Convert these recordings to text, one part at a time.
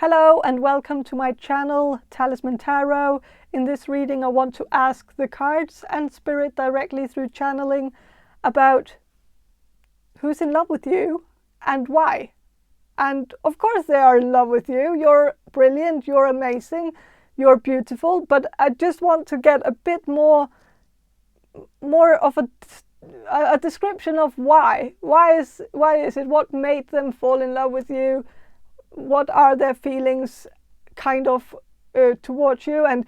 Hello and welcome to my channel, Talisman Tarot. In this reading I want to ask the cards and spirit directly through channeling about who's in love with you and why. And of course they are in love with you. You're brilliant, you're amazing, you're beautiful, but I just want to get a bit more of a description of why. Why is it? What made them fall in love with you? What are their feelings kind of towards you? And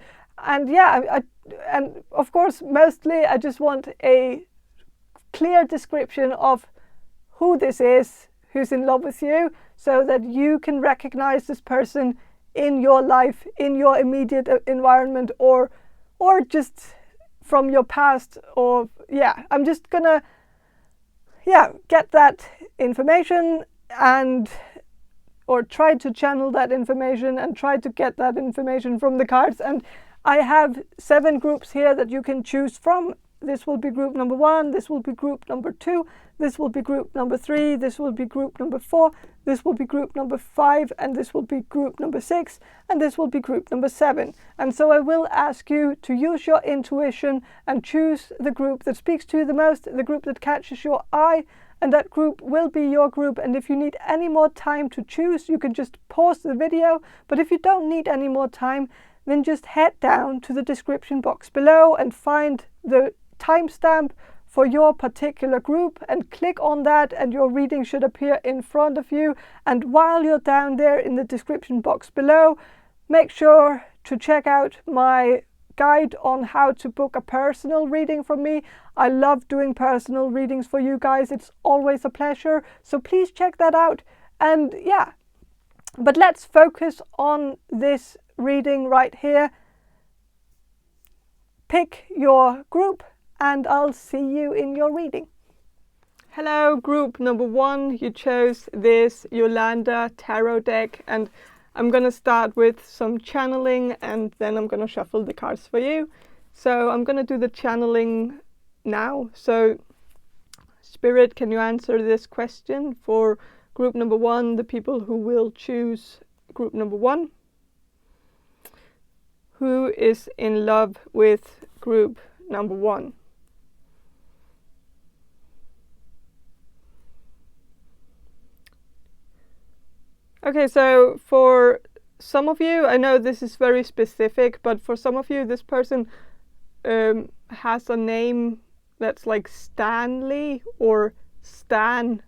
of course mostly I just want a clear description of who this is who's in love with you, so that you can recognize this person in your life, in your immediate environment, or just from your past. Or I'm just gonna get that information or try to channel that information and try to get that information from the cards. And I have 7 groups here that you can choose from. This will be group number 1, this will be group number 2, this will be group number 3, this will be group number 4, this will be group number 5, and this will be group number 6, and this will be group number 7. And so I will ask you to use your intuition and choose the group that speaks to you the most, the group that catches your eye, and that group will be your group. And if you need any more time to choose, you can just pause the video. But if you don't need any more time, then just head down to the description box below and find the timestamp for your particular group and click on that, and your reading should appear in front of you. And while you're down there in the description box below, make sure to check out my guide on how to book a personal reading from me. I love doing personal readings for you guys. It's always a pleasure. So please check that out. And but let's focus on this reading right here. Pick your group and I'll see you in your reading. Hello, group number 1. You chose this Jolanda Tarot deck, and I'm going to start with some channeling and then I'm going to shuffle the cards for you. So I'm going to do the channeling now. So Spirit, can you answer this question for group number 1, the people who will choose group number 1? Who is in love with group number 1? Okay, so for some of you, I know this is very specific, but for some of you, this person has a name that's like Stanley or Stan,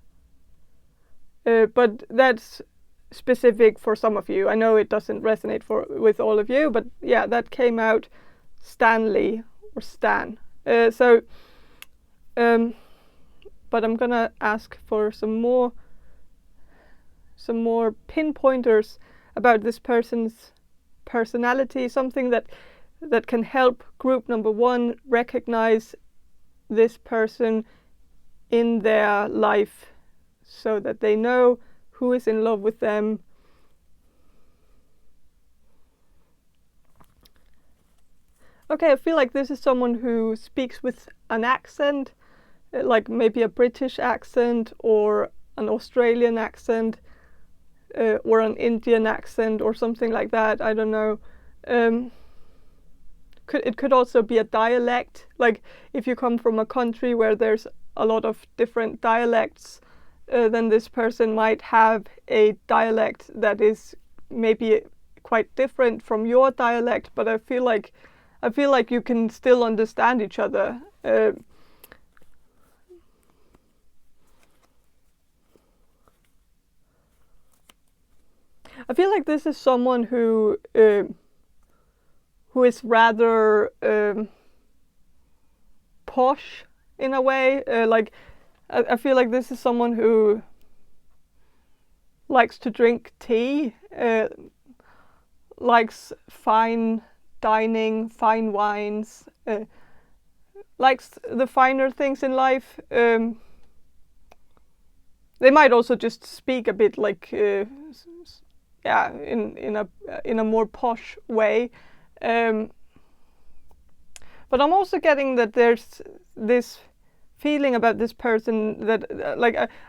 but that's specific for some of you. I know it doesn't resonate with all of you, but yeah, that came out Stanley or Stan. But I'm gonna ask for some more pinpointers about this person's personality, something that can help group number 1 recognize this person in their life, so that they know who is in love with them. Okay, I feel like this is someone who speaks with an accent, like maybe a British accent or an Australian accent, or an Indian accent or something like that. I don't know. It could also be a dialect, like if you come from a country where there's a lot of different dialects, then this person might have a dialect that is maybe quite different from your dialect, but I feel like you can still understand each other. I feel like this is someone who is rather posh in a way. Like I feel like this is someone who likes to drink tea, likes fine dining, fine wines, likes the finer things in life. They might also just speak a bit like in a more posh way, but I'm also getting that there's this feeling about this person that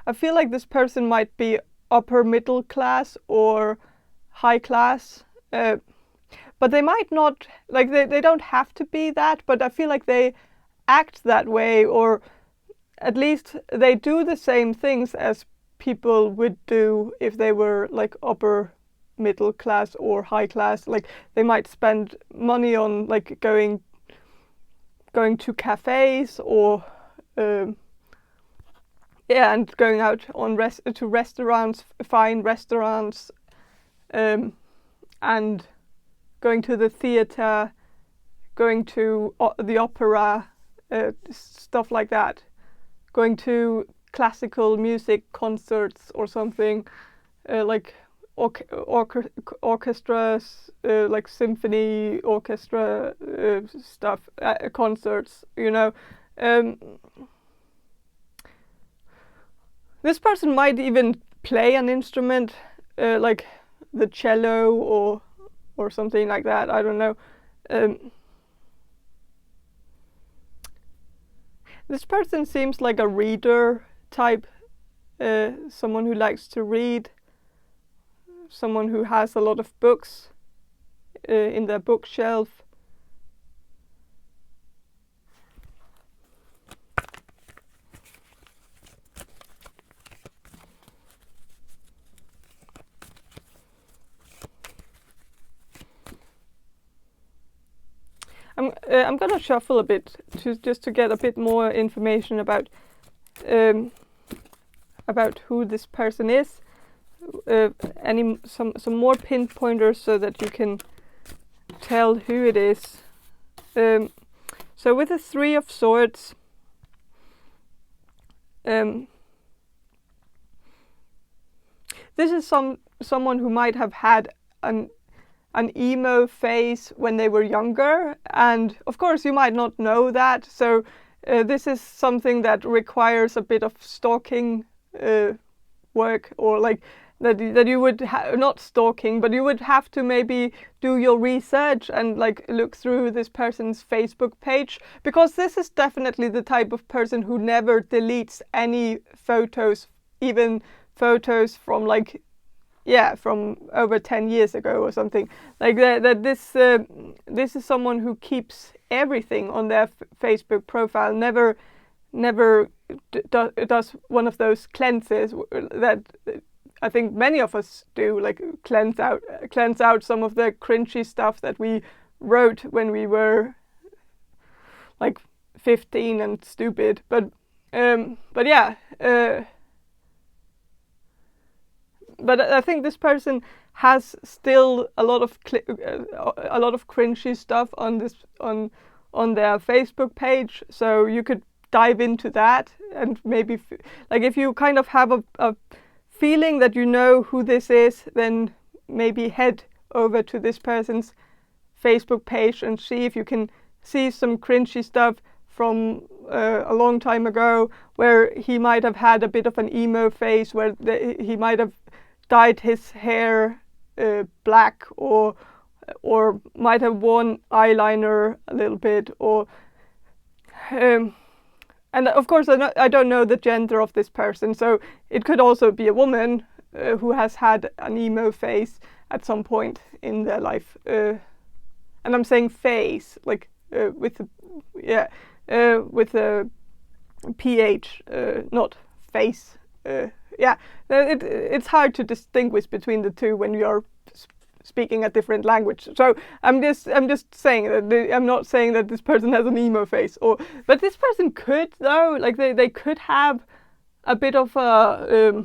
I feel like this person might be upper middle class or high class, but they might not, like they don't have to be that, but I feel like they act that way, or at least they do the same things as people would do if they were like upper middle class or high class. Like they might spend money on like going to cafes, or and going out on to restaurants, fine restaurants, and going to the theater, going to the opera, stuff like that, going to classical music concerts or something, like orchestras, like symphony orchestra stuff, concerts, you know. This person might even play an instrument, like the cello or something like that. I don't know. This person seems like a reader type, someone who likes to read, someone who has a lot of books in their bookshelf. I'm gonna shuffle a bit just to get a bit more information about who this person is. Some more pinpointers so that you can tell who it is. So with the Three of Swords, this is someone who might have had an emo phase when they were younger, and of course you might not know that, so this is something that requires a bit of stalking work, or like that you would not stalking, but you would have to maybe do your research and like look through this person's Facebook page, because this is definitely the type of person who never deletes any photos, even photos from like from over 10 years ago or something like that. This is someone who keeps everything on their Facebook profile, never does one of those cleanses that I think many of us do, like cleanse out some of the cringy stuff that we wrote when we were like 15 and stupid. But yeah. But I think this person has still a lot of cringy stuff on their Facebook page, so you could dive into that, and maybe like if you kind of have a feeling that you know who this is, then maybe head over to this person's Facebook page and see if you can see some cringy stuff from a long time ago, where he might have had a bit of an emo phase, where he might have dyed his hair black, or might have worn eyeliner a little bit, or and of course I don't know the gender of this person, so it could also be a woman who has had an emo phase at some point in their life, and I'm saying phase like with a PH, not face. It's hard to distinguish between the two when you're speaking a different language. So I'm just saying that I'm not saying that this person has an emo face, but this person could, though, like they could have a bit of a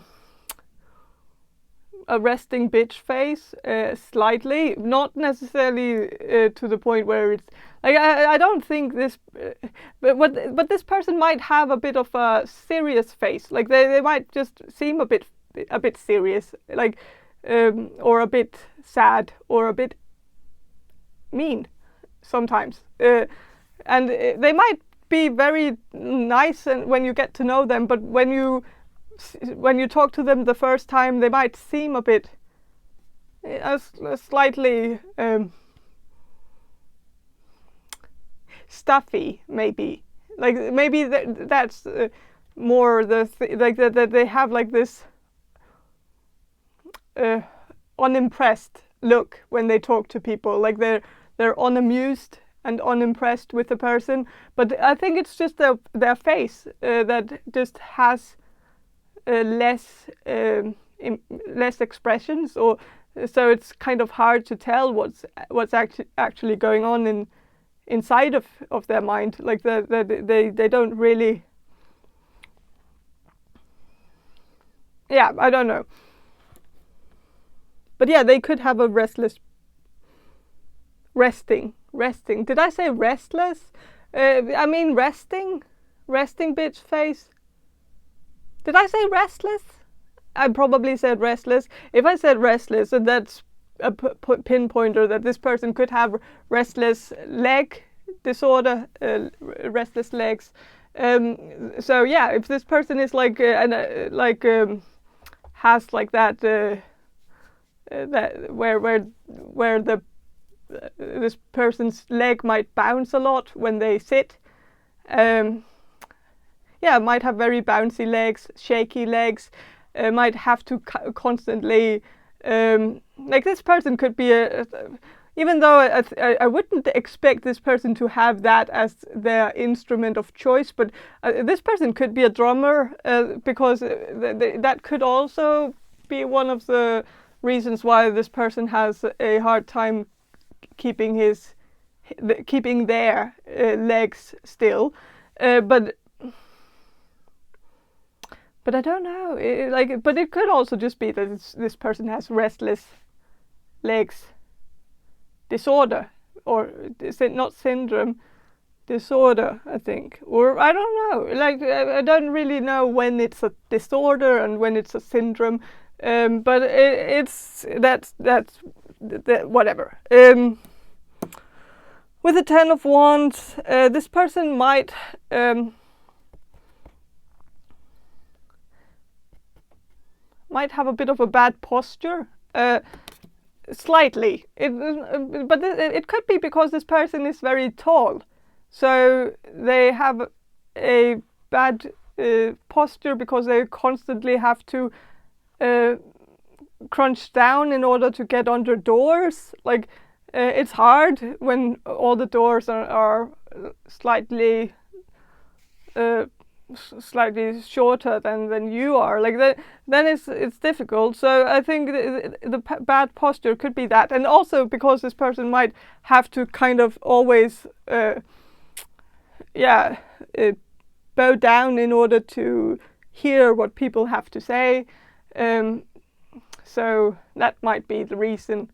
resting bitch face, slightly, not necessarily to the point where it's like I don't think this, but this person might have a bit of a serious face, like they might just seem a bit serious, like or a bit sad, or a bit mean sometimes, and they might be very nice and when you get to know them, but when you talk to them the first time, they might seem a bit slightly stuffy, maybe. Like maybe that's more the like that they have like this unimpressed look when they talk to people. Like they're unamused and unimpressed with the person. But I think it's just their face that just has less expressions, or so it's kind of hard to tell what's actually going on inside of their mind. Like they don't really. Yeah, I don't know. But yeah, they could have a resting. Did I say restless? I mean resting bitch face. Did I say restless? I probably said restless. If I said restless, then that's a pinpointer that this person could have restless leg disorder, restless legs. So yeah, if this person is like has like that that where this person's leg might bounce a lot when they sit. Yeah, might have very bouncy legs, shaky legs. Might have to constantly like this person could be even though I wouldn't expect this person to have that as their instrument of choice, but this person could be a drummer because that could also be one of the reasons why this person has a hard time keeping their legs still. But I don't know. But it could also just be that this person has restless legs disorder, or not syndrome, disorder, I think. Or I don't know. Like I don't really know when it's a disorder and when it's a syndrome. But that's whatever. With the 10 of Wands, this person might have a bit of a bad posture, slightly. But it could be because this person is very tall, so they have a bad posture because they constantly have to crunch down in order to get under doors. Like it's hard when all the doors are slightly shorter than you are. Like then it's difficult. So I think the bad posture could be that, and also because this person might have to kind of always bow down in order to hear what people have to say. So that might be the reason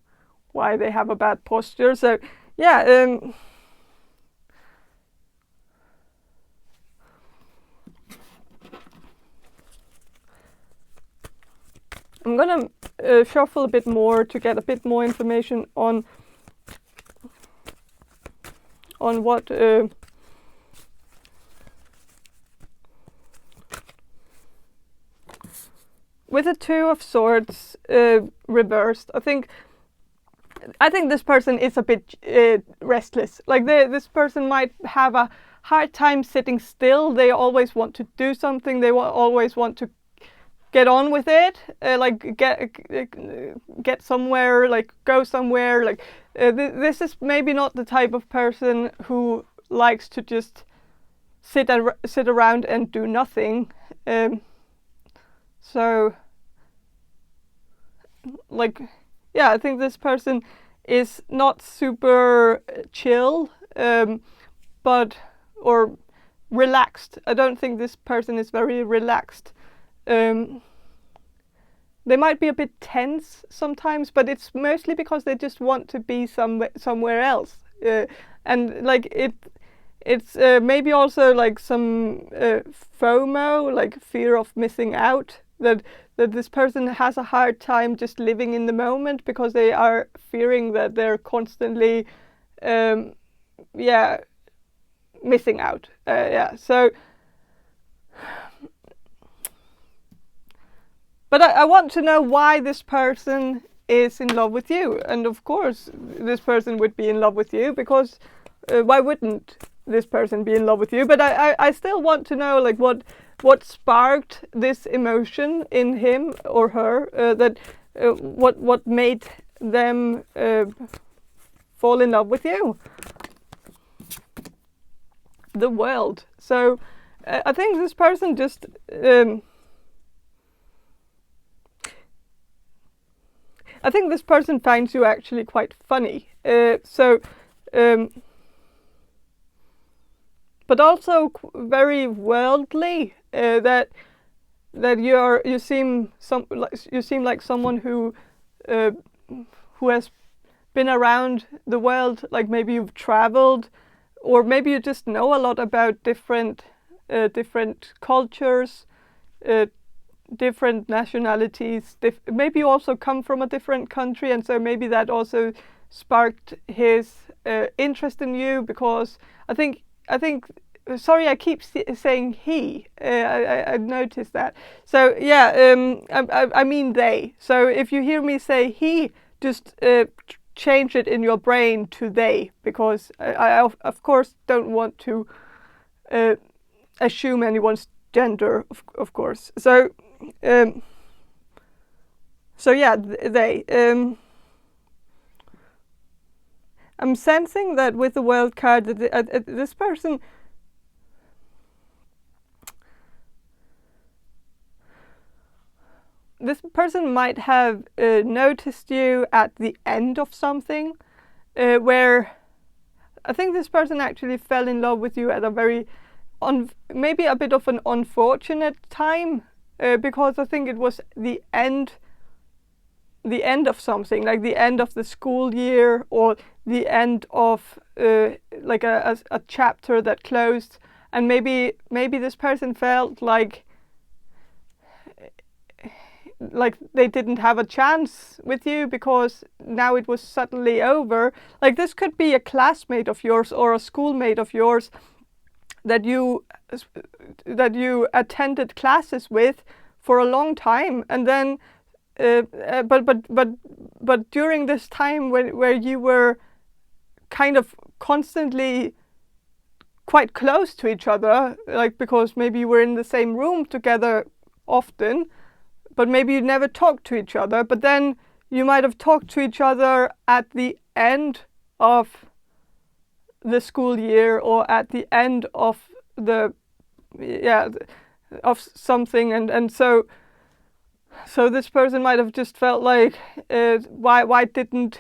why they have a bad posture. So yeah. I'm gonna shuffle a bit more to get a bit more information on what with the 2 of Swords reversed. I think this person is a bit restless. Like this person might have a hard time sitting still. They always want to do something. They always want to get on with it, like get somewhere, like go somewhere. Like this is maybe not the type of person who likes to just sit around and do nothing. So like yeah, I think this person is not super chill, or relaxed. I don't think this person is very relaxed. They might be a bit tense sometimes, but it's mostly because they just want to be somewhere else. And like it's maybe also like some FOMO, like fear of missing out, that this person has a hard time just living in the moment because they are fearing that they're constantly missing out. So but I want to know why this person is in love with you. And of course, this person would be in love with you because why wouldn't this person be in love with you? But I still want to know like what sparked this emotion in him or her, that what made them fall in love with you. The world. So I think this person just I think this person finds you actually quite funny. But also very worldly. That you seem like someone who has been around the world. Like maybe you've traveled, or maybe you just know a lot about different cultures, different nationalities. Maybe you also come from a different country, and so maybe that also sparked his interest in you. Because I think. Sorry, I keep saying he. I noticed that. So yeah, I mean they. So if you hear me say he, just change it in your brain to they, because I of course don't want to assume anyone's gender, of course. So yeah, they. I'm sensing that with the World card, that this person. This person might have noticed you at the end of something, where I think this person actually fell in love with you at a very, maybe a bit of an unfortunate time, because I think it was the end of something, like the end of the school year, or the end of like a chapter that closed, and maybe this person felt like they didn't have a chance with you because now it was suddenly over. Like this could be a classmate of yours or a schoolmate of yours that you attended classes with for a long time, and then but during this time where you were kind of constantly quite close to each other, like because maybe you were in the same room together often, but maybe you never talked to each other. But then you might have talked to each other at the end of the school year, or at the end of of something, and so this person might have just felt like why didn't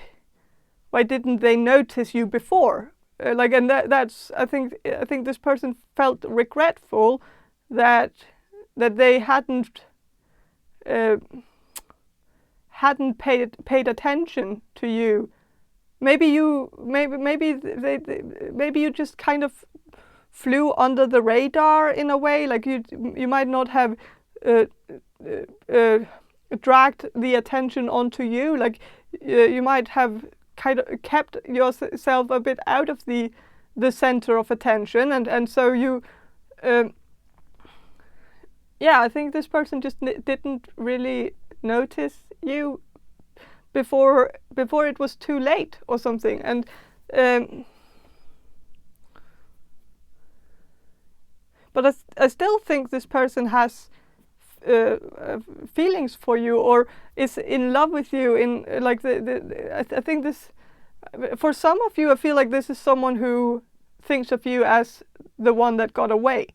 they notice you before? And that's I think this person felt regretful that they hadn't paid attention to you. Maybe you just kind of flew under the radar in a way. Like you might not have dragged the attention onto you. Like you might have kind of kept yourself a bit out of the center of attention, and so you. Yeah, I think this person just didn't really notice you before it was too late or something, and but I still think this person has feelings for you, or is in love with you. In like I think this, for some of you, I feel like this is someone who thinks of you as the one that got away.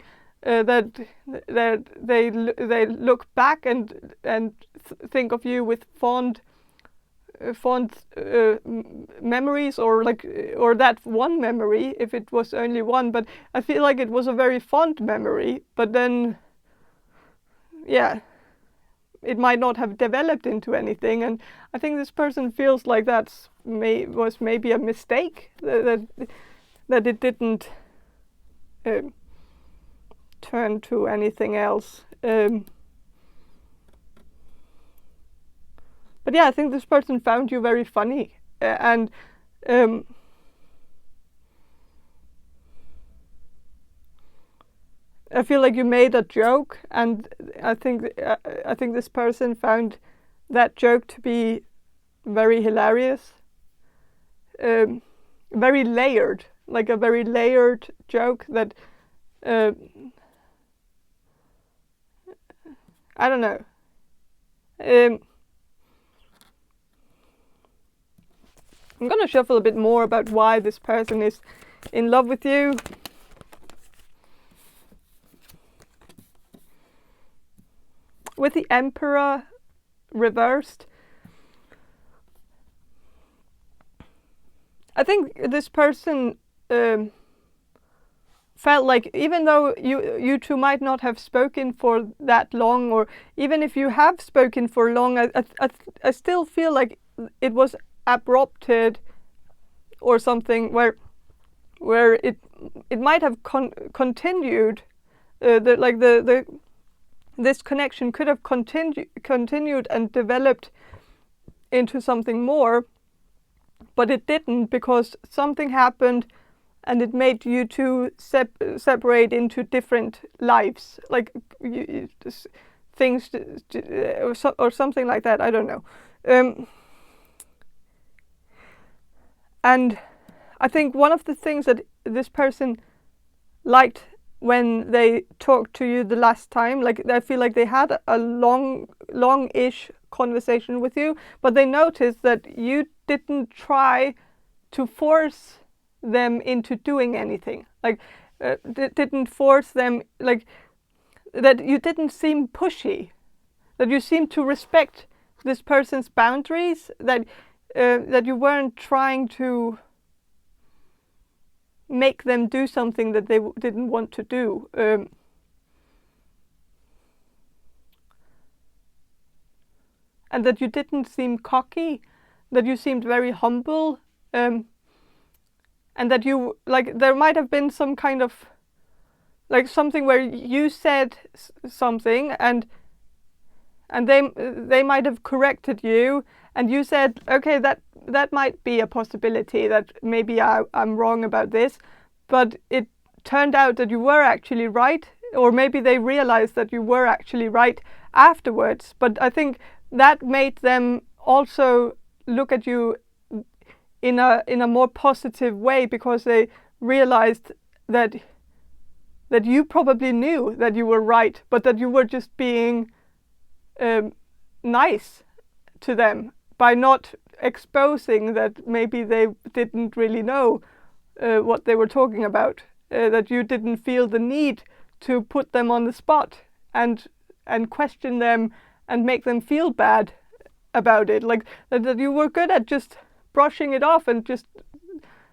That they look back and think of you with fond memories, or that one memory, if it was only one. But I feel like it was a very fond memory. But then, yeah, it might not have developed into anything. And I think this person feels like was maybe a mistake, that it didn't. Turn to anything else. But yeah, I think this person found you very funny, and I feel like you made a joke, and I think this person found that joke to be very hilarious, very layered, like a very layered joke that. I don't know. I'm going to shuffle a bit more about why this person is in love with you. With the Emperor reversed, I think this person felt like, even though you two might not have spoken for that long, or even if you have spoken for long, I still feel like it was abrupted or something where it might have continued, this connection could have continued and developed into something more, but it didn't, because something happened and it made you two separate into different lives, like things or something like that. I don't know. And I think one of the things that this person liked when they talked to you the last time, like I feel like they had a long-ish conversation with you, but they noticed that you didn't try to force them into doing anything, like didn't force them, like that you didn't seem pushy, that you seemed to respect this person's boundaries, that you weren't trying to make them do something that they didn't want to do. And that you didn't seem cocky, that you seemed very humble, and that you, like, there might have been some kind of, like, something where you said something and they might have corrected you, and you said, okay, that might be a possibility, that maybe I'm wrong about this, but it turned out that you were actually right, or maybe they realized that you were actually right afterwards. But I think that made them also look at you in a more positive way, because they realized that you probably knew that you were right, but that you were just being nice to them by not exposing that maybe they didn't really know what they were talking about, that you didn't feel the need to put them on the spot and question them and make them feel bad about it, like that you were good at just brushing it off, and just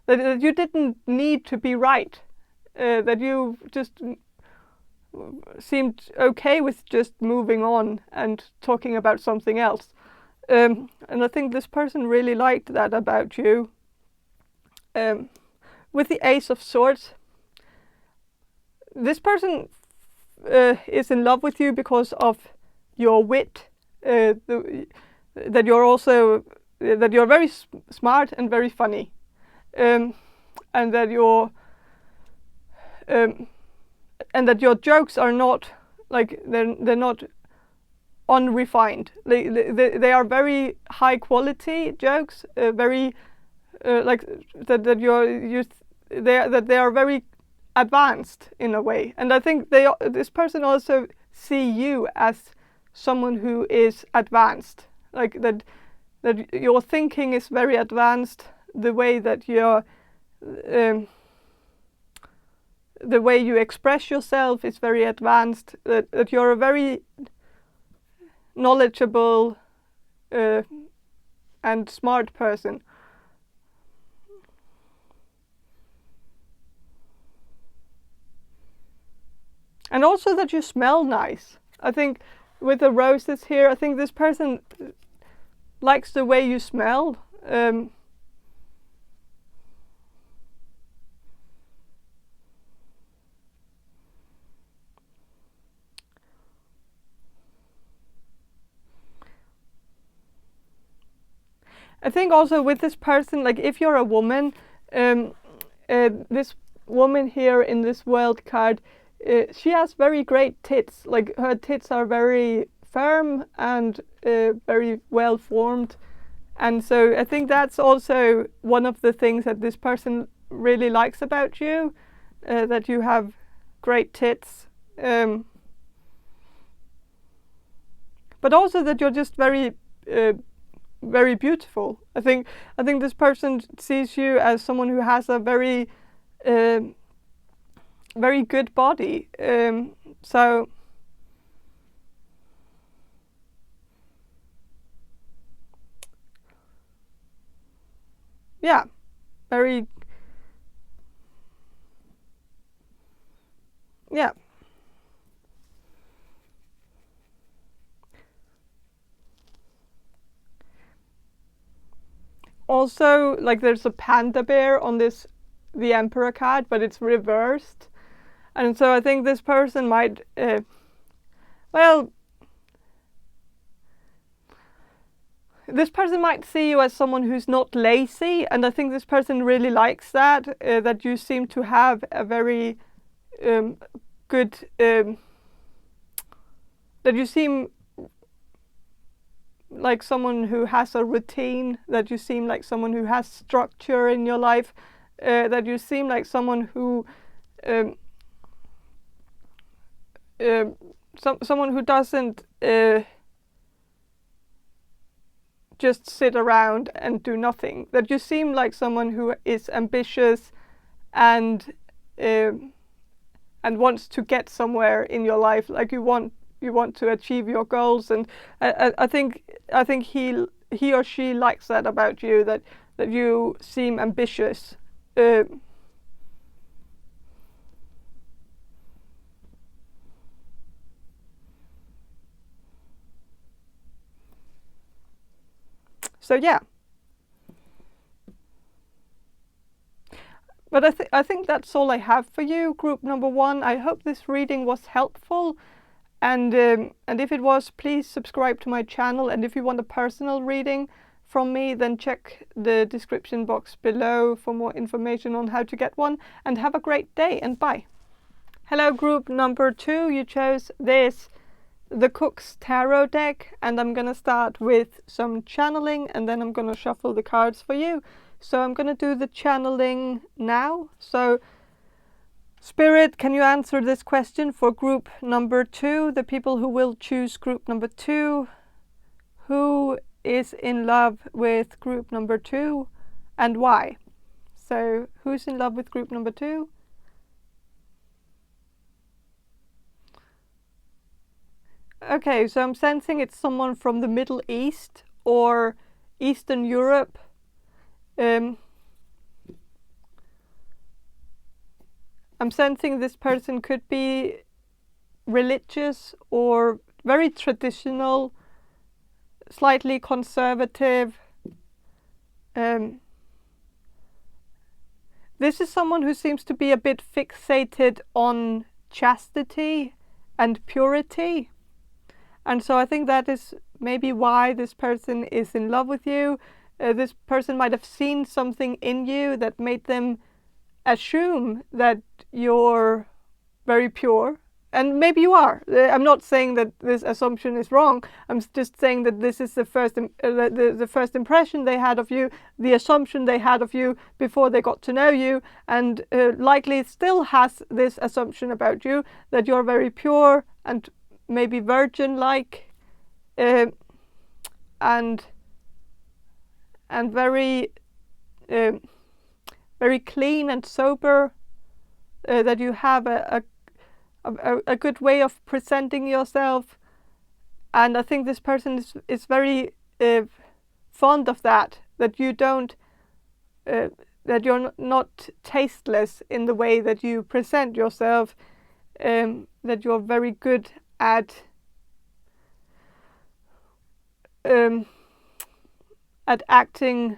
that you didn't need to be right, that you just seemed okay with just moving on and talking about something else. And I think this person really liked that about you. With the Ace of Swords, this person is in love with you because of your wit, that you're very smart and very funny, and that your jokes are not, like, they're not unrefined. They are very high quality jokes, very like that they are very advanced in a way. And I think this person also see you as someone who is advanced, like that your thinking is very advanced, the way that the way you express yourself is very advanced, that you're a very knowledgeable and smart person. And also that you smell nice. I think with the roses here, I think this person likes the way you smell. I think also with this person, like if you're a woman, this woman here in this world card, she has very great tits. Like her tits are very firm and very well formed. And so I think that's also one of the things that this person really likes about you, that you have great tits. But also that you're just very very beautiful. I think this person sees you as someone who has a very very good body. So yeah, very, yeah. Also, like, there's a panda bear on this, the Emperor card, but it's reversed. And so I think this person might, well, this person might see you as someone who's not lazy, and I think this person really likes that, that you seem to have a very good, that you seem like someone who has a routine, that you seem like someone who has structure in your life, that you seem like someone who someone who doesn't just sit around and do nothing. That you seem like someone who is ambitious and wants to get somewhere in your life. Like you want to achieve your goals, and I think he or she likes that about you. That you seem ambitious. So yeah. But I think that's all I have for you, group number 1. I hope this reading was helpful, and if it was, please subscribe to my channel. And if you want a personal reading from me, then check the description box below for more information on how to get one. And have a great day, and bye. Hello, group number 2. You chose this, the Cook's Tarot deck, and I'm gonna start with some channeling, and then I'm gonna shuffle the cards for you. So I'm gonna do the channeling now. So Spirit, can you answer this question for group number 2, the people who will choose group number 2? Who is in love with group number 2 and why? So who's in love with group number 2? Okay, so I'm sensing it's someone from the Middle East or Eastern Europe. I'm sensing this person could be religious or very traditional, slightly conservative. This is someone who seems to be a bit fixated on chastity and purity. And so I think that is maybe why this person is in love with you. This person might have seen something in you that made them assume that you're very pure. And maybe you are. I'm not saying that this assumption is wrong. I'm just saying that this is the first impression they had of you, the assumption they had of you before they got to know you, and likely still has this assumption about you, that you're very pure and maybe virgin-like, and very very clean and sober, that you have a good way of presenting yourself. And I think this person is very fond of that you don't, that you're not tasteless in the way that you present yourself, that you're very good at acting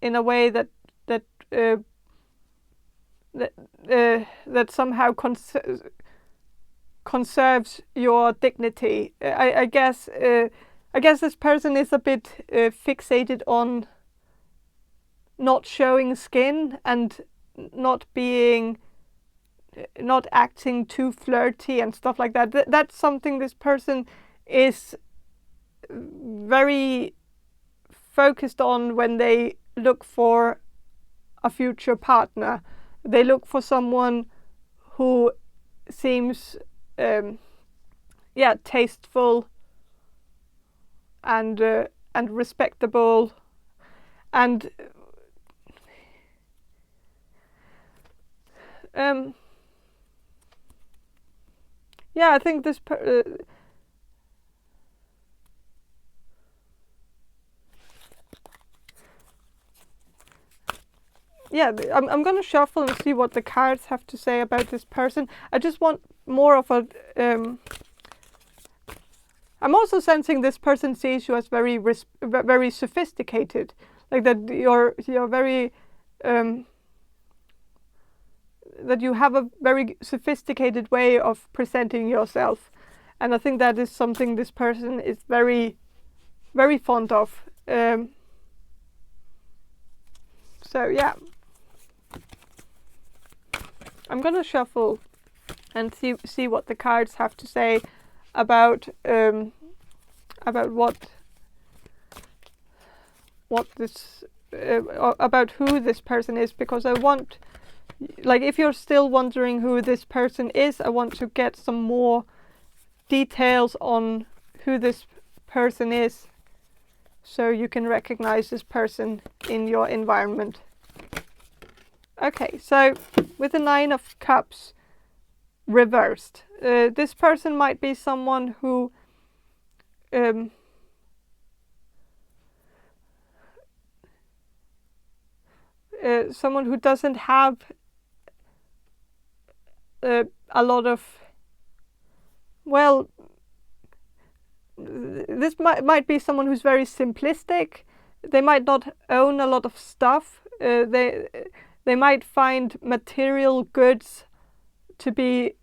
in a way that somehow conserves your dignity. I guess this person is a bit fixated on not showing skin and not acting too flirty and stuff like that. That's something this person is very focused on when they look for a future partner. They look for someone who seems tasteful and and respectable, and yeah, I think this yeah, I'm gonna shuffle and see what the cards have to say about this person. I just want more of a I'm also sensing this person sees you as very sophisticated, like that you're very that you have a very sophisticated way of presenting yourself, and I think that is something this person is very fond of. So yeah, I'm gonna shuffle and see what the cards have to say about what this about who this person is, because I want, like, if you're still wondering who this person is, I want to get some more details on who this person is, so you can recognize this person in your environment. Okay, so with the 9 of Cups reversed, this person might be someone who someone who doesn't have a lot of, well, this might be someone who's very simplistic. They might not own a lot of stuff. They might find material goods to be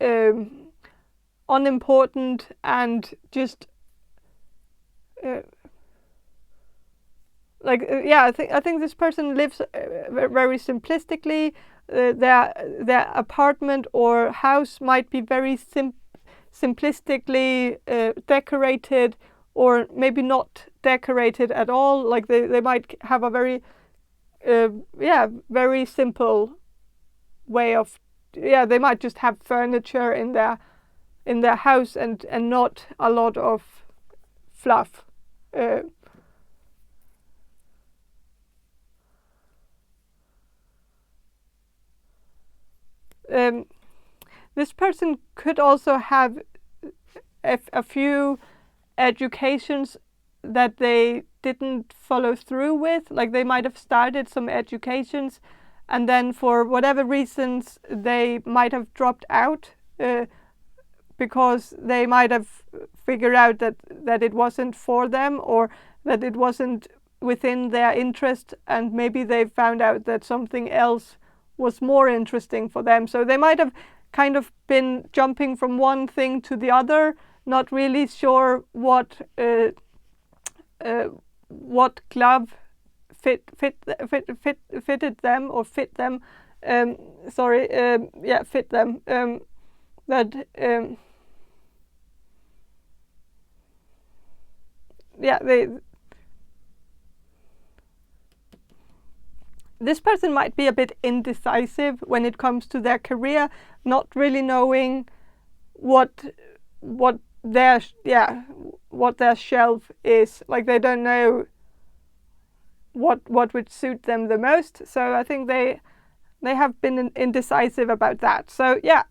unimportant and just I think this person lives very simplistically. Their apartment or house might be very simplistically decorated, or maybe not decorated at all. Like they might have a very very simple way of, they might just have furniture in their house and not a lot of fluff. This person could also have a few educations that they didn't follow through with. Like they might have started some educations and then for whatever reasons they might have dropped out because they might have figured out that it wasn't for them, or that it wasn't within their interest, and maybe they found out that something else was more interesting for them. So they might have kind of been jumping from one thing to the other, not really sure what glove fitted them, or fit them. Fit them. This person might be a bit indecisive when it comes to their career, not really knowing what their shelf is. Like they don't know what would suit them the most. So I think they have been indecisive about that. So yeah.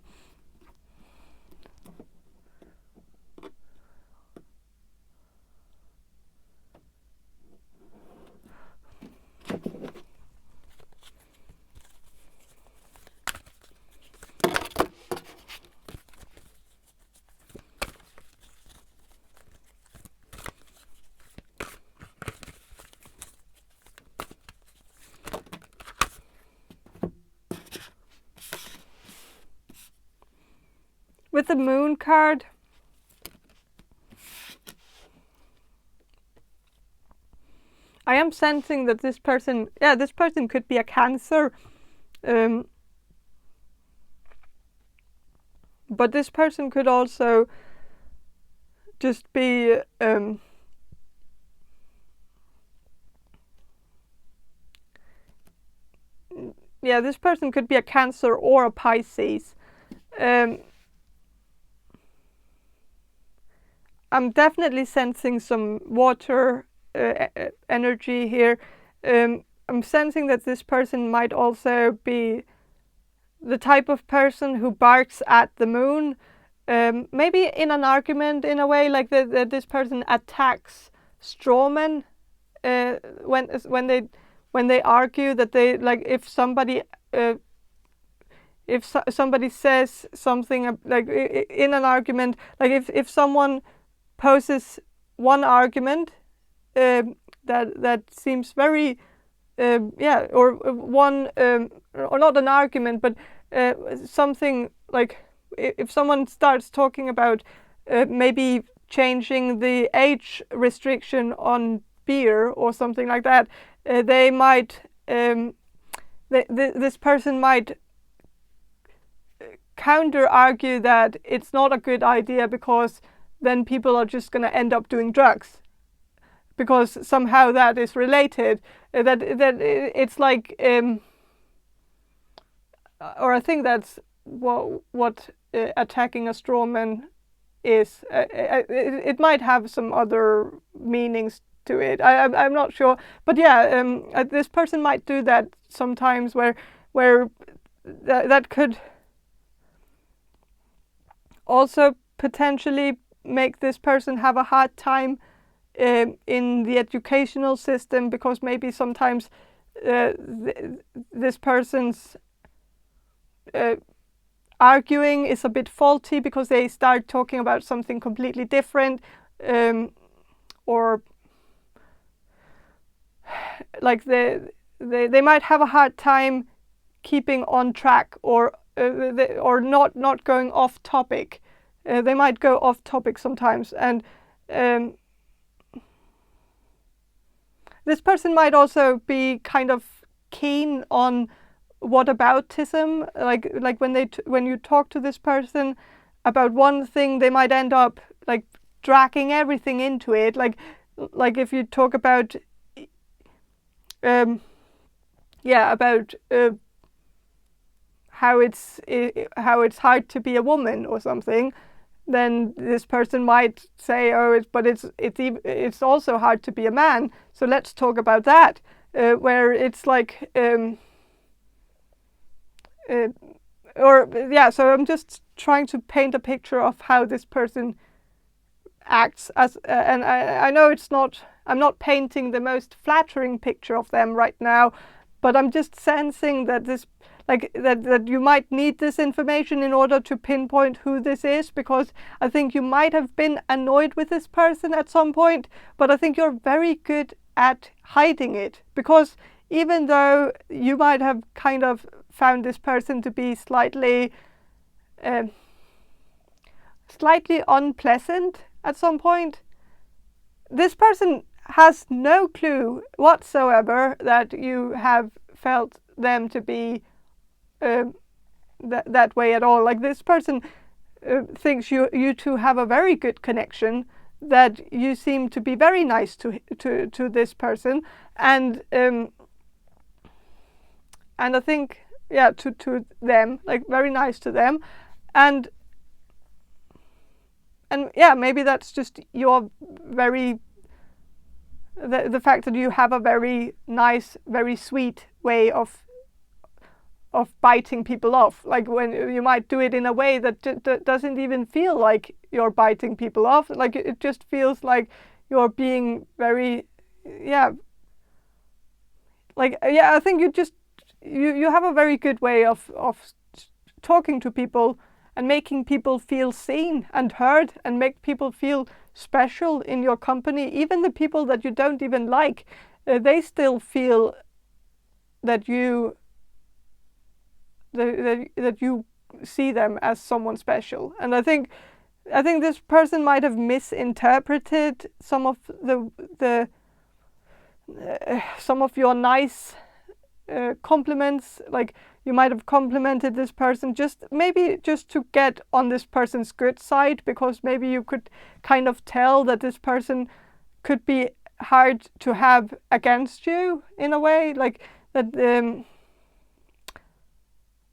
With the Moon card, I am sensing that this person could be a Cancer, but this person could also just be this person could be a Cancer or a Pisces. I'm definitely sensing some water energy here. I'm sensing that this person might also be the type of person who barks at the moon, maybe in an argument in a way, like that this person attacks strawmen when they argue, that they, like, if somebody somebody says something like in an argument, like if someone poses one argument that seems very or one or not an argument, but something like if someone starts talking about maybe changing the age restriction on beer or something like that, they might this person might counter argue that it's not a good idea, because then people are just going to end up doing drugs, because somehow that is related, that it's like or I think that's what attacking a straw man is. It might have some other meanings to it. I'm not sure, but yeah, this person might do that sometimes, where that could also potentially make this person have a hard time in the educational system, because maybe sometimes this person's arguing is a bit faulty, because they start talking about something completely different, or like they might have a hard time keeping on track, or not going off topic. They might go off topic sometimes, and this person might also be kind of keen on whataboutism. Like when you talk to this person about one thing, they might end up like dragging everything into it. Like if you talk about about how it's hard to be a woman or something, then this person might say, oh, it's also hard to be a man, so let's talk about that. Where it's like so I'm just trying to paint a picture of how this person acts as, and I know I'm not painting the most flattering picture of them right now, but I'm just sensing that that you might need this information in order to pinpoint who this is, because I think you might have been annoyed with this person at some point, but I think you're very good at hiding it, because even though you might have kind of found this person to be slightly unpleasant at some point, this person has no clue whatsoever that you have felt them to be that way at all. Like, this person thinks you two have a very good connection, that you seem to be very nice to this person, and I think to them, like very nice to them, and maybe that's just your very the fact that you have a very nice, very sweet way of biting people off. Like, when you might do it in a way that doesn't even feel like you're biting people off. Like, it just feels like you're being very I think you have a very good way of talking to people and making people feel seen and heard, and make people feel special in your company. Even the people that you don't even like, they still feel that you see them as someone special. And I think this person might have misinterpreted some of some of your nice compliments. Like, you might have complimented this person just to get on this person's good side, because maybe you could kind of tell that this person could be hard to have against you in a way, like that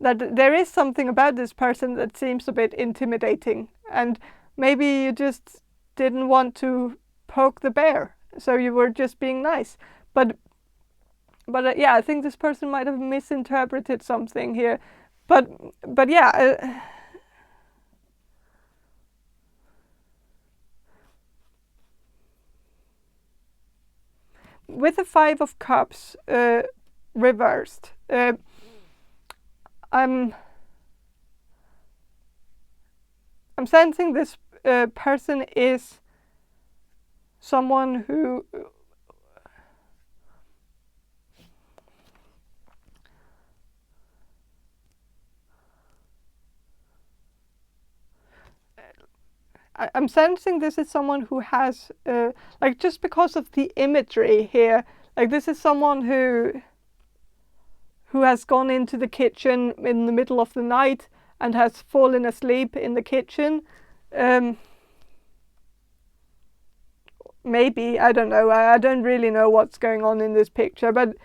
that there is something about this person that seems a bit intimidating, and maybe you just didn't want to poke the bear, so you were just being nice. But yeah, I think this person might have misinterpreted something here. But yeah. With the Five of Cups reversed, I'm sensing this person is someone who I'm sensing this is someone who has like, just because of the imagery here, like this is someone who has gone into the kitchen in the middle of the night and has fallen asleep in the kitchen. Maybe, I don't know. I don't really know what's going on in this picture, but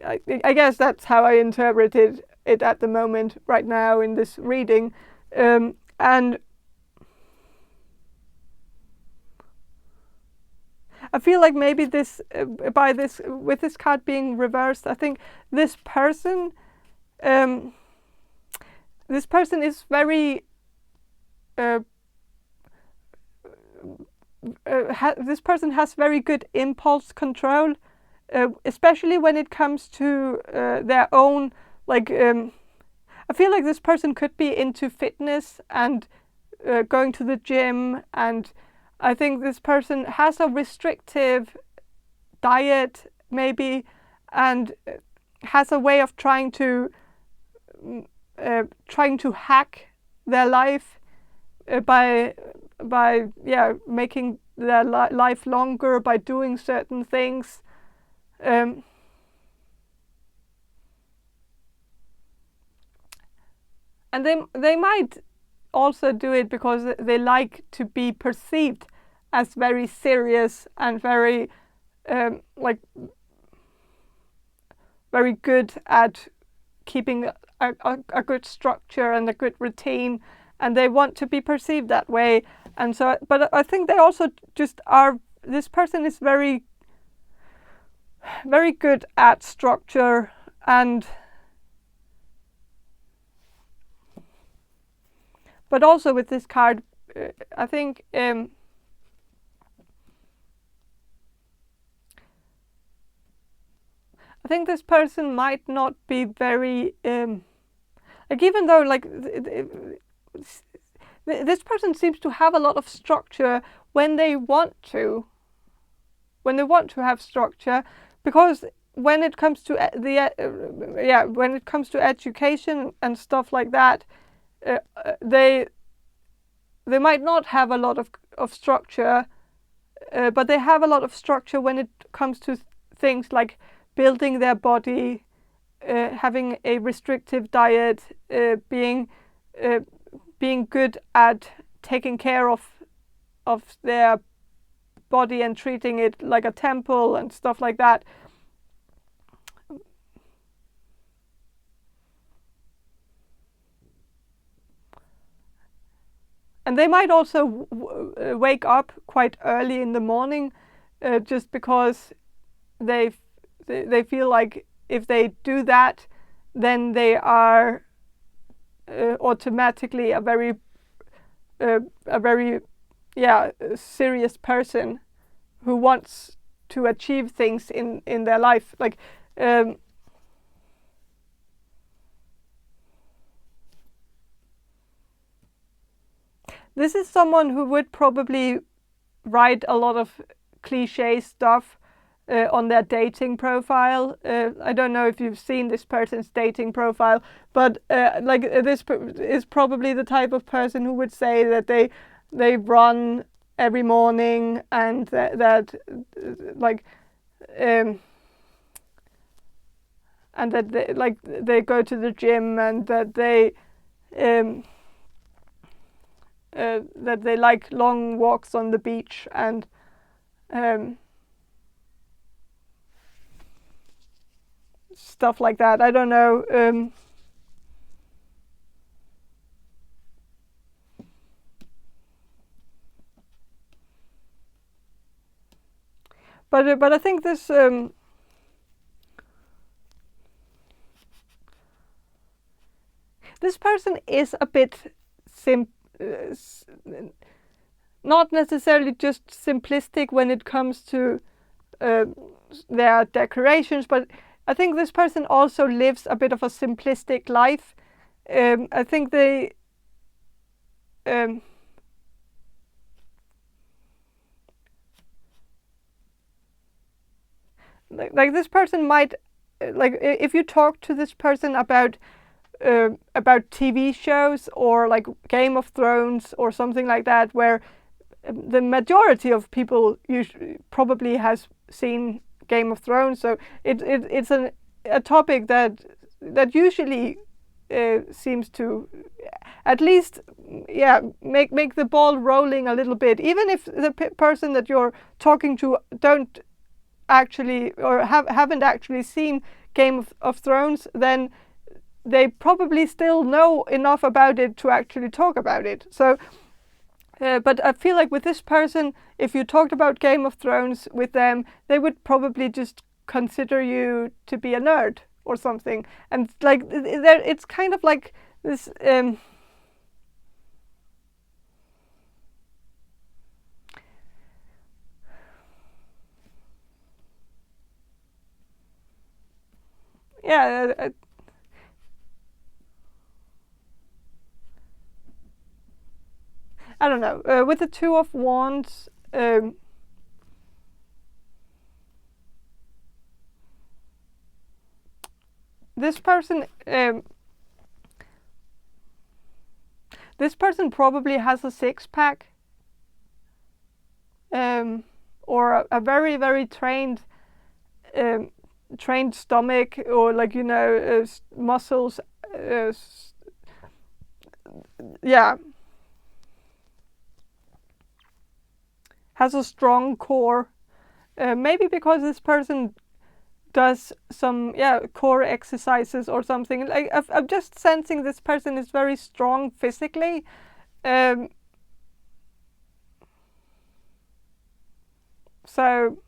I guess that's how I interpreted it at the moment, right now in this reading. And I feel like maybe this, with this card being reversed, I think this person is very this person has very good impulse control, especially when it comes to their own, like, I feel like this person could be into fitness and going to the gym, and I think this person has a restrictive diet maybe, and has a way of trying to hack their life by making their life longer by doing certain things. And they might also do it because they like to be perceived as very serious and very like very good at keeping a good structure and a good routine, and they want to be perceived that way. And so, but I think they also just are, this person is very very good at structure, and but also with this card, I think this person might not be very like, even though like this person seems to have a lot of structure when they want to have structure, because when it comes to when it comes to education and stuff like that, they might not have a lot of structure, but they have a lot of structure when it comes to things like building their body, having a restrictive diet, being good at taking care of their body and treating it like a temple and stuff like that. And they might also wake up quite early in the morning, just because they feel like if they do that, then they are automatically a very serious person who wants to achieve things in their life. Like this is someone who would probably write a lot of cliche stuff on their dating profile. I don't know if you've seen this person's dating profile, but like this is probably the type of person who would say that they run every morning, and that like and that they go to the gym, and that they like long walks on the beach, and stuff like that. I don't know. but I think this this person is a bit not necessarily just simplistic when it comes to their decorations, but I think this person also lives a bit of a simplistic life. I think they like this person might like if you talk to this person about TV shows or like Game of Thrones or something like that, where the majority of people usually probably has seen Game of Thrones, so it's a topic that usually seems to at least make the ball rolling a little bit, even if the person that you're talking to don't actually or haven't actually seen Game of Thrones, then they probably still know enough about it to actually talk about it. So but I feel like with this person, if you talked about Game of Thrones with them, they would probably just consider you to be a nerd or something. And like it's kind of like this yeah I don't know. With the Two of Wands, this person probably has a six-pack, or a very, very trained stomach, or like muscles. Yeah. Has a strong core, maybe because this person does some core exercises or something. Like I'm just sensing this person is very strong physically. So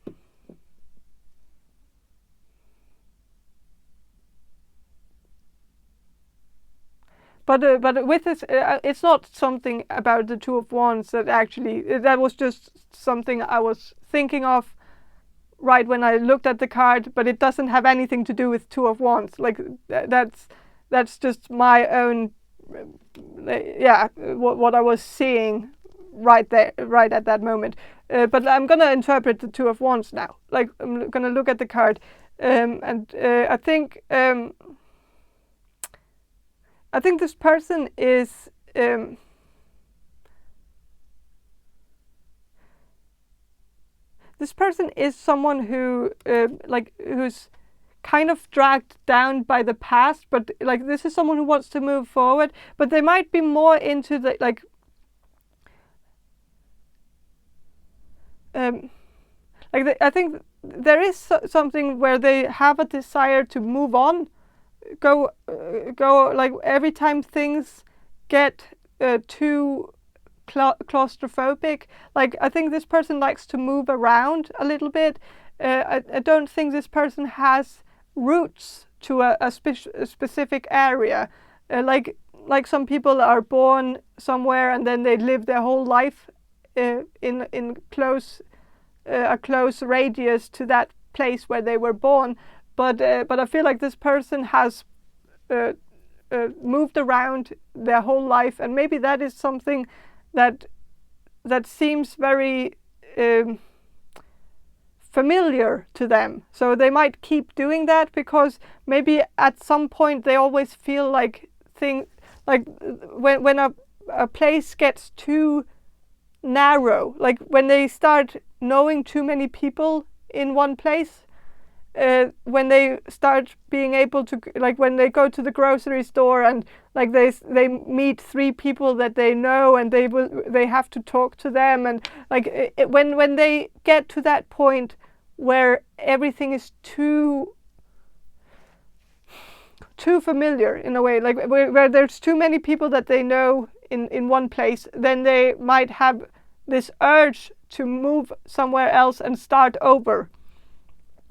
but with this, it's not something about the Two of Wands that actually, that was just something I was thinking of right when I looked at the card, but it doesn't have anything to do with Two of Wands. Like that's just my own, what I was seeing right there, right at that moment. But I'm gonna interpret the Two of Wands now. Like I'm gonna look at the card, and I think this person is someone who who's kind of dragged down by the past, but like this is someone who wants to move forward, but they might be more into the I think there is something where they have a desire to move on, go like every time things get too claustrophobic. Like I think this person likes to move around a little bit. I don't think this person has roots to a specific area. Like some people are born somewhere and then they live their whole life in a close radius to that place where they were born. But I feel like this person has moved around their whole life, and maybe that is something that seems very familiar to them. So they might keep doing that because maybe at some point they always feel like when a place gets too narrow, like when they start knowing too many people in one place, when they start being able to, like when they go to the grocery store and like they meet 3 people that they know and they have to talk to them, and like when they get to that point where everything is too familiar in a way, like where there's too many people that they know in one place, then they might have this urge to move somewhere else and start over,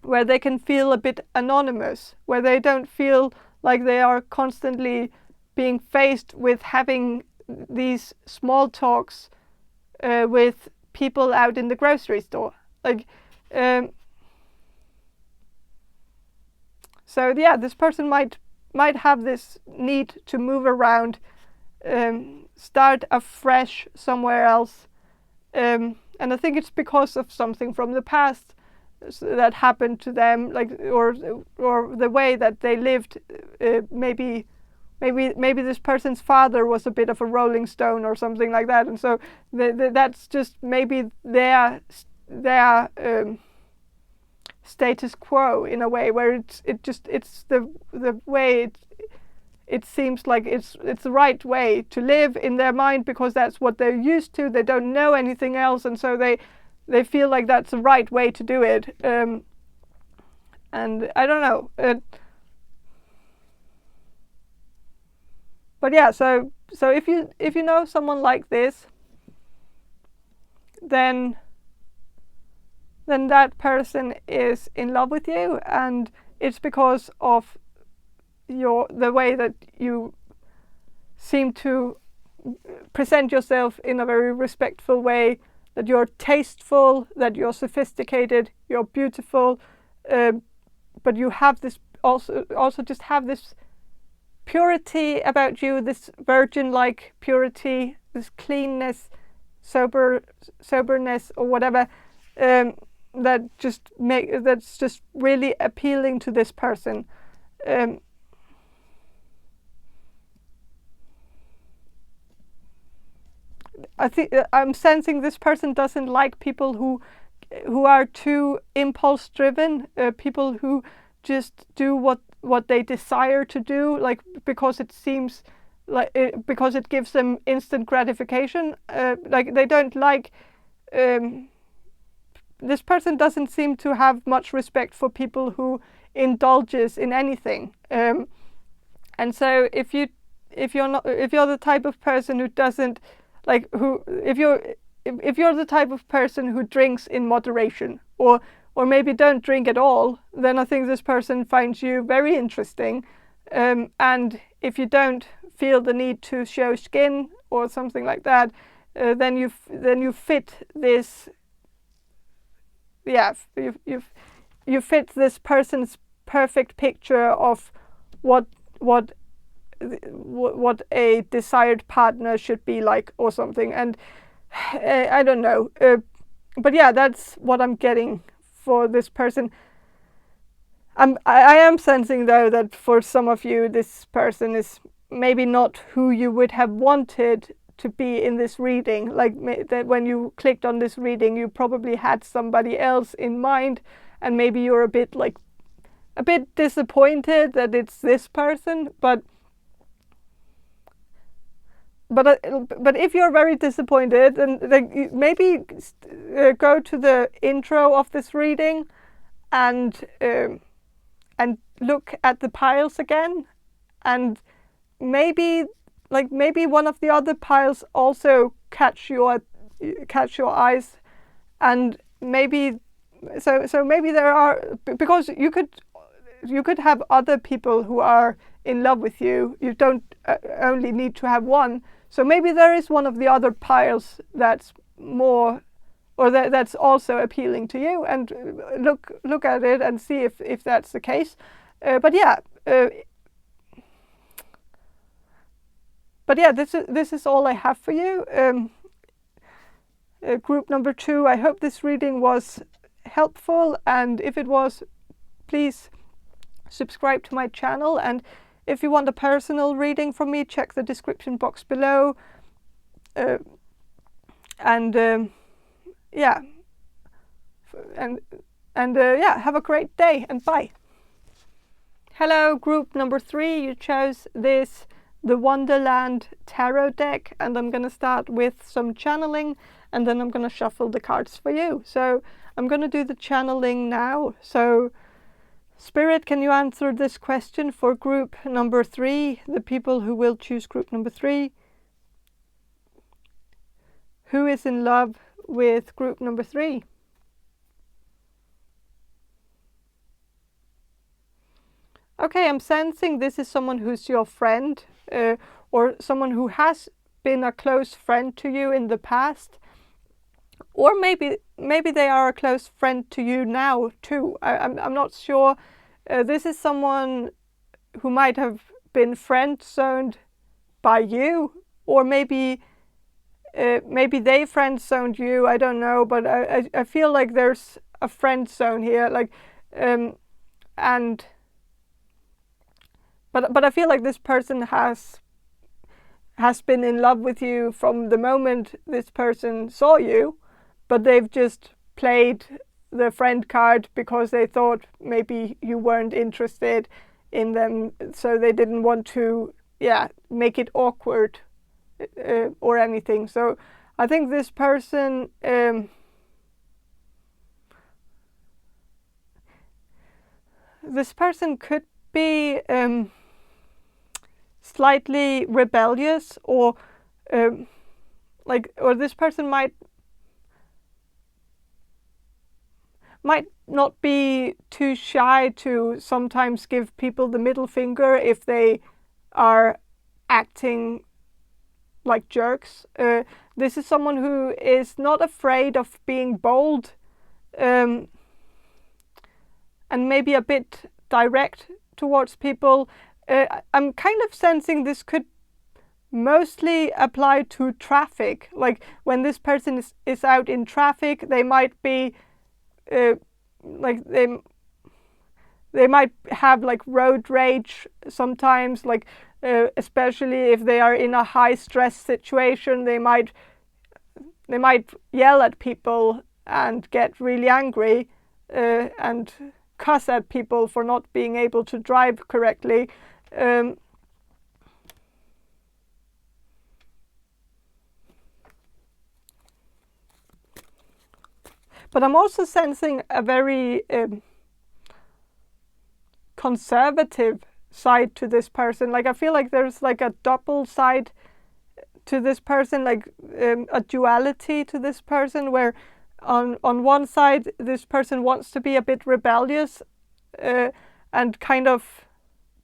where they can feel a bit anonymous, where they don't feel like they are constantly being faced with having these small talks with people out in the grocery store. Like, so yeah, this person might have this need to move around, start afresh somewhere else, and I think it's because of something from the past that happened to them, like or the way that they lived. Maybe this person's father was a bit of a rolling stone or something like that, and so that's just maybe their status quo in a way, where it's the way it seems like it's the right way to live in their mind, because that's what they're used to. They don't know anything else, and so they feel like that's the right way to do it. And I don't know. But yeah, so if you know someone like this, then that person is in love with you, and it's because of the way that you seem to present yourself in a very respectful way, that you're tasteful, that you're sophisticated, you're beautiful, but you have this also just have this purity about you, this virgin-like purity, this cleanness, soberness, or whatever, that's just really appealing to this person. I think I'm sensing this person doesn't like people who are too impulse driven, people who just do what they desire to do, like because it seems like because it gives them instant gratification. Like they don't like. This person doesn't seem to have much respect for people who indulges in anything. And so if you're the type of person who doesn't like if you're the type of person who drinks in moderation, or maybe don't drink at all, then I think this person finds you very interesting. And if you don't feel the need to show skin or something like that, then you fit this. Yeah, you fit this person's perfect picture of what a desired partner should be like, or something. And I don't know, but yeah, that's what I'm getting for this person. I am sensing though that for some of you, this person is maybe not who you would have wanted to be in this reading. Like that when you clicked on this reading, you probably had somebody else in mind, and maybe you're a bit disappointed that it's this person. But if you're very disappointed, then maybe go to the intro of this reading and look at the piles again, and maybe one of the other piles also catch your eyes, and maybe so maybe there are, because you could have other people who are in love with you. You don't only need to have one. So maybe there is one of the other piles that's more, or that's also appealing to you, and look at it and see if that's the case. But yeah, this is all I have for you. Group number 2. I hope this reading was helpful, and if it was, please subscribe to my channel. And if you want a personal reading from me, check the description box below. Yeah, have a great day, and bye. Hello, group number 3. You chose the Wonderland Tarot deck, and I'm going to start with some channeling, and then I'm going to shuffle the cards for you. So I'm going to do the channeling now. So Spirit, can you answer this question for group number 3, the people who will choose group number 3? Who is in love with group number 3. Okay, I'm sensing this is someone who's your friend, or someone who has been a close friend to you in the past, or maybe they are a close friend to you now too. I'm not sure. This is someone who might have been friend-zoned by you, or maybe they friend-zoned you. I don't know, but I feel like there's a friend zone here, like, But I feel like this person has been in love with you from the moment this person saw you, but they've just played the friend card because they thought maybe you weren't interested in them, so they didn't want to, make it awkward or anything. So I think this person could be slightly rebellious, or this person might not be too shy to sometimes give people the middle finger if they are acting like jerks. This is someone who is not afraid of being bold, and maybe a bit direct towards people. I'm kind of sensing this could mostly apply to traffic. Like when this person is out in traffic, they might be they might have like road rage sometimes, like especially if they are in a high stress situation, they might yell at people and get really angry and cuss at people for not being able to drive correctly. But I'm also sensing a very conservative side to this person. Like I feel like there's like a double side to this person, like a duality to this person, where on one side this person wants to be a bit rebellious and kind of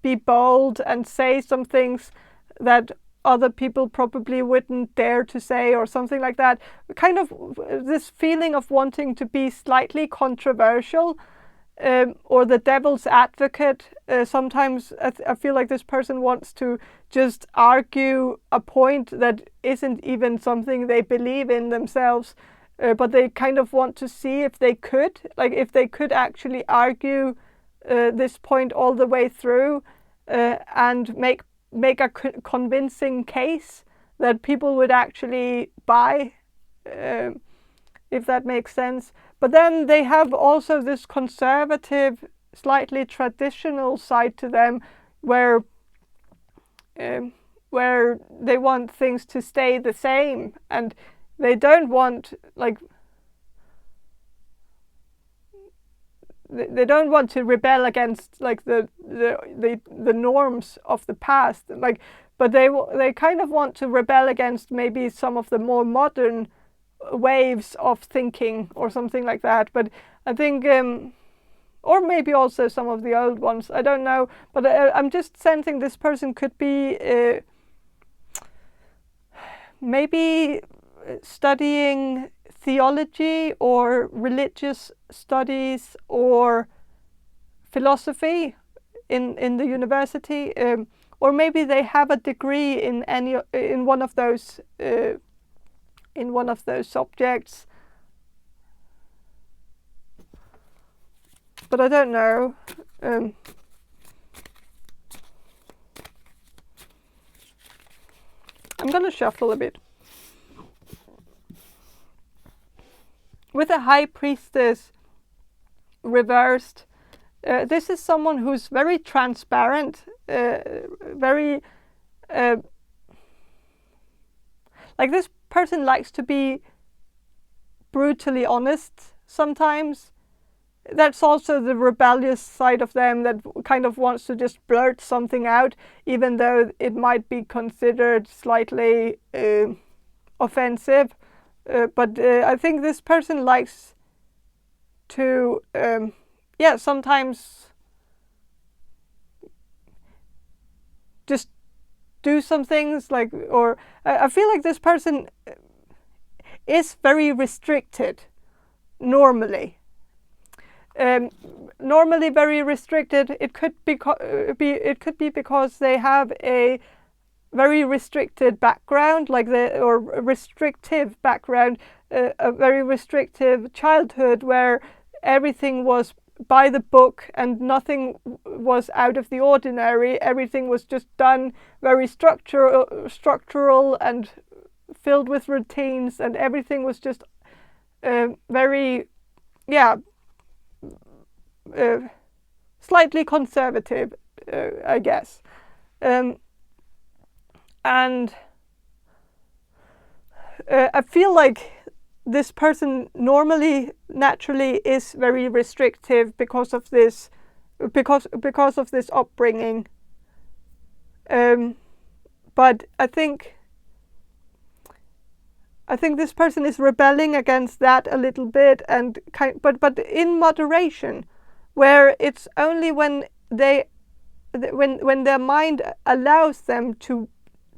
be bold and say some things that other people probably wouldn't dare to say, or something like that. Kind of this feeling of wanting to be slightly controversial, or the devil's advocate. Sometimes I feel like this person wants to just argue a point that isn't even something they believe in themselves, but they kind of want to see if they could actually argue this point all the way through, and make a convincing case that people would actually buy, if that makes sense. But then they have also this conservative, slightly traditional side to them, where they want things to stay the same, and they don't want they don't want to rebel against like the norms of the past, but they kind of want to rebel against maybe some of the more modern waves of thinking or something like that. But I think or maybe also some of the old ones, I don't know, but I'm just sensing this person could be maybe studying theology or religious studies or philosophy in the university, or maybe they have a degree in one of those subjects, but I don't know. I'm gonna shuffle a bit. With a High Priestess reversed, this is someone who's very transparent, very like this person likes to be brutally honest sometimes. That's also the rebellious side of them, that kind of wants to just blurt something out, even though it might be considered slightly offensive. but I think this person likes to, sometimes just do some things like, or I feel like this person is very restricted normally. Normally very restricted. It could be because they have a very restricted background, or restrictive background, a very restrictive childhood where everything was by the book and nothing was out of the ordinary. Everything was just done very structural and filled with routines, and everything was just very, slightly conservative, I guess. And I feel like this person naturally is very restrictive because of this upbringing. But I think this person is rebelling against that a little bit, and but in moderation, where it's only when their mind allows them to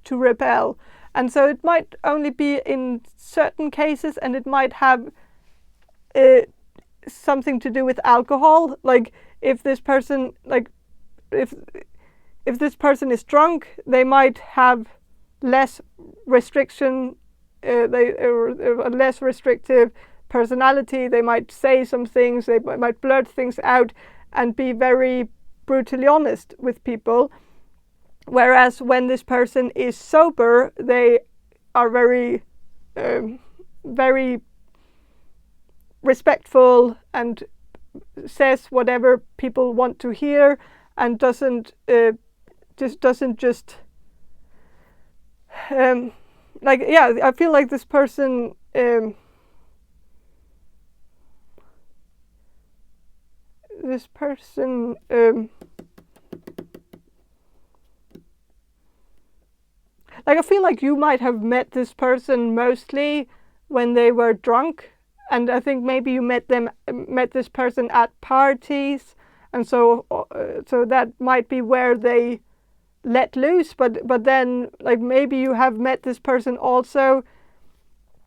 rebel. And so it might only be in certain cases, and it might have something to do with alcohol. Like if this person, if this person is drunk, they might have less restriction. A less restrictive personality. They might say some things. They might blurt things out and be very brutally honest with people. Whereas when this person is sober, they are very, very respectful and says whatever people want to hear, and doesn't just I feel like this person I feel like you might have met this person mostly when they were drunk, and I think maybe you met this person at parties, and so that might be where they let loose. But then maybe you have met this person also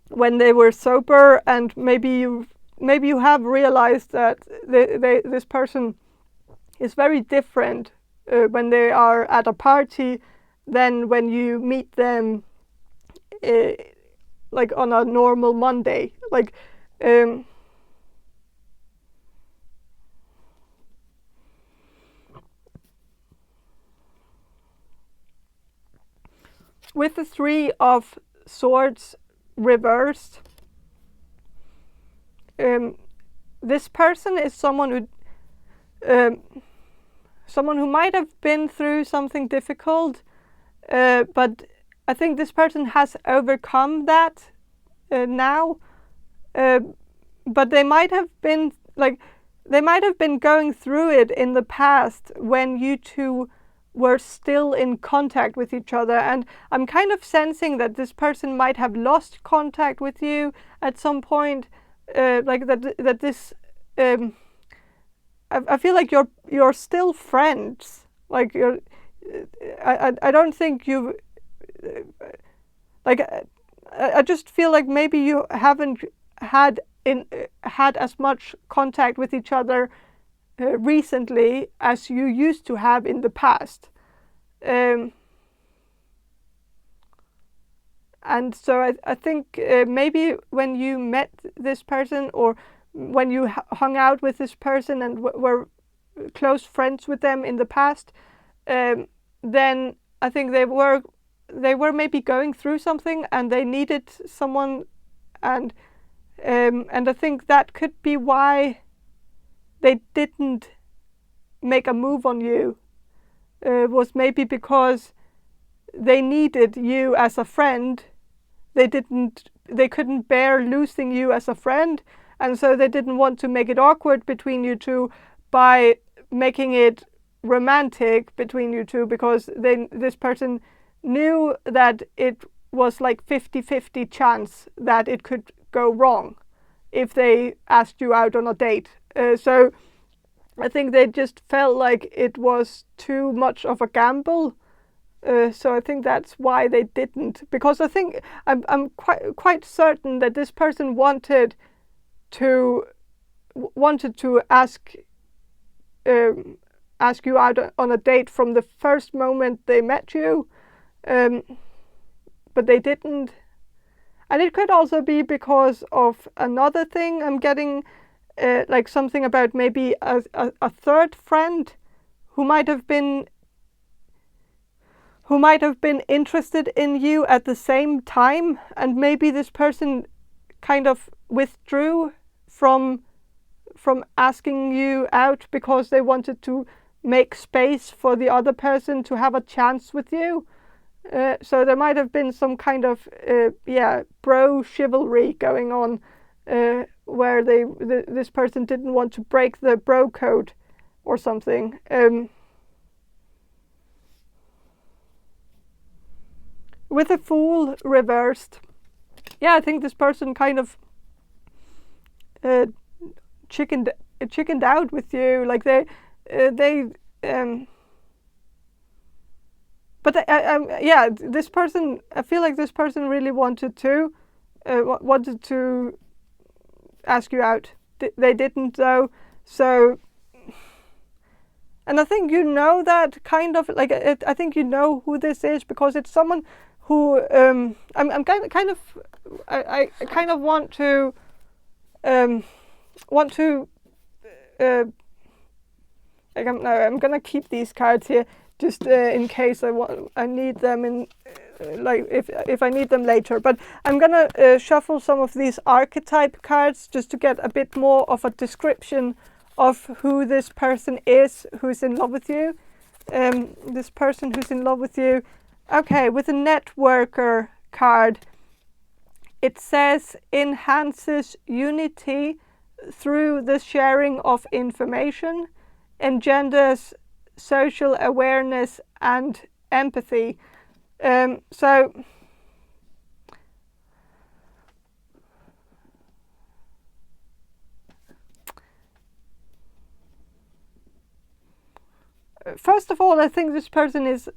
when they were sober, and maybe you have realized that this person is very different when they are at a party than when you meet them on a normal Monday. With the Three of Swords reversed, this person is someone who might have been through something difficult, but I think this person has overcome that now. But they might have been going through it in the past when you two were still in contact with each other, and I'm kind of sensing that this person might have lost contact with you at some point. I feel like you're still friends. I don't think you I just feel like maybe you haven't had as much contact with each other recently as you used to have in the past. And so I think maybe when you met this person, or when you hung out with this person and were close friends with them in the past, then I think they were maybe going through something and they needed someone, and I think that could be why they didn't make a move on you. Was maybe because they needed you as a friend. They couldn't bear losing you as a friend, and so they didn't want to make it awkward between you two by making it romantic between you two, because this person knew that it was like 50-50 chance that it could go wrong if they asked you out on a date. So I think they just felt like it was too much of a gamble. So I think that's why they didn't. Because I think I'm quite certain that this person wanted to ask you out on a date from the first moment they met you, but they didn't. And it could also be because of another thing. I'm getting like something about maybe a third friend who might have been interested in you at the same time, and maybe this person kind of withdrew from asking you out because they wanted to make space for the other person to have a chance with you. So there might have been some kind of bro chivalry going on, where this person didn't want to break the bro code or something. With the Fool reversed, I think this person kind of chickened out with you, like this person, I feel like this person really wanted to ask you out. They didn't though. So, and I think you know that kind of like I think you know who this is, because it's someone who I'm kind of want to I'm gonna keep these cards here just in case I need them in like if I need them later. But I'm gonna shuffle some of these archetype cards just to get a bit more of a description of who this person is who's in love with you. This person who's in love with you. Okay, with a networker card, it says enhances unity through the sharing of information, engenders social awareness and empathy. So first of all, I think this person is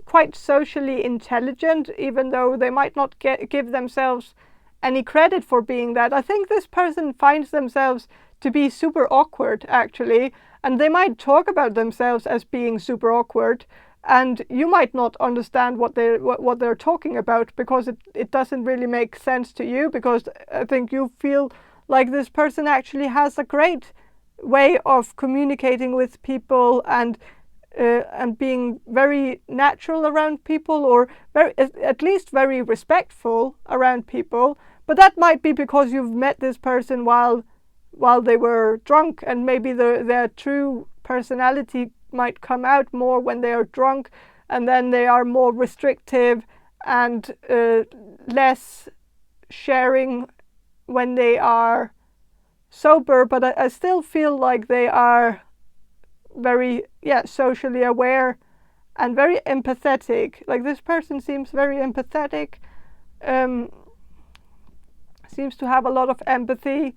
quite socially intelligent, even though they might not give themselves any credit for being that. I think this person finds themselves to be super awkward, actually, and they might talk about themselves as being super awkward, and you might not understand what they're talking about, because it doesn't really make sense to you, because I think you feel like this person actually has a great way of communicating with people and being very natural around people, or at least very respectful around people. But that might be because you've met this person while they were drunk, and maybe their true personality might come out more when they are drunk, and then they are more restrictive and less sharing when they are sober. But I still feel like they are very socially aware and very empathetic. Like this person seems very empathetic, seems to have a lot of empathy.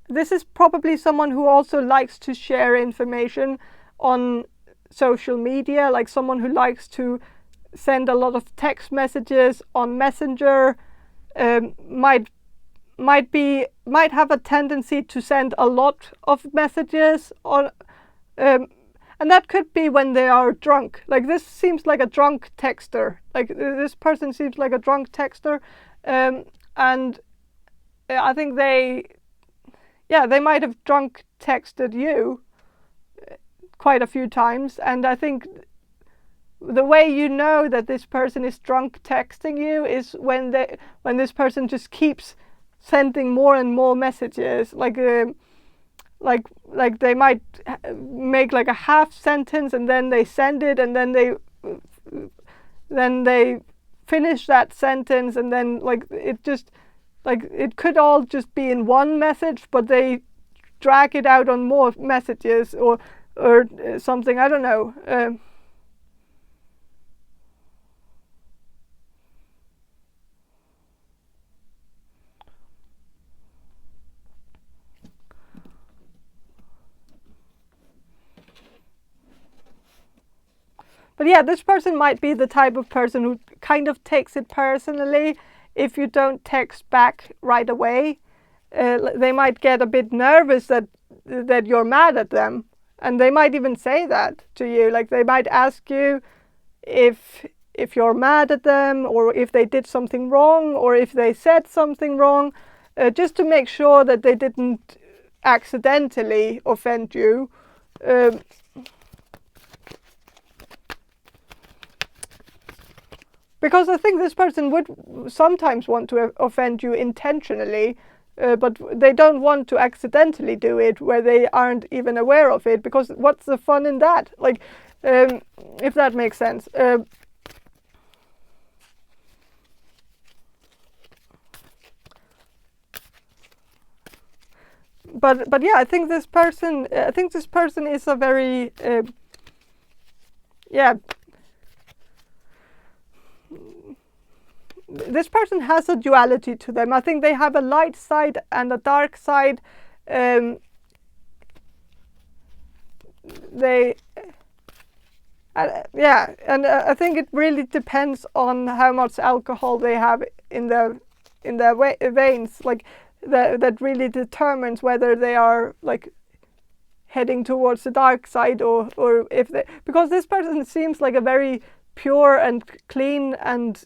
This is probably someone who also likes to share information on social media, like someone who likes to send a lot of text messages on Messenger, might have a tendency to send a lot of messages on, and that could be when they are drunk. Like this seems like a drunk texter. Like this person seems like a drunk texter, and I think they might have drunk texted you quite a few times. And I think the way you know that this person is drunk texting you is when this person just keeps sending more and more messages, like they might make like a half sentence and then they send it, and then they finish that sentence, and then it could all just be in one message, but they drag it out on more messages, or something. I don't know. But yeah, this person might be the type of person who kind of takes it personally if you don't text back right away. They might get a bit nervous that you're mad at them, and they might even say that to you. Like they might ask you if you're mad at them, or if they did something wrong, or if they said something wrong, just to make sure that they didn't accidentally offend you. Because I think this person would sometimes want to offend you intentionally, but they don't want to accidentally do it where they aren't even aware of it, because what's the fun in that? Like, if that makes sense. But yeah, I think this person is a very this person has a duality to them. I think they have a light side and a dark side. And I think it really depends on how much alcohol they have in their veins. Like that really determines whether they are like heading towards the dark side or if they, because this person seems like a very pure and clean and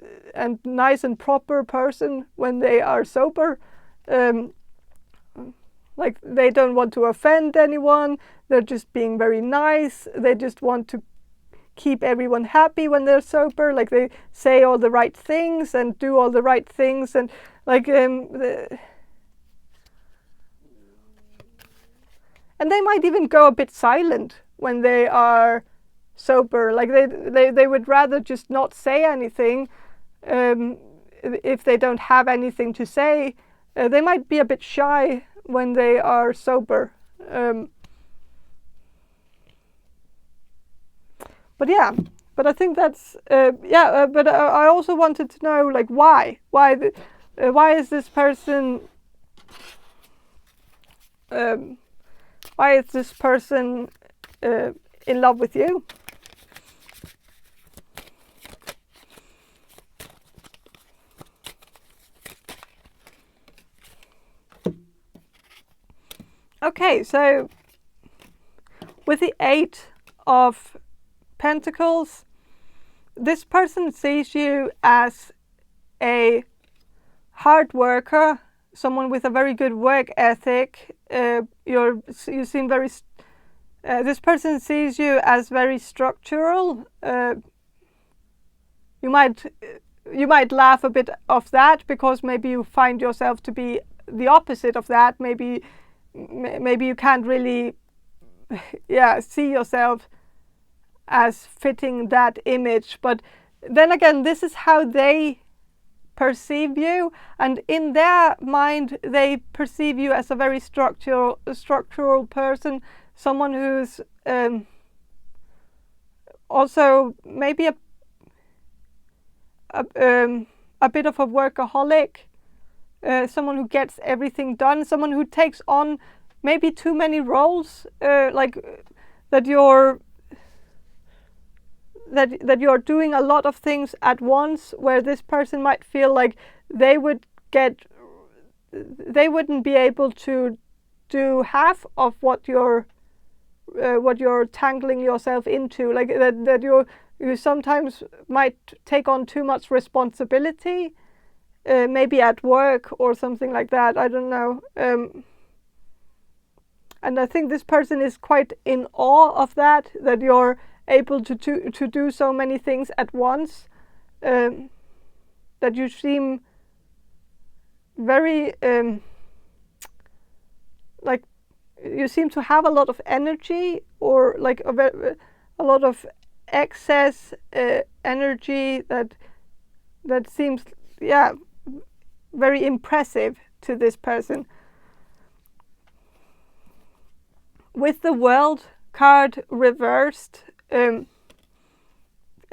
nice and proper person when they are sober. Like they don't want to offend anyone. They're just being very nice. They just want to keep everyone happy when they're sober. Like they say all the right things and do all the right things, and like and they might even go a bit silent when they are sober. Like they would rather just not say anything if they don't have anything to say. They might be a bit shy when they are sober. But I think that's but I also wanted to know, like, why is this person in love with you? Okay, so with the 8 of Pentacles, this person sees you as a hard worker, someone with a very good work ethic. You seem very. This person sees you as very structural. You might laugh a bit of that because maybe you find yourself to be the opposite of that. Maybe you can't really see yourself as fitting that image, but then again, this is how they perceive you, and in their mind they perceive you as a very structural person, someone who's also maybe a bit of a workaholic, someone who gets everything done, someone who takes on maybe too many roles, like that you're doing a lot of things at once, where this person might feel like they wouldn't be able to do half of what you're tangling yourself into, like that you sometimes might take on too much responsibility, maybe at work or something like that. I don't know. And I think this person is quite in awe of that you're able to do so many things at once, that you seem very like you seem to have a lot of energy, or like a lot of excess energy that seems very impressive to this person. With the World card reversed. I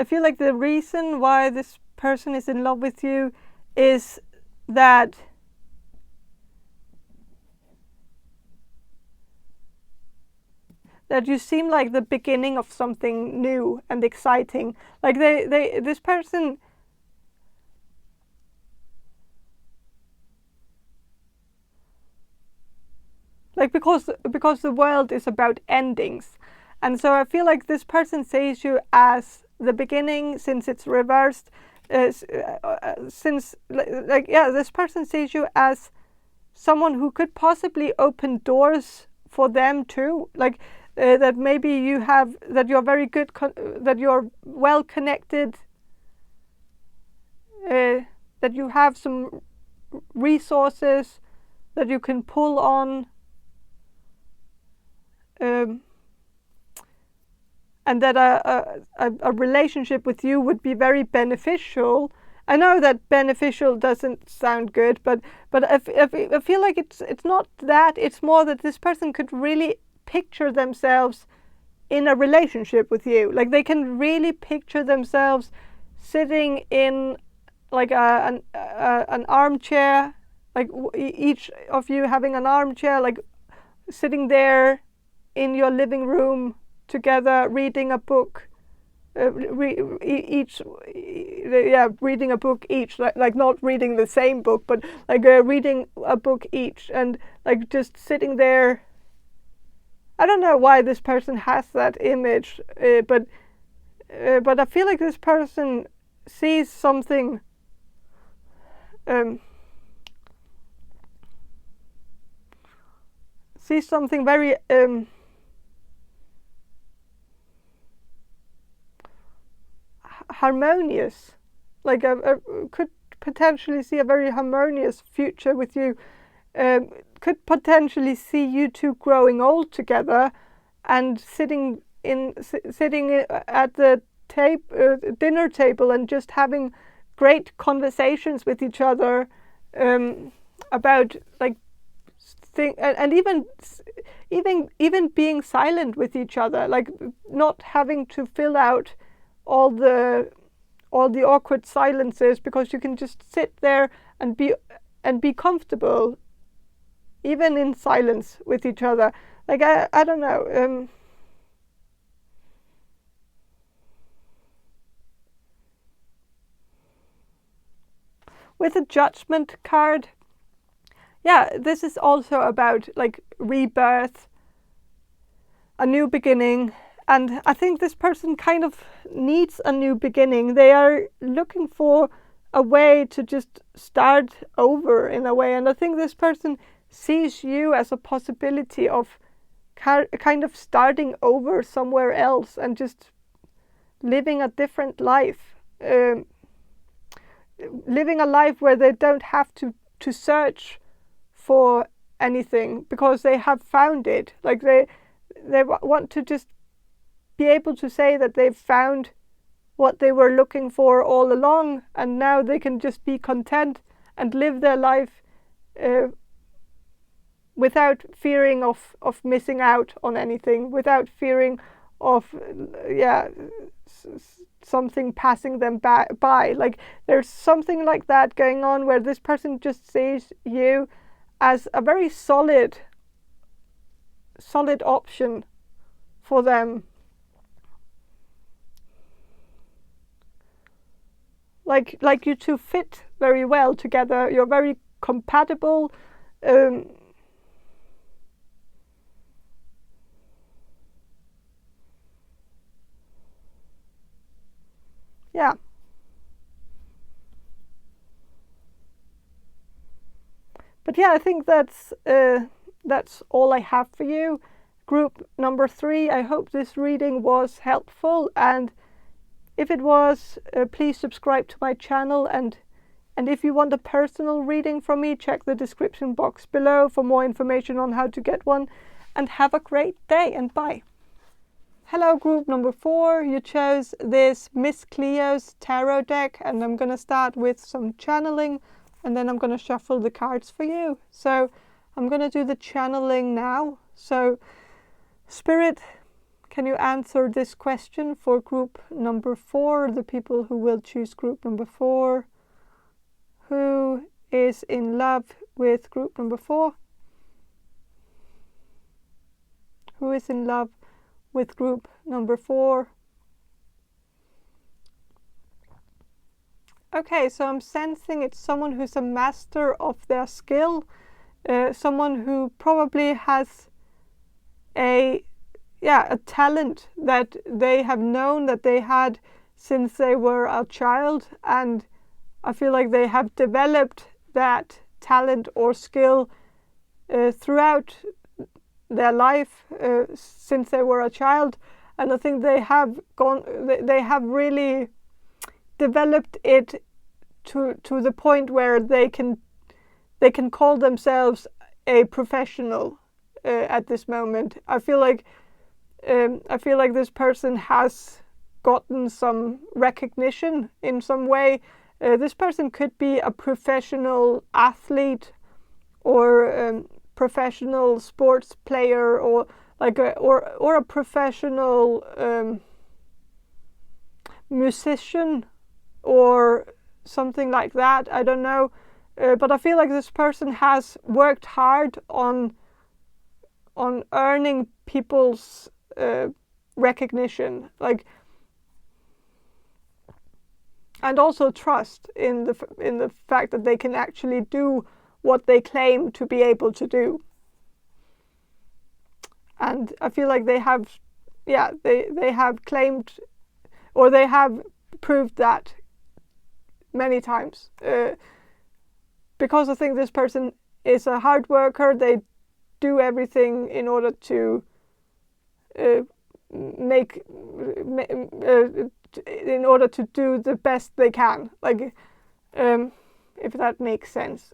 feel like the reason why this person is in love with you is that you seem like the beginning of something new and exciting. Like this person, like because the world is about endings, and so I feel like this person sees you as the beginning, since it's reversed. This person sees you as someone who could possibly open doors for them too. Like that maybe you have, that you're very good, that you're well connected, that you have some resources that you can pull on, and that a relationship with you would be very beneficial. I know that beneficial doesn't sound good, but I feel like it's not that. It's more that this person could really picture themselves in a relationship with you. Like they can really picture themselves sitting in like an armchair, like each of you having an armchair, like sitting there in your living room together, reading a book. Reading a book each, like not reading the same book, but like reading a book each, and like just sitting there. I don't know why this person has that image, but I feel like this person sees something very harmonious. Like could potentially see a very harmonious future with you. Could potentially see you two growing old together and sitting at the dinner table and just having great conversations with each other about like and even being silent with each other, like not having to fill out all the awkward silences, because you can just sit there and be comfortable even in silence with each other. Like I don't know, with a Judgment card, yeah, this is also about like rebirth, a new beginning. And I think this person kind of needs a new beginning. They are looking for a way to just start over in a way. And I think this person sees you as a possibility of kind of starting over somewhere else and just living a different life. Living a life where they don't have to search for anything, because they have found it. Like they want to just be able to say that they've found what they were looking for all along, and now they can just be content and live their life without fearing of missing out on anything, without fearing of something passing them by. Like there's something like that going on, where this person just sees you as a very solid option for them. Like you two fit very well together. You're very compatible. Yeah. But yeah, I think that's all I have for you. Group number 3, I hope this reading was helpful, and if it was, please subscribe to my channel, and if you want a personal reading from me, check the description box below for more information on how to get one, and have a great day, and bye. Hello, group number 4. You chose this Miss Cleo's tarot deck, and I'm going to start with some channeling, and then I'm going to shuffle the cards for you. So I'm going to do the channeling now. So Spirit, can you answer this question for group number 4, the people who will choose group number 4? Who is in love with group number 4? Who is in love with group number 4? Okay, so I'm sensing it's someone who's a master of their skill, someone who probably has a talent that they have known that they had since they were a child, and I feel like they have developed that talent or skill throughout their life since they were a child, and I think they have really developed it to the point where they can call themselves a professional at this moment. I feel like this person has gotten some recognition in some way. This person could be a professional athlete or professional sports player, or like or a professional musician or something like that. I don't know, but I feel like this person has worked hard on earning people's recognition, like, and also trust in the fact that they can actually do what they claim to be able to do. And I feel like they have claimed, or they have proved that many times, because I think this person is a hard worker. They do everything in order to in order to do the best they can, like, if that makes sense.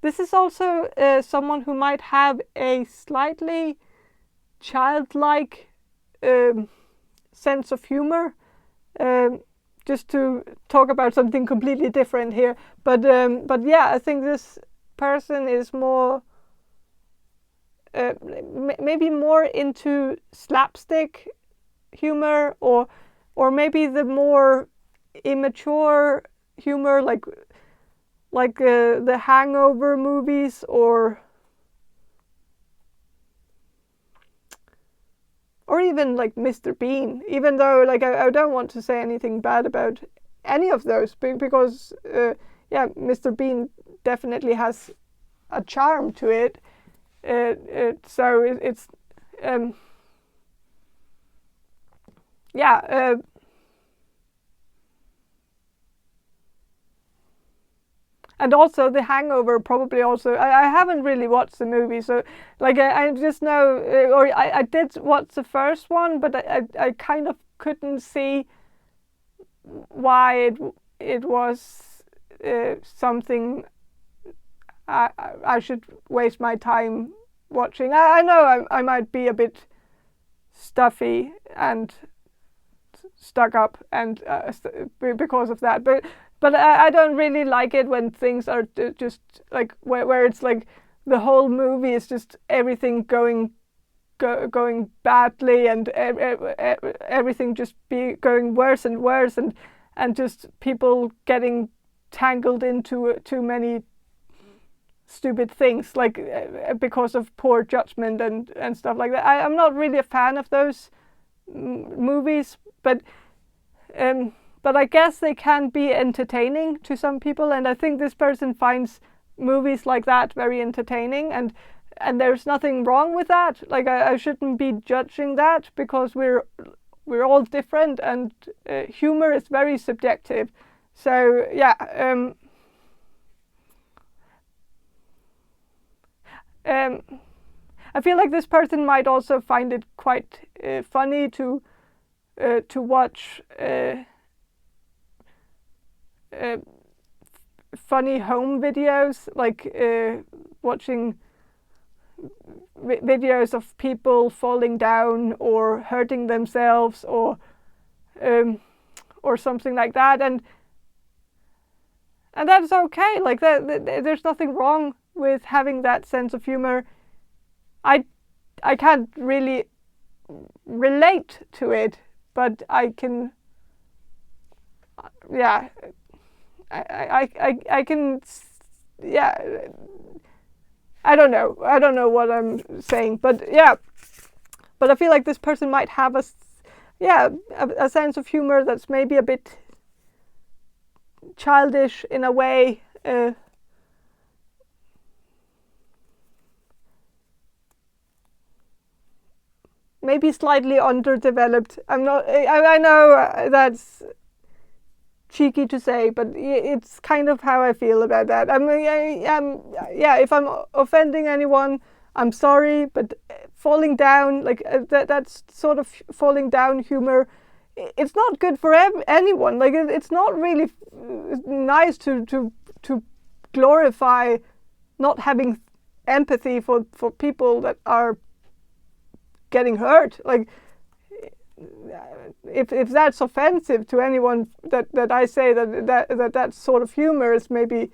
This is also someone who might have a slightly childlike sense of humor. Just to talk about something completely different here, but yeah, I think this person is more maybe more into slapstick humor, or maybe the more immature humor, like the Hangover movies, or even like Mr. Bean, even though, like, I don't want to say anything bad about any of those, because Mr. Bean definitely has a charm to it. So it's and also The Hangover probably also. I haven't really watched the movie, so like I just know, or I did watch the first one, but I kind of couldn't see why it was something I should waste my time watching. I know I might be a bit stuffy and stuck up, and because of that, but I don't really like it when things are just like where it's like the whole movie is just everything going badly, and everything just be going worse and worse, and just people getting tangled into too many stupid things, like because of poor judgment and stuff like that. I'm not really a fan of those movies, but I guess they can be entertaining to some people, and I think this person finds movies like that very entertaining, and there's nothing wrong with that. Like, I shouldn't be judging that, because we're all different, and humor is very subjective. So yeah, I feel like this person might also find it quite funny to watch funny home videos, like watching videos of people falling down or hurting themselves, or something like that, and that's okay. Like that, there's nothing wrong with having that sense of humor. I can't really relate to it, but I can, yeah, I can, yeah, I don't know what I'm saying, but yeah, but I feel like this person might have a sense of humor that's maybe a bit childish in a way. Maybe slightly underdeveloped. I know that's cheeky to say, but it's kind of how I feel about that. I mean, yeah, if I'm offending anyone, I'm sorry, but falling down, like that's sort of falling down humor. It's not good for anyone. Like it's not really nice to glorify not having empathy for people that are getting hurt. Like if that's offensive to anyone, that I say that sort of humor is maybe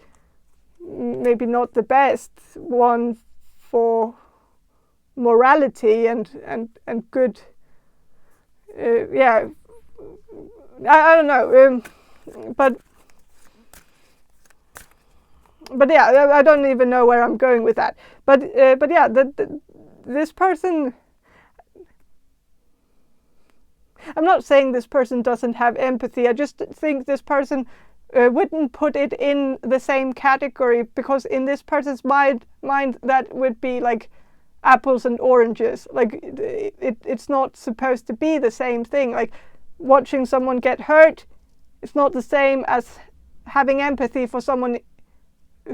not the best one for morality and good. Yeah, I don't know, but yeah, I don't even know where I'm going with that. But yeah, this person. I'm not saying this person doesn't have empathy. I just think this person wouldn't put it in the same category, because in this person's mind that would be like apples and oranges. Like it's not supposed to be the same thing. Like watching someone get hurt, it's not the same as having empathy for someone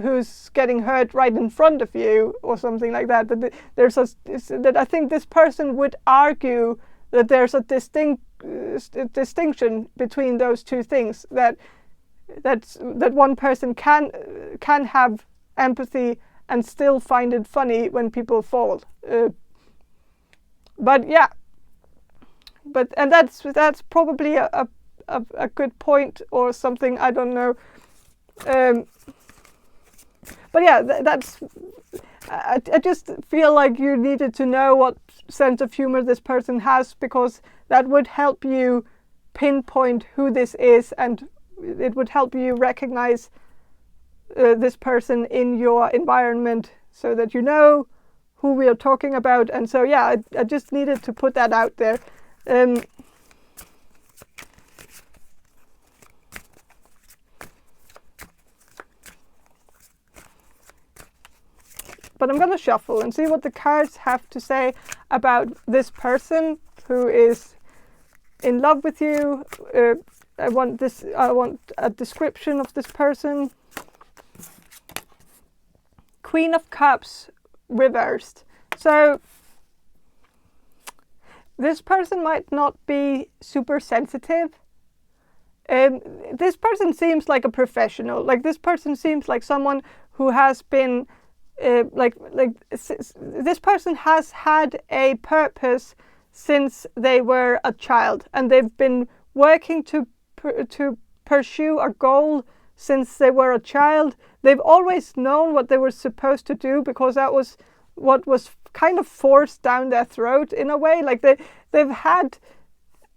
who's getting hurt right in front of you or something like that. That I think this person would argue that there's a distinction between those two things, that one person can have empathy and still find it funny when people fall. But yeah, and that's probably a good point or something, I don't know. But yeah, I just feel like you needed to know what sense of humor this person has, because that would help you pinpoint who this is, and it would help you recognize this person in your environment, so that you know who we are talking about. And so yeah, I just needed to put that out there. But I'm going to shuffle and see what the cards have to say about this person who is in love with you. I want a description of this person. Queen of Cups reversed. So this person might not be super sensitive. This person seems like a professional. Like this person seems like someone who has been this person has had a purpose since they were a child, and they've been working to pursue a goal since they were a child. They've always known what they were supposed to do, because that was what was kind of forced down their throat in a way. Like they've had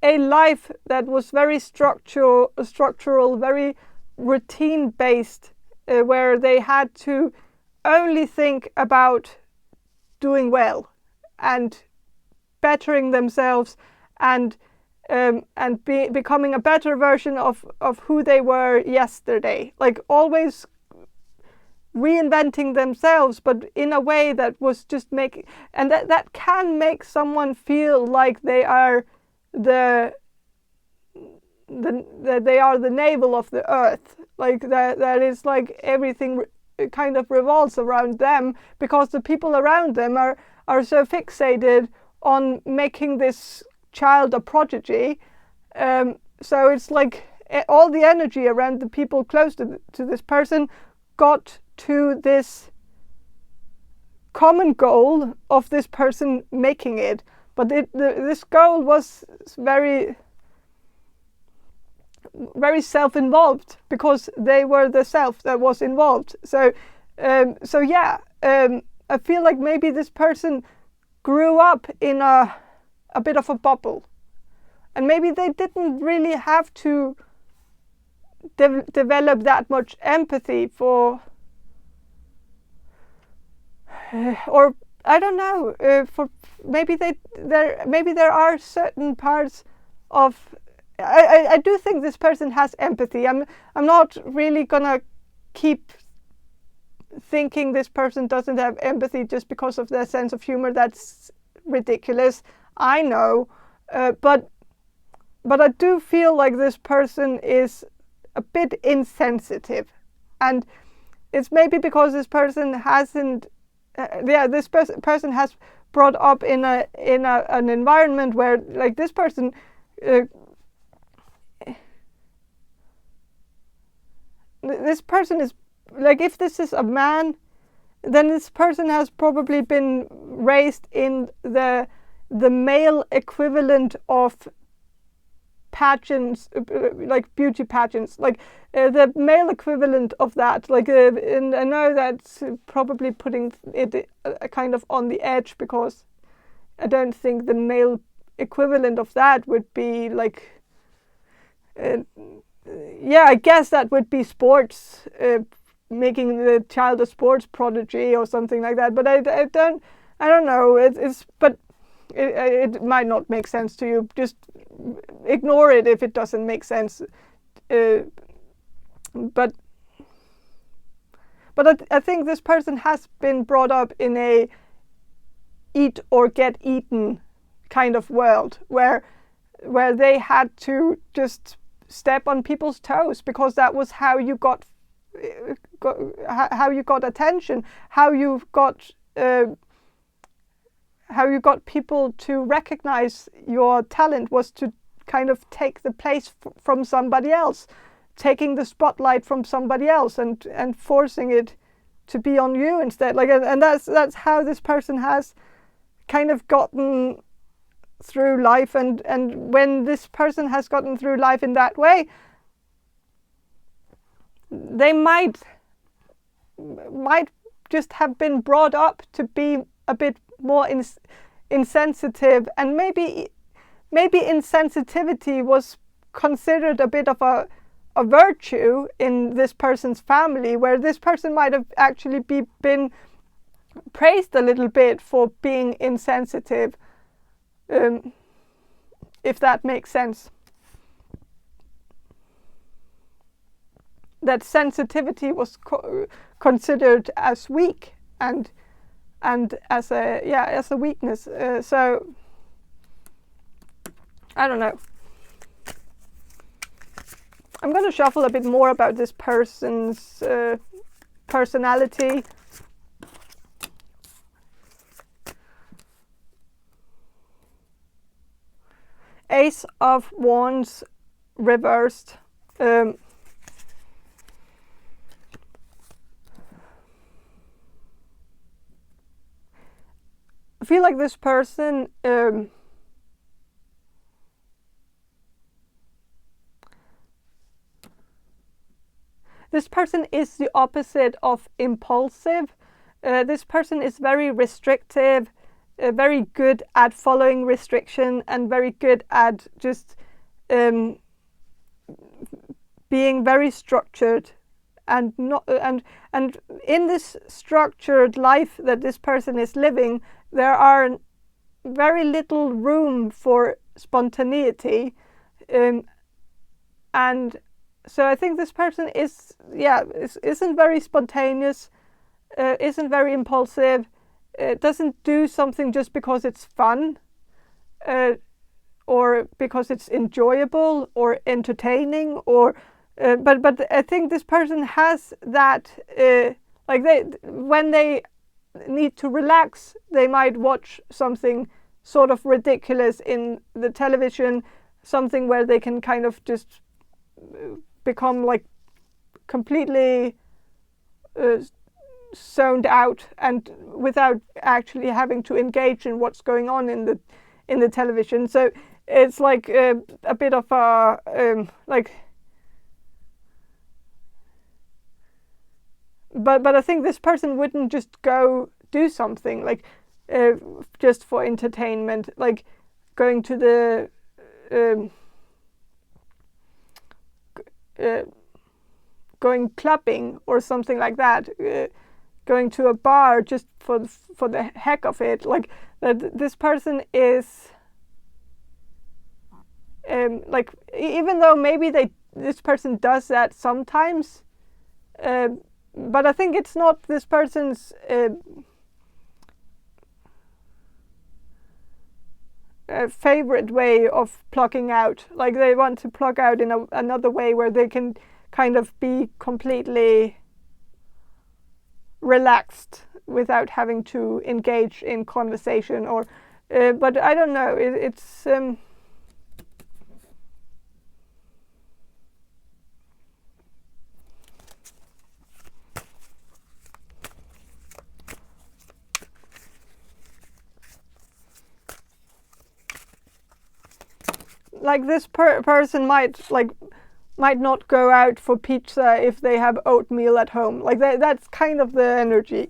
a life that was very structural, very routine based, where they had to only think about doing well and bettering themselves and becoming a better version of who they were yesterday. Like always reinventing themselves, but in a way that was just and that can make someone feel like they are the navel of the earth. Like that is like everything kind of revolves around them, because the people around them are so fixated on making this child a prodigy. So it's like all the energy around the people close to this person got to this common goal of this person making it. But this goal was very self-involved, because they were the self that was involved. So yeah, I feel like maybe this person grew up in a bit of a bubble, and maybe they didn't really have to develop that much empathy for, or I don't know, for maybe there are certain parts of. I do think this person has empathy. I'm not really gonna keep thinking this person doesn't have empathy just because of their sense of humor. That's ridiculous. I know, but I do feel like this person is a bit insensitive, and it's maybe because this person hasn't. This person has brought up in an environment where, like, this person. This person is, like, if this is a man, then this person has probably been raised in the male equivalent of pageants, like beauty pageants, like the male equivalent of that. Like, and I know that's probably putting it kind of on the edge, because I don't think the male equivalent of that would be like. Yeah, I guess that would be sports, making the child a sports prodigy or something like that. But I don't know. But it might not make sense to you. Just ignore it if it doesn't make sense. But I think this person has been brought up in a eat or get eaten kind of world, where they had to just step on people's toes, because that was how you got attention, how you got people to recognize your talent, was to kind of take the place from somebody else, taking the spotlight from somebody else, and forcing it to be on you instead. Like, and that's how this person has kind of gotten through life, and when this person has gotten through life in that way, they might just have been brought up to be a bit more insensitive, and maybe insensitivity was considered a bit of a virtue in this person's family, where this person might have actually been praised a little bit for being insensitive. If that makes sense. That sensitivity was considered as weak, and as a weakness. So I don't know. I'm going to shuffle a bit more about this person's personality. Ace of Wands reversed. I feel like this person is the opposite of impulsive. This person is very restrictive, very good at following restriction, and very good at just being very structured, and not and in this structured life that this person is living, there are very little room for spontaneity, and so I think this person isn't very spontaneous, isn't very impulsive. Doesn't do something just because it's fun, or because it's enjoyable or entertaining, or but I think this person has that, like, when they need to relax, they might watch something sort of ridiculous in the television, something where they can kind of just become like completely zoned out, and without actually having to engage in what's going on in the television. So it's like a bit of a like. But I think this person wouldn't just go do something. Like, just for entertainment, like going to the going clubbing or something like that, going to a bar just for the heck of it. Like that, this person is like, even though maybe this person does that sometimes, but I think it's not this person's favorite way of plugging out. Like they want to plug out in another way where they can kind of be completely relaxed without having to engage in conversation or but I don't know, it's like this person might not go out for pizza if they have oatmeal at home. Like that's kind of the energy.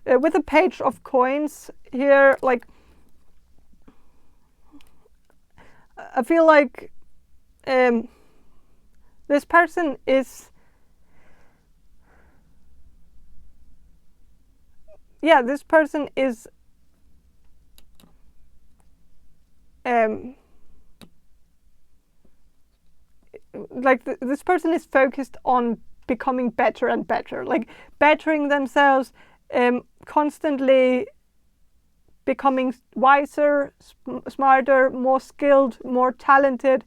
With a page of coins here, like I feel like this person is, this person is like this person is focused on becoming better and better, like bettering themselves, constantly becoming wiser, smarter, more skilled, more talented,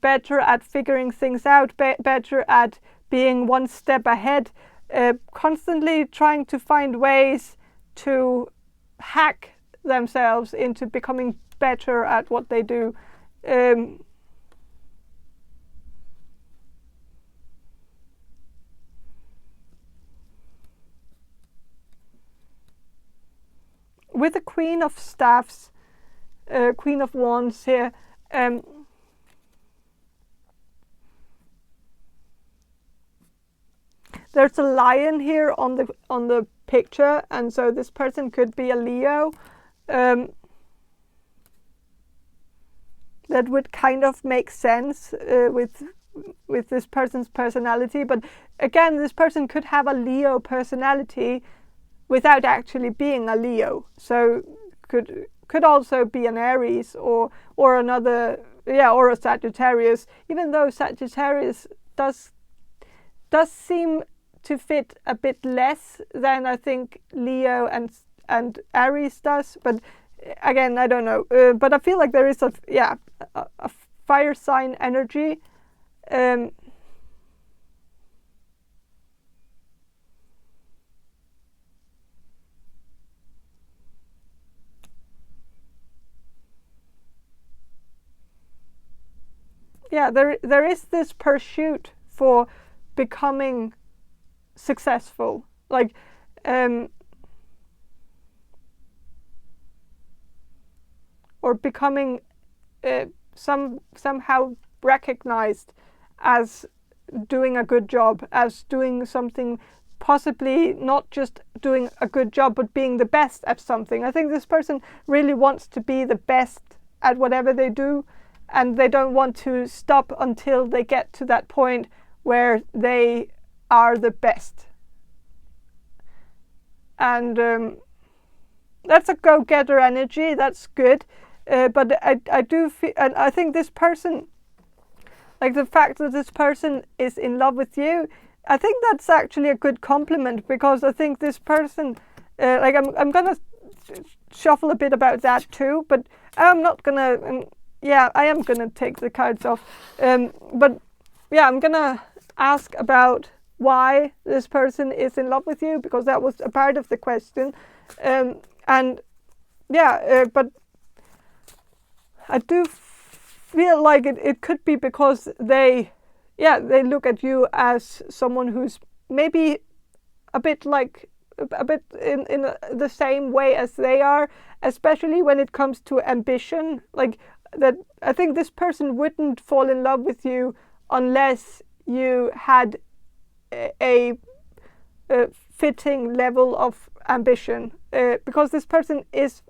better at figuring things out, better at being one step ahead, constantly trying to find ways to hack themselves into becoming better at what they do. With the Queen of Staffs, Queen of Wands here, there's a lion here on the picture, and so this person could be a Leo. That would kind of make sense with this person's personality, but again, this person could have a Leo personality without actually being a Leo. So could also be an Aries or another, or a Sagittarius. Even though Sagittarius does seem to fit a bit less than I think Leo and Aries does, but again, I don't know. But I feel like there is a fire sign energy. There is this pursuit for becoming successful, like or becoming somehow recognized as doing a good job, as doing something, possibly not just doing a good job, but being the best at something. I think this person really wants to be the best at whatever they do, and they don't want to stop until they get to that point where they are the best. And that's a go-getter energy. That's good. But I do feel, and I think this person, like the fact that this person is in love with you, I think that's actually a good compliment, because I think this person, like I'm gonna shuffle a bit about that too, but I'm not gonna, I am gonna take the cards off, but I'm gonna ask about why this person is in love with you, because that was a part of the question, but I do feel like it could be because they look at you as someone who's maybe a bit in the same way as they are, especially when it comes to ambition. Like that, I think this person wouldn't fall in love with you unless you had a fitting level of ambition, because this person is,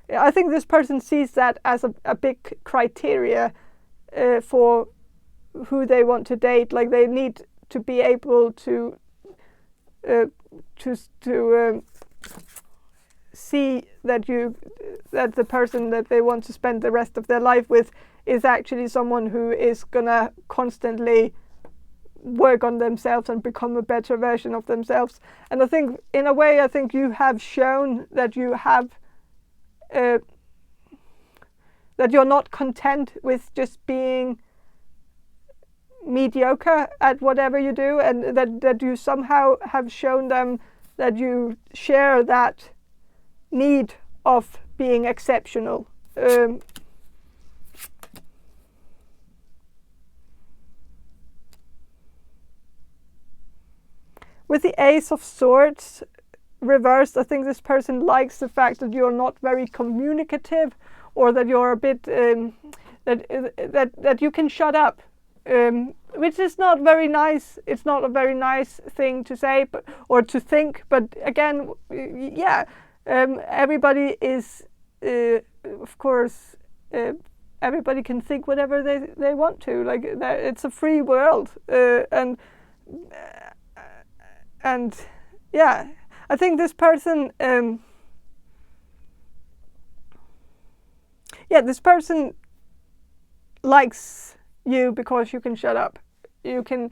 I think this person sees that as a big criteria for who they want to date. Like they need to be able to see that the person that they want to spend the rest of their life with is actually someone who is gonna constantly work on themselves and become a better version of themselves. And I think, in a way, I think you have shown that you have that you're not content with just being mediocre at whatever you do, and that you somehow have shown them that you share that need of being exceptional. With the Ace of Swords reversed, I think this person likes the fact that you're not very communicative, or that you're a bit that you can shut up, which is not very nice. It's not a very nice thing to say, or to think. But again, yeah, everybody is, of course, everybody can think whatever they want to. Like it's a free world, and yeah, I think this person. This person likes you because you can shut up. You can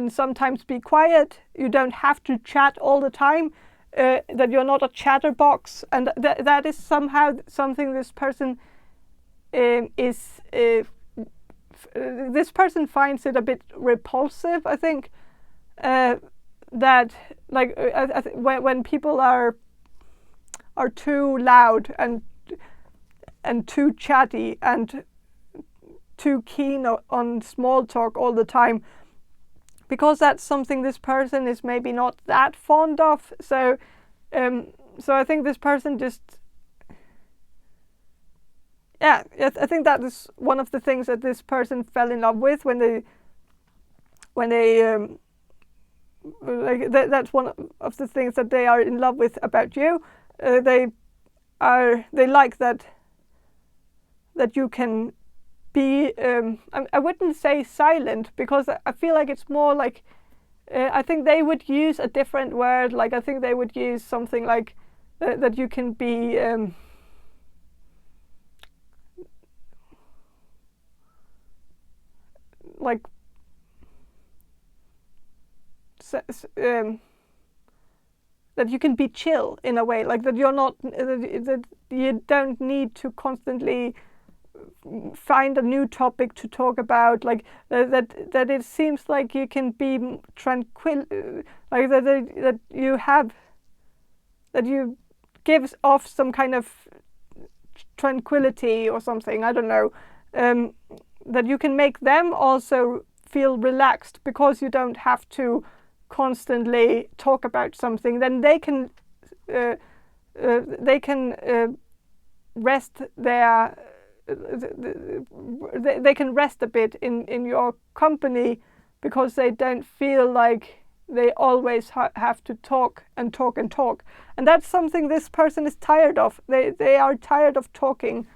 sometimes be quiet. You don't have to chat all the time. That you're not a chatterbox, and that is somehow something this person is. This person finds it a bit repulsive. I think that like when people are too loud and too chatty and too keen on small talk all the time, because that's something this person is maybe not that fond of. So I think this person just, I think that is one of the things that this person fell in love with when they like that's one of the things that they are in love with about you. They like that you can be, I wouldn't say silent, because I feel like it's more like, I think they would use a different word. Like I think they would use something like that you can be like that you can be chill in a way, like that you're not, that you don't need to constantly find a new topic to talk about, like that it seems like you can be tranquil, like that you give off some kind of tranquility or something, I don't know, that you can make them also feel relaxed because you don't have to constantly talk about something. Then they can rest their they can rest a bit in your company, because they don't feel like they always have to talk and talk and talk. And that's something this person is tired of. They are tired of talking,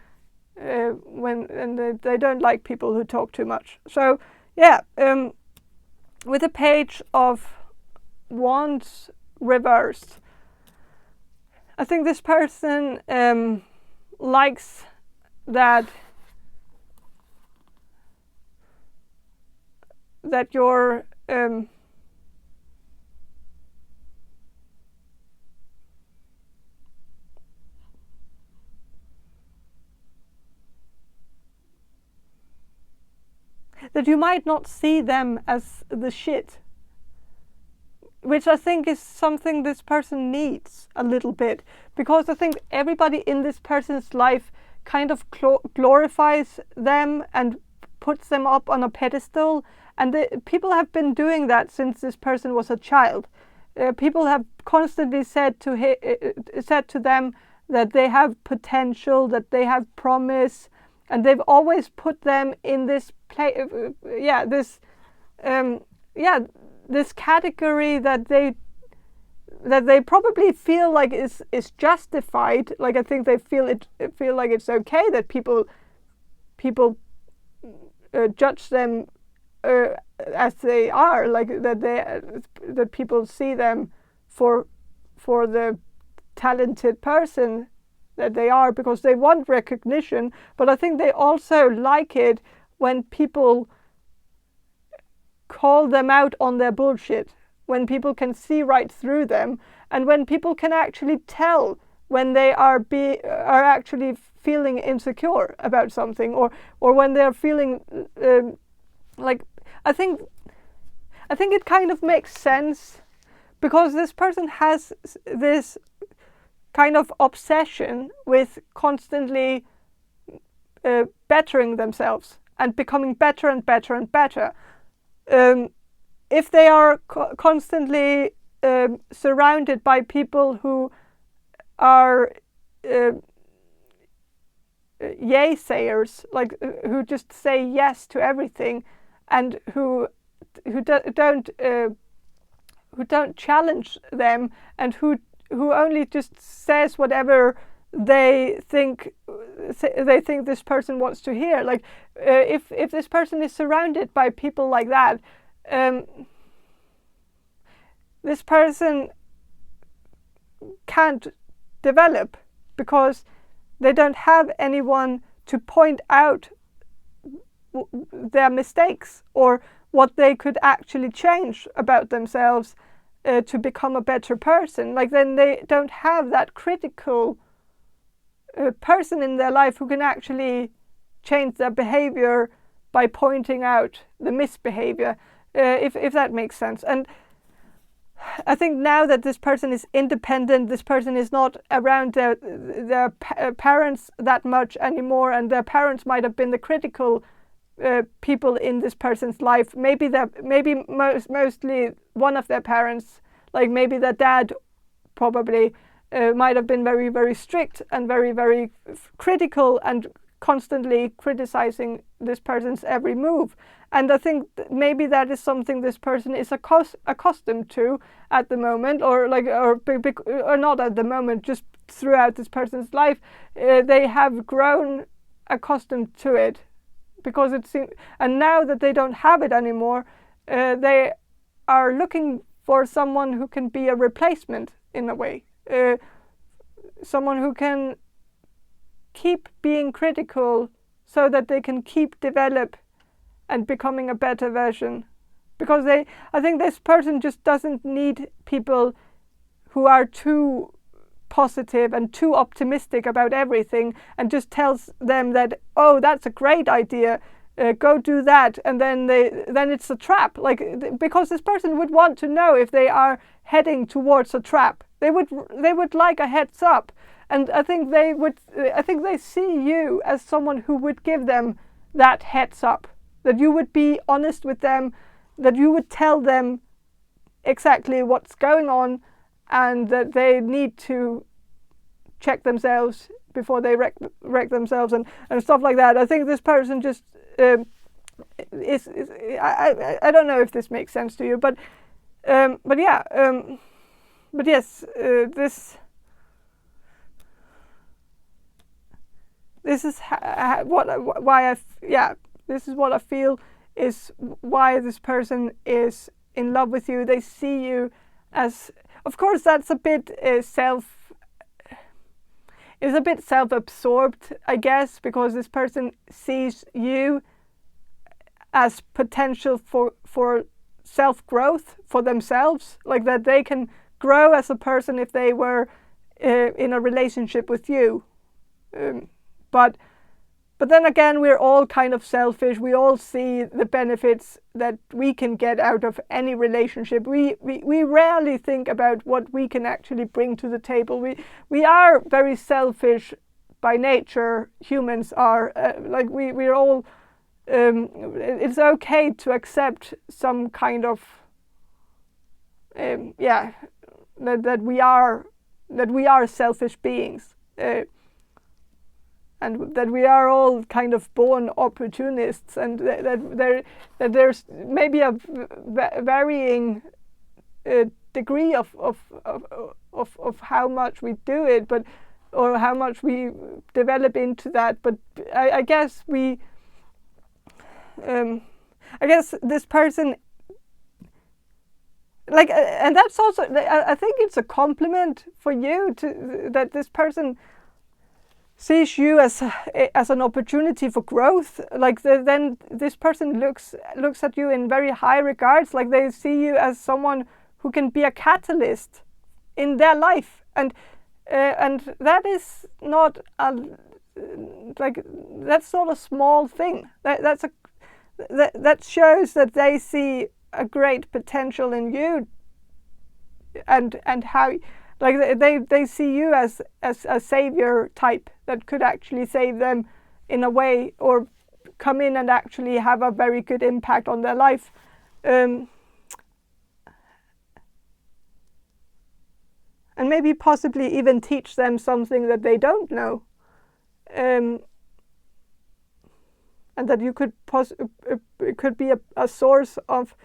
and they don't like people who talk too much. So yeah, with a Page of Wands reversed, I think this person likes that you're that you might not see them as the shit, which I think is something this person needs a little bit, because I think everybody in this person's life kind of glorifies them and puts them up on a pedestal, and people have been doing that since this person was a child. People have constantly said to them that they have potential, that they have promise, and they've always put them in this this category that they probably feel like is justified. Like I think they feel like it's okay that people judge them as they are, like that people see them for the talented person that they are, because they want recognition. But I think they also like it when people call them out on their bullshit, when people can see right through them, and when people can actually tell when they are actually feeling insecure about something, or when they're feeling like I think it kind of makes sense, because this person has this kind of obsession with constantly bettering themselves and becoming better and better and better. If they are constantly surrounded by people who are yay-sayers, like who just say yes to everything, and who don't challenge them, and who only just says whatever they think this person wants to hear. Like if this person is surrounded by people like that, this person can't develop, because they don't have anyone to point out their mistakes or what they could actually change about themselves to become a better person. Like then they don't have that critical person in their life who can actually change their behavior by pointing out the misbehavior, if that makes sense. And I think now that this person is independent, this person is not around their parents that much anymore, and their parents might have been the critical people in this person's life. Maybe mostly one of their parents, like maybe their dad probably might have been very, very strict and very, very critical and constantly criticizing this person's every move. And I think maybe that is something this person is accustomed to at the moment, or not at the moment, just throughout this person's life. They have grown accustomed to it, because it seems, and now that they don't have it anymore, they are looking for someone who can be a replacement in a way, someone who can keep being critical so that they can keep develop and becoming a better version. Because I think this person just doesn't need people who are too positive and too optimistic about everything, and just tells them that, oh, that's a great idea, go do that, and then it's a trap. Like, because this person would want to know if they are heading towards a trap. They would like a heads up, and I think they see you as someone who would give them that heads up, that you would be honest with them, that you would tell them exactly what's going on, and that they need to check themselves before they wreck themselves and stuff like that. I think this person just I don't know if this makes sense to you, but yeah, but yes, this is this is what I feel is why this person is in love with you. They see you as, of course, that's a bit self-absorbed, I guess, because this person sees you as potential for self-growth for themselves, like that they can grow as a person if they were in a relationship with you. But then again, we're all kind of selfish. We all see the benefits that we can get out of any relationship. We rarely think about what we can actually bring to the table. We are very selfish by nature. Humans are we're all. It's okay to accept some kind of that we are selfish beings. and that we are all kind of born opportunists, and that there's maybe a varying degree of how much we do it, but or how much we develop into that. But I guess I guess this person, like, and that's also, I think it's a compliment for you to that this person sees you as an opportunity for growth. Like then this person looks at you in very high regards. Like they see you as someone who can be a catalyst in their life, and that is not that's not a small thing. That shows that they see a great potential in you, and how, like, they see you as a savior type that could actually save them in a way, or come in and actually have a very good impact on their life. And maybe possibly even teach them something that they don't know. And that you could it could be a source of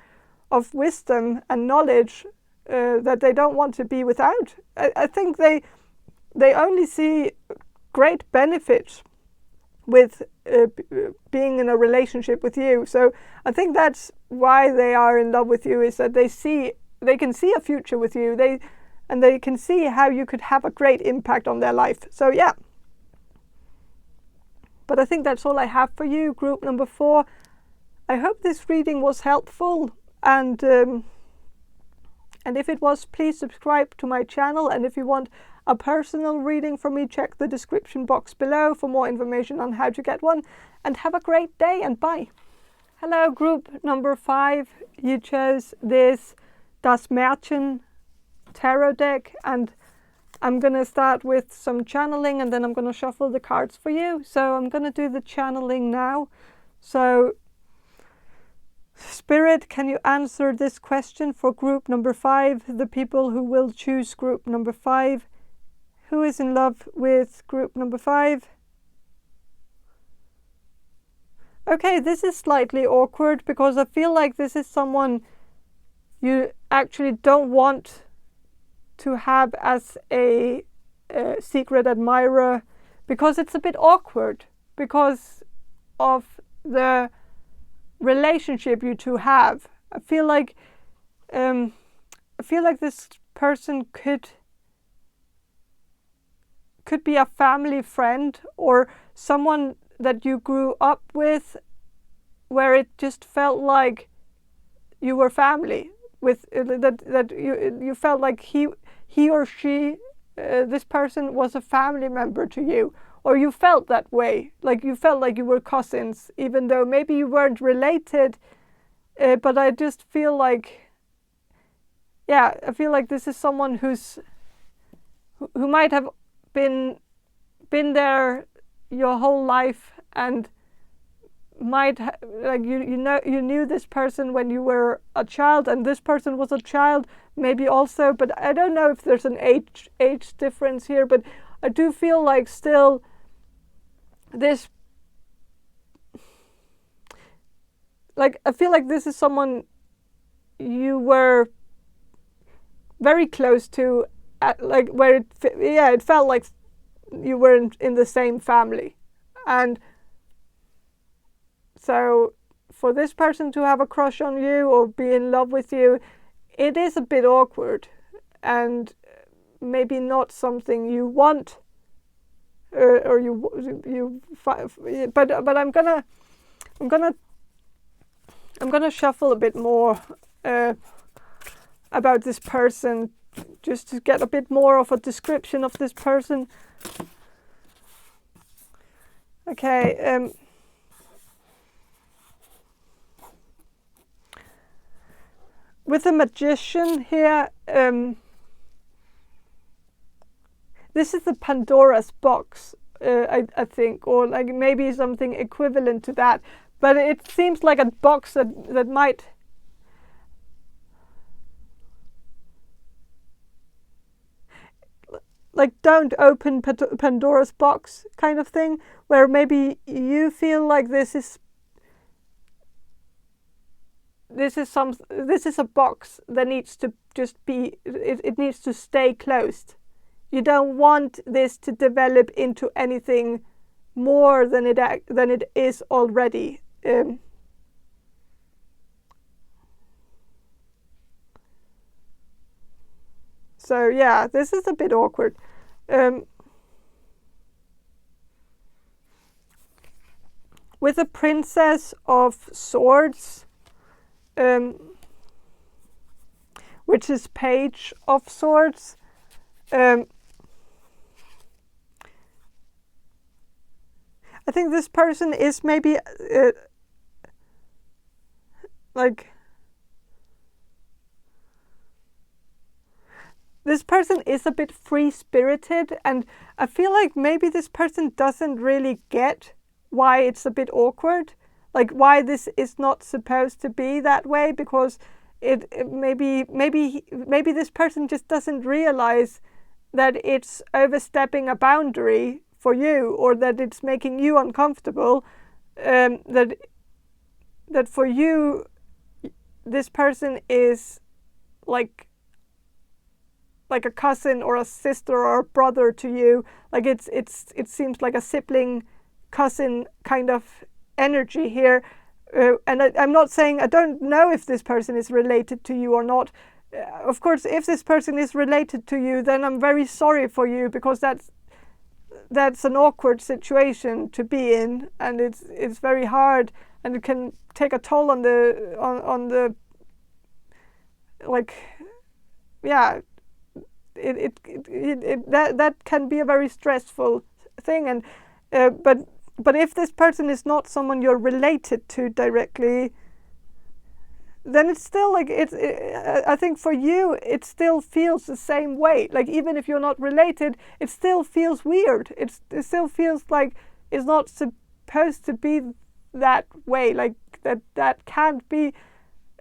wisdom and knowledge that they don't want to be without. I think they only see great benefits with being in a relationship with you. So I think that's why they are in love with you, is that they can see a future with you. They can see how you could have a great impact on their life. So yeah. But I think that's all I have for you, group number 4. I hope this reading was helpful, and if it was, please subscribe to my channel. And if you want a personal reading from me, check the description box below for more information on how to get one. And have a great day, and bye. Hello, group number 5. You chose this Das Märchen Tarot deck, and I'm going to start with some channeling, and then I'm going to shuffle the cards for you. So I'm going to do the channeling now. So, Spirit, can you answer this question for group number 5, the people who will choose group number 5? Who is in love with group number 5? Okay, this is slightly awkward, because I feel like this is someone you actually don't want to have as a secret admirer, because it's a bit awkward because of the relationship you two have. I feel like this person could be a family friend, or someone that you grew up with, where it just felt like you were family. With that you felt like he or she, this person was a family member to you, or you felt that way, like you felt like you were cousins, even though maybe you weren't related. But I just feel like, yeah, I feel like this is someone who might have been there your whole life, and might like you knew this person when you were a child, and this person was a child maybe also, but I don't know if there's an age difference here. But I do feel like still this, like, I feel like this is someone you were very close to, like where it felt like you were in the same family. And so for this person to have a crush on you or be in love with you, it is a bit awkward, and maybe not something you want, or but I'm gonna shuffle a bit more about this person, just to get a bit more of a description of this person. Okay. With the Magician here, this is the Pandora's box, I think, or like maybe something equivalent to that. But it seems like a box that might, like don't open Pandora's box kind of thing, where maybe you feel like this is a box that needs to just be, it needs to stay closed. You don't want this to develop into anything more than it is already. So yeah, this is a bit awkward. With the Princess of Swords, which is Page of Swords, I think this person is maybe this person is a bit free-spirited, and I feel like maybe this person doesn't really get why it's a bit awkward, like why this is not supposed to be that way, because maybe this person just doesn't realize that it's overstepping a boundary for you, or that it's making you uncomfortable, that for you this person is like a cousin or a sister or a brother to you. Like it seems like a sibling cousin kind of energy here. And I'm not saying, I don't know if this person is related to you or not. Of course, if this person is related to you, then I'm very sorry for you, because that's an awkward situation to be in, and it's very hard, and it can take a toll on the like, yeah, that can be a very stressful thing. And but if this person is not someone you're related to directly, then it's still like I think for you it still feels the same way. Like even if you're not related, it still feels weird. It still feels like it's not supposed to be that way. Like that can't be,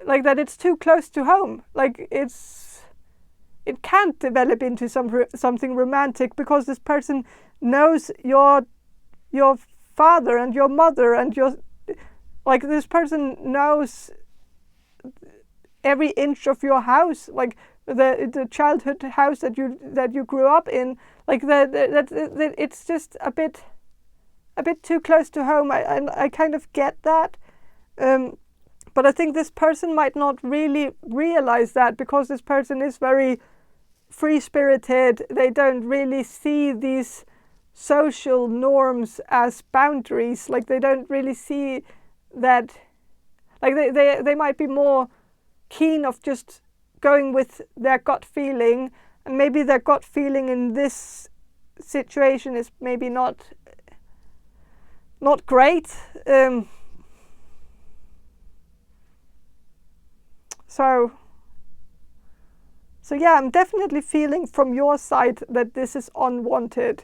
like that it's too close to home. Like it can't develop into something romantic, because this person knows your father and your mother, and like this person knows every inch of your house, like the childhood house that you grew up in. Like that it's just a bit too close to home. I kind of get that. But I think this person might not really realize that, because this person is very free-spirited. They don't really see these social norms as boundaries. Like they don't really see that. Like they might be more keen of just going with their gut feeling, and maybe their gut feeling in this situation is maybe not great. So yeah, I'm definitely feeling from your side that this is unwanted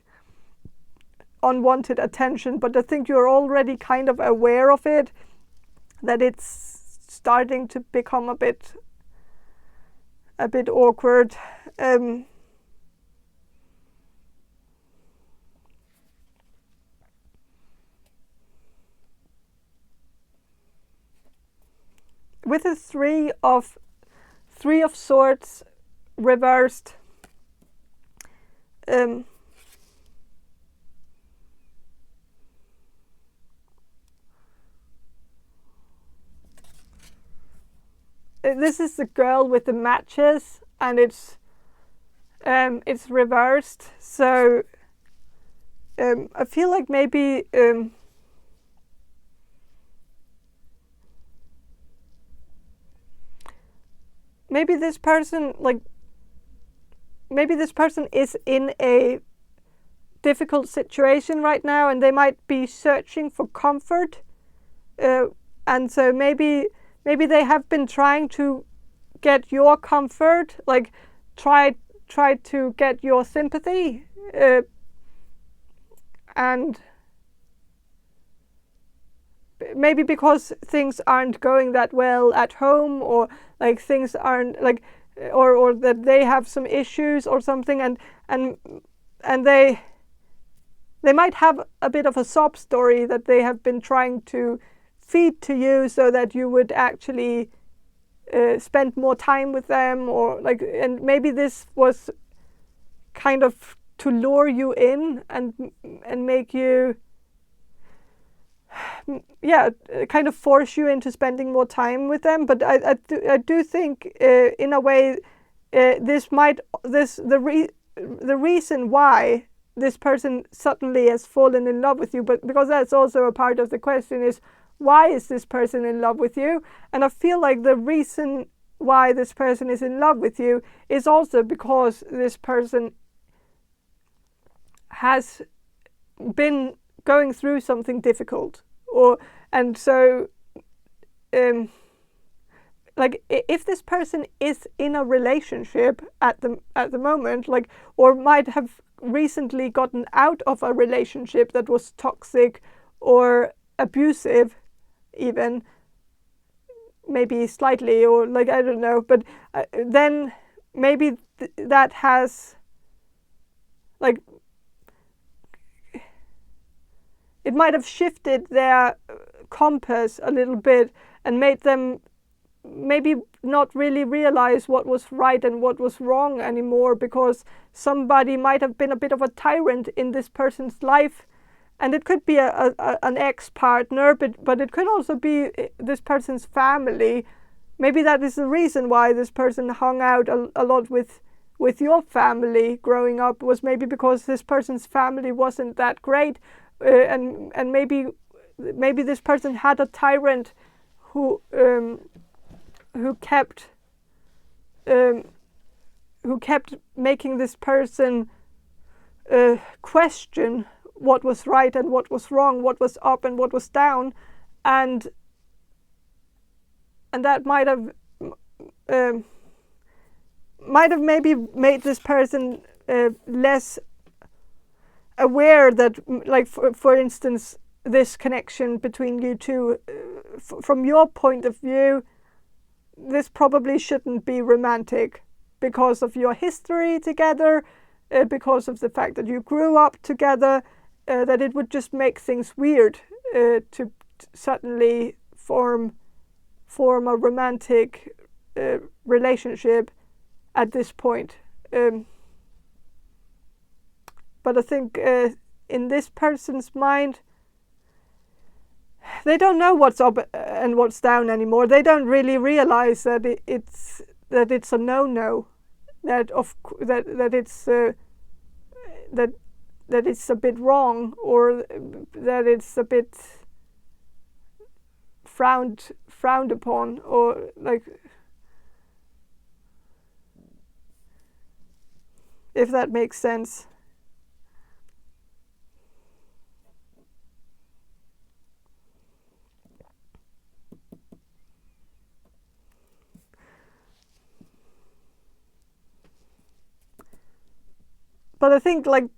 attention, but I think you're already kind of aware of it, that it's starting to become a bit awkward. With the Three of Swords reversed, this is the girl with the matches, and it's reversed. So I feel like maybe this person is in a difficult situation right now, and they might be searching for comfort, and so maybe they have been trying to get your comfort, like try to get your sympathy, and maybe because things aren't going that well at home, or like things aren't like, or that they have some issues or something, and and they might have a bit of a sob story that they have been trying to feed to you so that you would actually spend more time with them, or like, and maybe this was kind of to lure you in and make you, yeah, kind of force you into spending more time with them. But I do think in a way the reason why this person suddenly has fallen in love with you, but because that's also a part of the question, is why is this person in love with you? And I feel like the reason why this person is in love with you is also because this person has been going through something difficult, and so like if this person is in a relationship at the moment, like, or might have recently gotten out of a relationship that was toxic or abusive, even maybe slightly, or like, I don't know, but then maybe that has, like, it might have shifted their compass a little bit and made them maybe not really realize what was right and what was wrong anymore, because somebody might have been a bit of a tyrant in this person's life. And it could be an ex-partner, but it could also be this person's family. Maybe that is the reason why this person hung out a lot with your family growing up, was maybe because this person's family wasn't that great, and maybe this person had a tyrant who kept making this person question what was right and what was wrong, what was up and what was down, and that might have maybe made this person less aware that, like, for instance, this connection between you two, from your point of view, this probably shouldn't be romantic because of your history together, because of the fact that you grew up together. That it would just make things weird to suddenly form a romantic relationship at this point. But I think in this person's mind, they don't know what's up and what's down anymore. They don't really realize that it's a no-no, that it's a bit wrong, or that it's a bit frowned upon, or like, if that makes sense. But I think, like,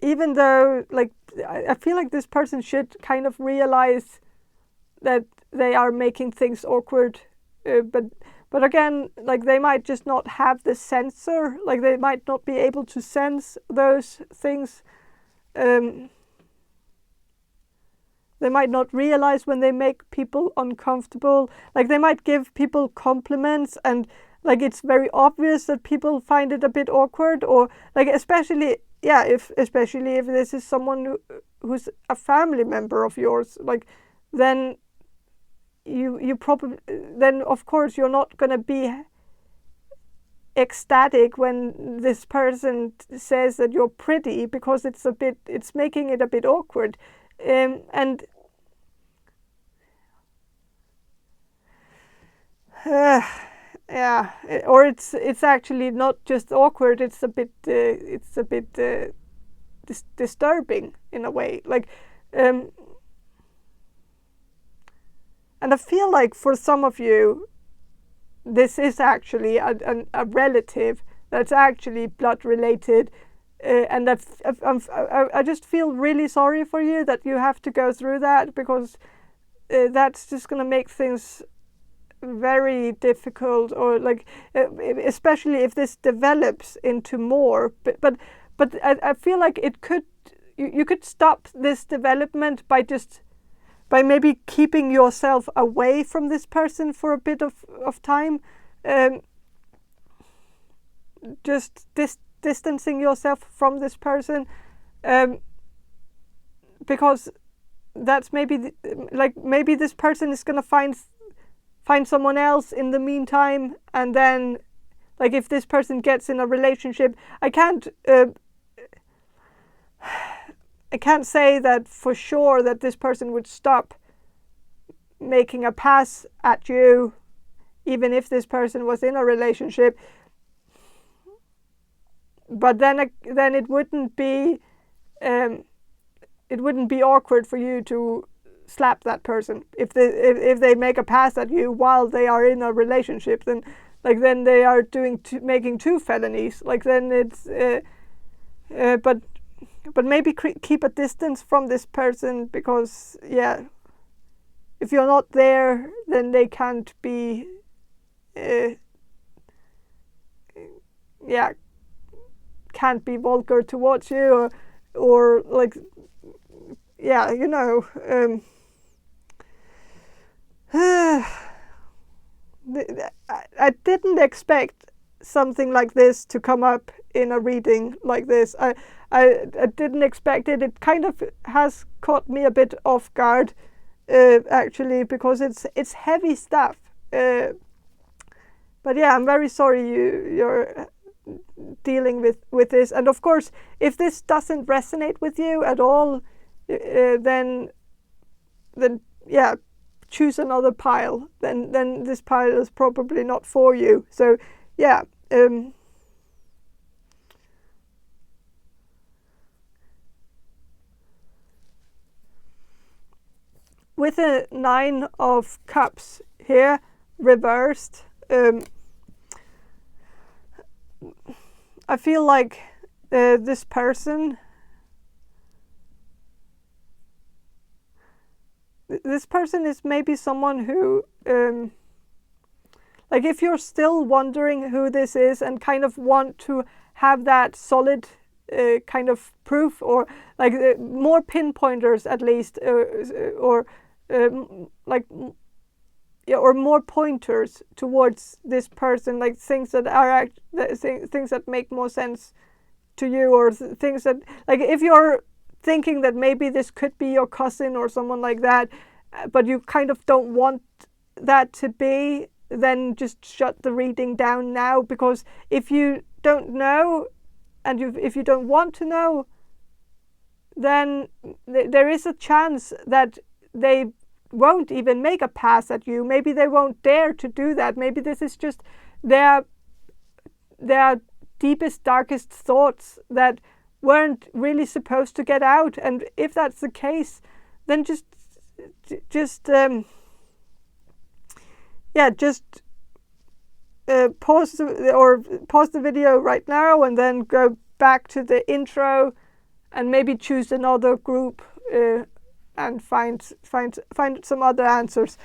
even though, like, I feel like this person should kind of realize that they are making things awkward, but again, like, they might just not have the sensor, like, they might not be able to sense those things. They might not realize when they make people uncomfortable. Like, they might give people compliments, and like, it's very obvious that people find it a bit awkward, or like, especially if this is someone who's a family member of yours, like, then you probably, then of course you're not going to be ecstatic when this person says that you're pretty, because it's making it a bit awkward, and yeah, or it's actually not just awkward. It's a bit disturbing in a way. Like, and I feel like for some of you, this is actually a relative that's actually blood related, and I just feel really sorry for you that you have to go through that, because that's just gonna make things very difficult, or like, especially if this develops into more, but but I feel like it could, you could stop this development by maybe keeping yourself away from this person for a bit of time. Just distancing yourself from this person, because that's maybe maybe this person is gonna find someone else in the meantime, and then like if this person gets in a relationship, I can't say that for sure that this person would stop making a pass at you even if this person was in a relationship, but then it wouldn't be awkward for you to slap that person if they make a pass at you while they are in a relationship. Then they are making two felonies. Like then it's but maybe keep a distance from this person, because if you're not there, then they can't be can't be vulgar towards you, or like I didn't expect something like this to come up in a reading like this. I didn't expect it. It kind of has caught me a bit off guard, actually, because it's heavy stuff. But yeah, I'm very sorry you're dealing with this. And of course, if this doesn't resonate with you at all, then choose another pile. Then this pile is probably not for you. So with a 9 of Cups here reversed, I feel like this person is maybe someone who like if you're still wondering who this is and kind of want to have that solid kind of proof, or like more pinpointers at least, or more pointers towards this person, like things that are things that make more sense to you, or things that, like if you're thinking that maybe this could be your cousin or someone like that, but you kind of don't want that to be, then just shut the reading down now, because if you don't know and if you don't want to know, then there is a chance that they won't even make a pass at you. Maybe they won't dare to do that. Maybe this is just their deepest, darkest thoughts that weren't really supposed to get out. And if that's the case, then just pause the video right now and then go back to the intro and maybe choose another group and find some other answers.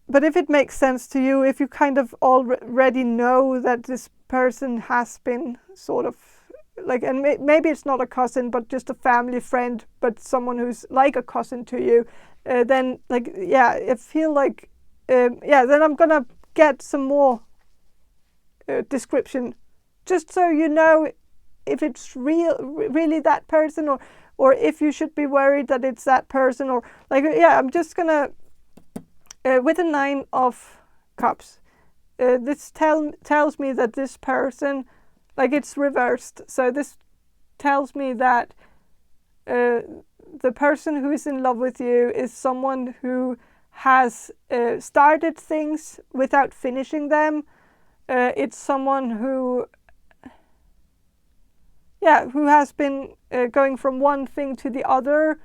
But if it makes sense to you, if you kind of already know that this person has been sort of like, and maybe it's not a cousin, but just a family friend, but someone who's like a cousin to you, then I feel like then I'm gonna get some more description, just so you know if it's really that person, or if you should be worried that it's that person, or I'm just gonna with a 9 of Cups, this tells me that this person, like, it's reversed, so this tells me that the person who is in love with you is someone who has started things without finishing them. It's someone who has been going from one thing to the other,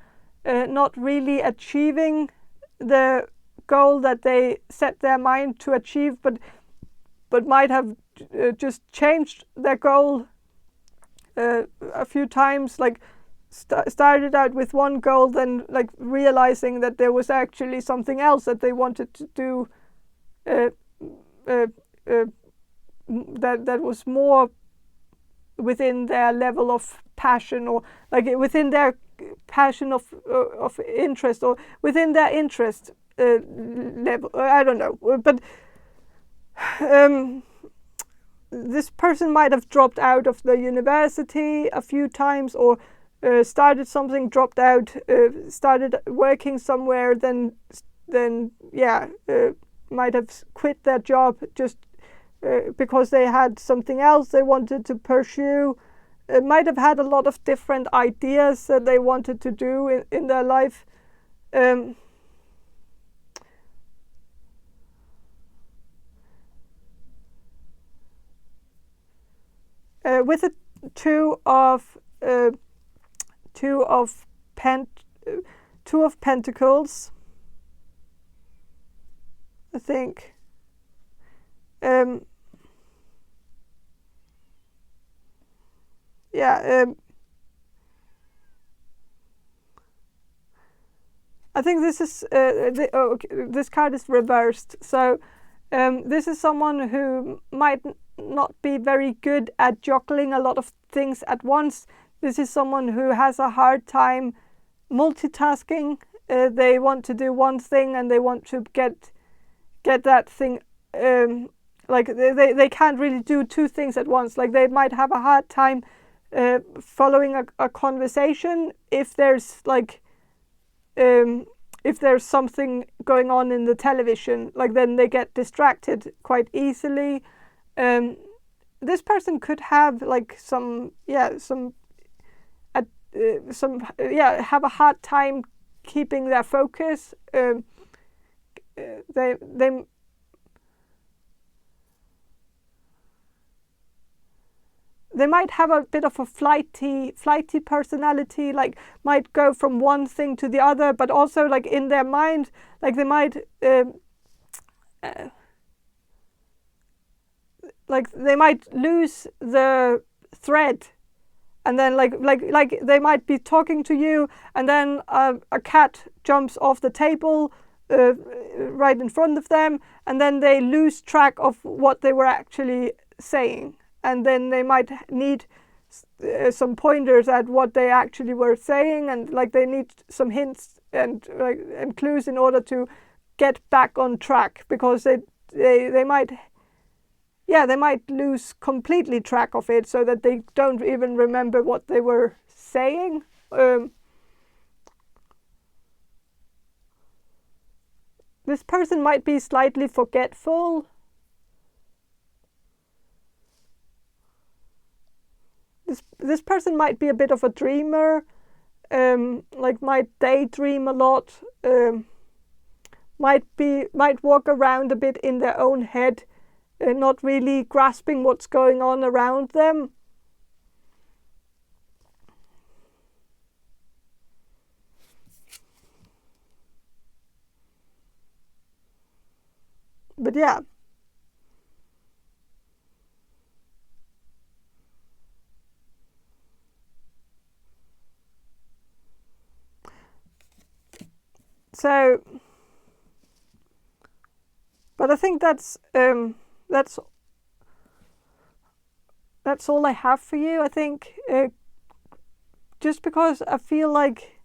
not really achieving the goal that they set their mind to achieve, but might have just changed their goal a few times, like started out with one goal, then like realizing that there was actually something else that they wanted to do that was more within their level of passion, or like within their passion of interest, or within their interest level. I don't know, but this person might have dropped out of the university a few times, or started something, dropped out, started working somewhere, then might have quit their job just because they had something else they wanted to pursue. Might have had a lot of different ideas that they wanted to do in their life. With a two of Pentacles, I think. I think this is this card is reversed. So this is someone who might not be very good at juggling a lot of things at once. This is someone who has a hard time multitasking. They want to do one thing and they want to get that thing. Like they can't really do two things at once. Like they might have a hard time following a conversation if there's like if there's something going on in the television. Like then they get distracted quite easily. This person could have like have a hard time keeping their focus. They might have a bit of a flighty personality, like might go from one thing to the other, but also like in their mind, like they might lose the thread, and then like they might be talking to you, and then a cat jumps off the table right in front of them, and then they lose track of what they were actually saying. And then they might need some pointers at what they actually were saying, and like they need some hints and clues in order to get back on track, because they might lose completely track of it, so that they don't even remember what they were saying. This person might be slightly forgetful. This person might be a bit of a dreamer, like might daydream a lot, might walk around a bit in their own head, not really grasping what's going on around them. But yeah. So, but I think that's all I have for you. I think just because I feel like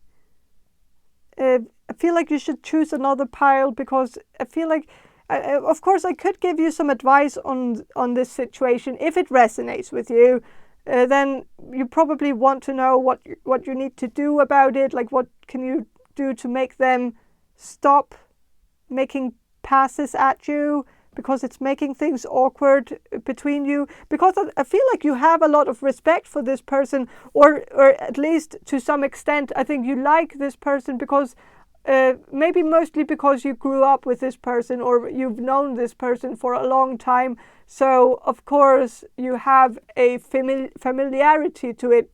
you should choose another pile, because I feel like, of course, I could give you some advice on this situation if it resonates with you. Then you probably want to know what you need to do about it. Like, what can you do to make them stop making passes at you, because it's making things awkward between you. Because I feel like you have a lot of respect for this person, or at least to some extent I think you like this person, because maybe mostly because you grew up with this person, or you've known this person for a long time. So of course you have a familiarity to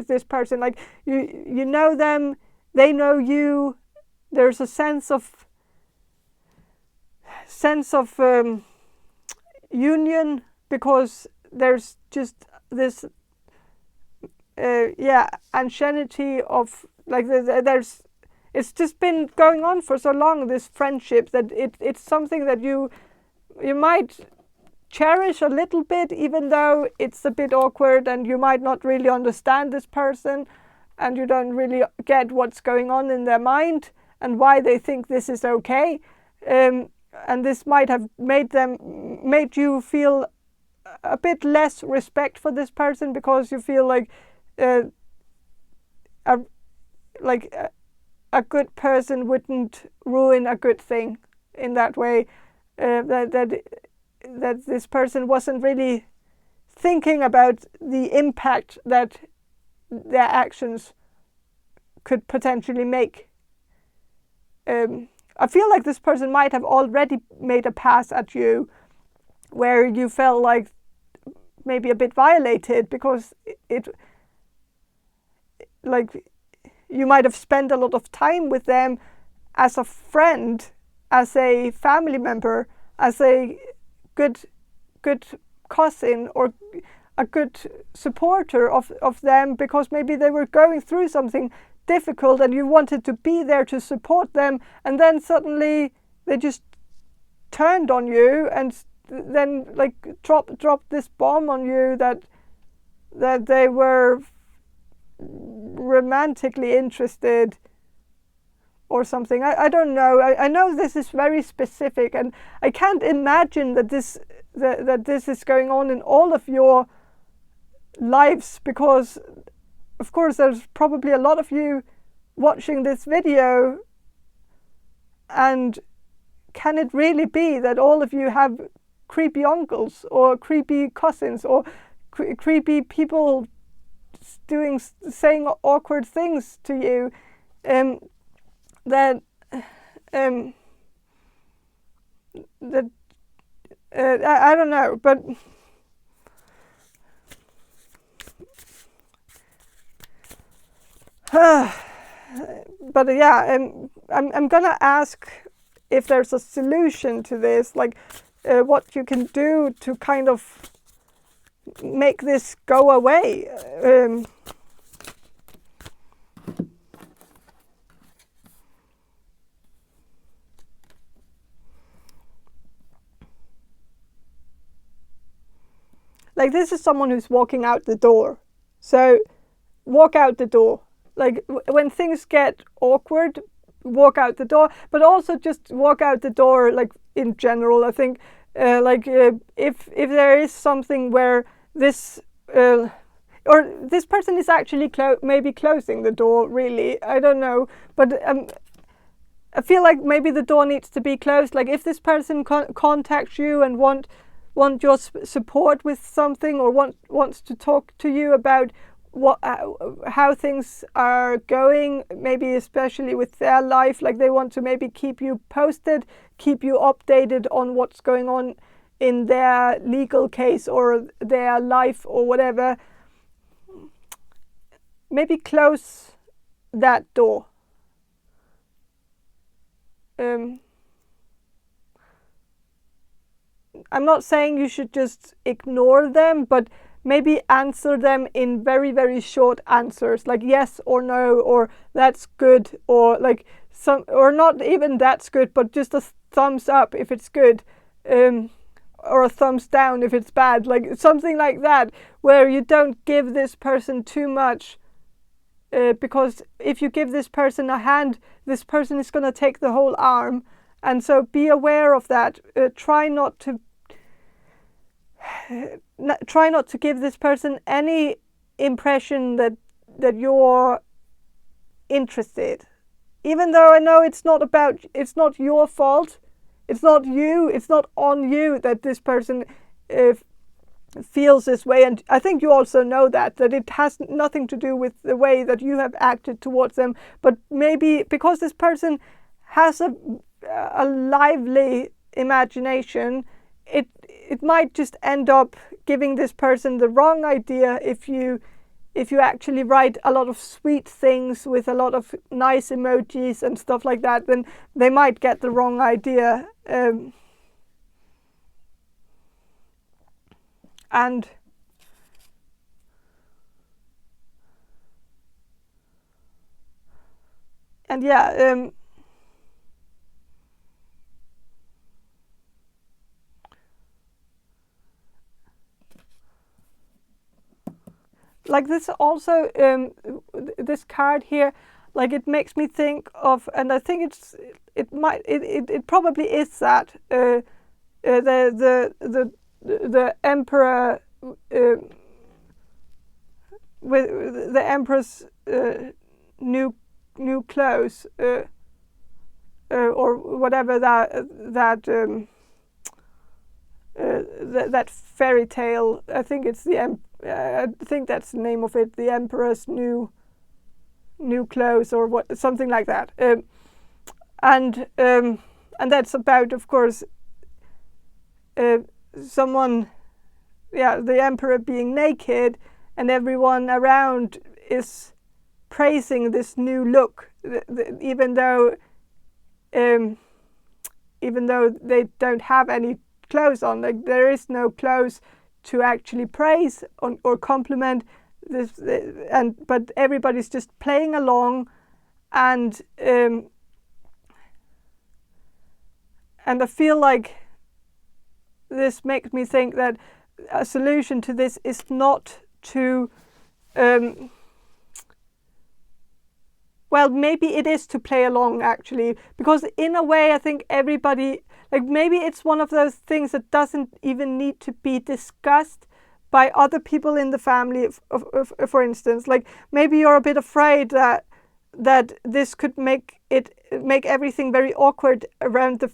this person. Like you know them, they know you. There's a sense of union, because there's just this insanity of like there's it's just been going on for so long, this friendship, that it's something that you might cherish a little bit, even though it's a bit awkward and you might not really understand this person and you don't really get what's going on in their mind and why they think this is okay. And this might have made you feel a bit less respect for this person, because you feel like a good person wouldn't ruin a good thing in that way. That this person wasn't really thinking about the impact that their actions could potentially make. I feel like this person might have already made a pass at you where you felt like maybe a bit violated, because it like you might have spent a lot of time with them as a friend, as a family member, as a good cousin, or a good supporter of them, because maybe they were going through something difficult and you wanted to be there to support them, and then suddenly they just turned on you and then like dropped this bomb on you that they were romantically interested or something. I don't know. I know this is very specific, and I can't imagine that this is going on in all of your lives, because of course there's probably a lot of you watching this video, and can it really be that all of you have creepy uncles or creepy cousins or creepy people saying awkward things to you? I don't know, but but yeah, I'm gonna ask if there's a solution to this, like what you can do to kind of make this go away. Like, this is someone who's walking out the door. So walk out the door. Like, when things get awkward, walk out the door, but also just walk out the door, like, in general. I think if there is something where this or this person is actually maybe closing the door, really, I don't know, but I feel like maybe the door needs to be closed. Like, if this person contacts you and want your support with something, or wants to talk to you about how things are going, maybe especially with their life, like they want to maybe keep you posted, keep you updated on what's going on in their legal case or their life or whatever, maybe close that door. I'm not saying you should just ignore them, but maybe answer them in very, very short answers, like yes or no, or that's good, or like or not even that's good, but just a thumbs up if it's good, or a thumbs down if it's bad, like something like that, where you don't give this person too much, because if you give this person a hand, this person is going to take the whole arm, and so be aware of that. Try not to give this person any impression that you're interested, even though I know it's not your fault, it's not you, it's not on you that this person feels this way, and I think you also know that it has nothing to do with the way that you have acted towards them, but maybe because this person has a lively imagination, it might just end up giving this person the wrong idea if you actually write a lot of sweet things with a lot of nice emojis and stuff like that. Then they might get the wrong idea. And yeah, like this also, this card here, like it makes me think of, and I think it probably is that the emperor with the emperor's new clothes, or whatever that fairy tale. I think it's I think that's the name of it. The emperor's new clothes, or what, something like that. And that's about, of course, someone, the emperor being naked, and everyone around is praising this new look, even though they don't have any clothes on. Like, there is no clothes to actually praise or compliment this, but everybody's just playing along, and I feel like this makes me think that a solution to this is not to well, maybe it is to play along, actually, because in a way I think everybody, like, maybe it's one of those things that doesn't even need to be discussed by other people in the family, for instance. Like, maybe you're a bit afraid that this could make everything very awkward around the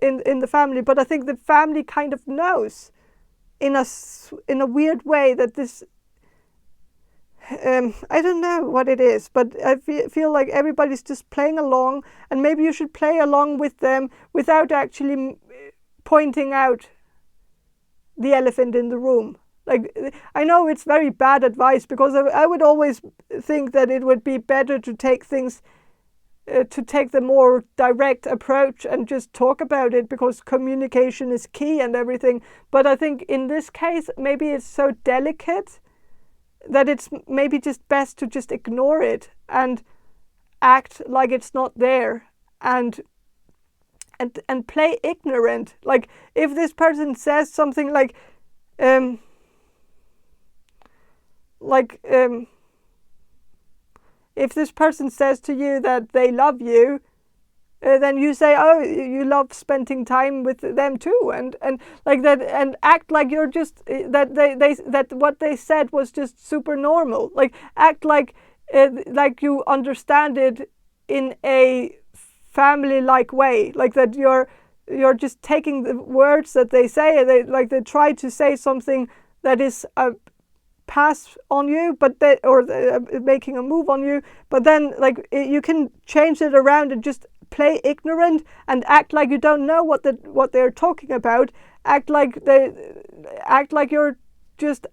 in the family, but I think the family kind of knows in a weird way that this, I don't know what it is, but I feel like everybody's just playing along, and maybe you should play along with them without actually pointing out the elephant in the room. Like, I know it's very bad advice, because I would always think that it would be better to take things, to take the more direct approach and just talk about it, because communication is key and everything. But I think in this case, maybe it's so delicate that it's maybe just best to just ignore it and act like it's not there, and play ignorant. Like, if this person says something like if this person says to you that they love you, then you say, oh, you love spending time with them too, and like that, and act like you're just that what they said was just super normal. Like, act like you understand it in a family-like way, like that you're just taking the words that they say, and they try to say something that is a pass on you, but making a move on you, but then you can change it around and just play ignorant and act like you don't know what they're talking about. Act like you're just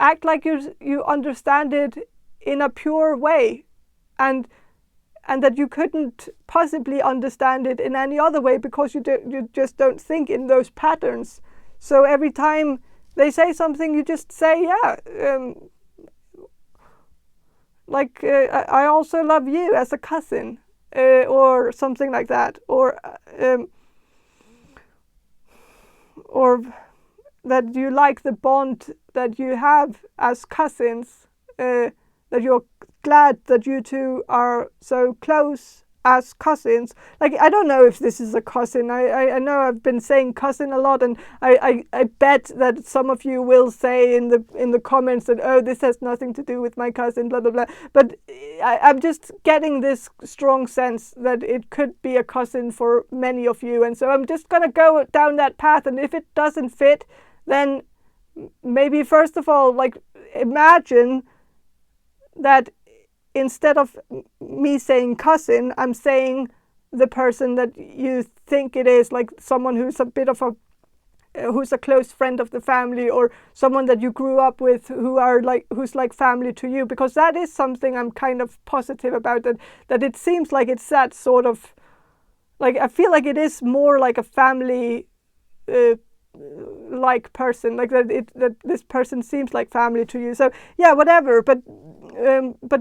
act like you understand it in a pure way, and that you couldn't possibly understand it in any other way, because you just don't think in those patterns. So every time they say something, you just say, I also love you as a cousin, or something like that, or that you like the bond that you have as cousins, that you're glad that you two are so close as cousins. Like, I don't know if this is a cousin. I know I've been saying cousin a lot, and I bet that some of you will say in the comments that, oh, this has nothing to do with my cousin, blah blah blah. But I'm just getting this strong sense that it could be a cousin for many of you, and so I'm just gonna go down that path. And if it doesn't fit, then maybe first of all, like, imagine that instead of me saying cousin, I'm saying the person that you think it is, like someone who's a bit of who's a close friend of the family, or someone that you grew up with who's like family to you, because that is something I'm kind of positive about, that it seems like it's that sort of, like, I feel like it is more like a family like person, like that this person seems like family to you. So yeah, whatever, but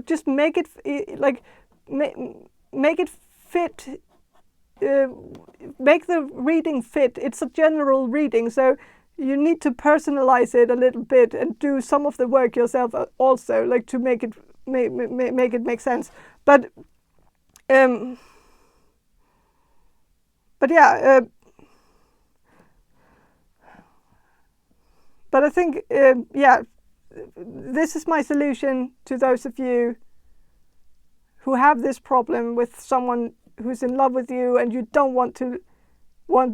just make it make it fit, make the reading fit. It's a general reading, so you need to personalize it a little bit and do some of the work yourself also, like to make it make sense. But yeah, but I think yeah, this is my solution to those of you who have this problem with someone who's in love with you, and you don't want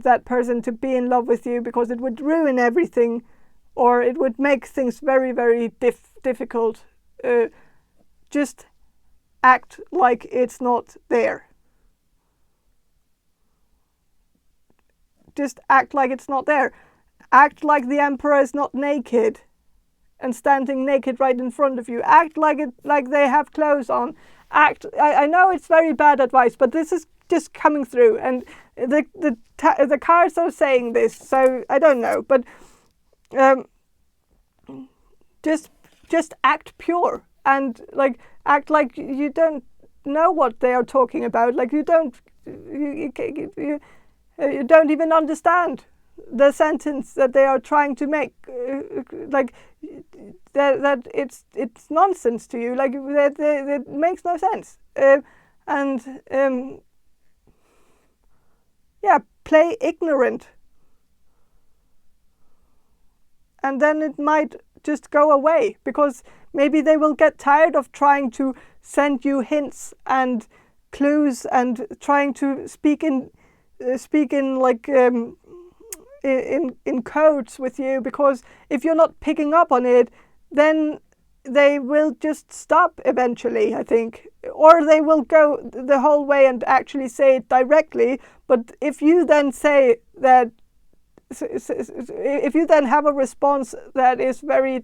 that person to be in love with you because it would ruin everything, or it would make things very, very difficult. Just act like it's not there. Just act like it's not there. Act like the emperor is not naked and standing naked right in front of you. Act like they have clothes on. I know it's very bad advice, but this is just coming through, and the cards are saying this, so I don't know, but just act pure, and like act like you don't know what they are talking about, like you don't even understand the sentence that they are trying to make, like that it's nonsense to you, like that makes no sense, and yeah, play ignorant, and then it might just go away, because maybe they will get tired of trying to send you hints and clues and trying to speak in like in codes with you, because if you're not picking up on it, then they will just stop eventually, I think, or they will go the whole way and actually say it directly. But if you then say that, if you then have a response that is very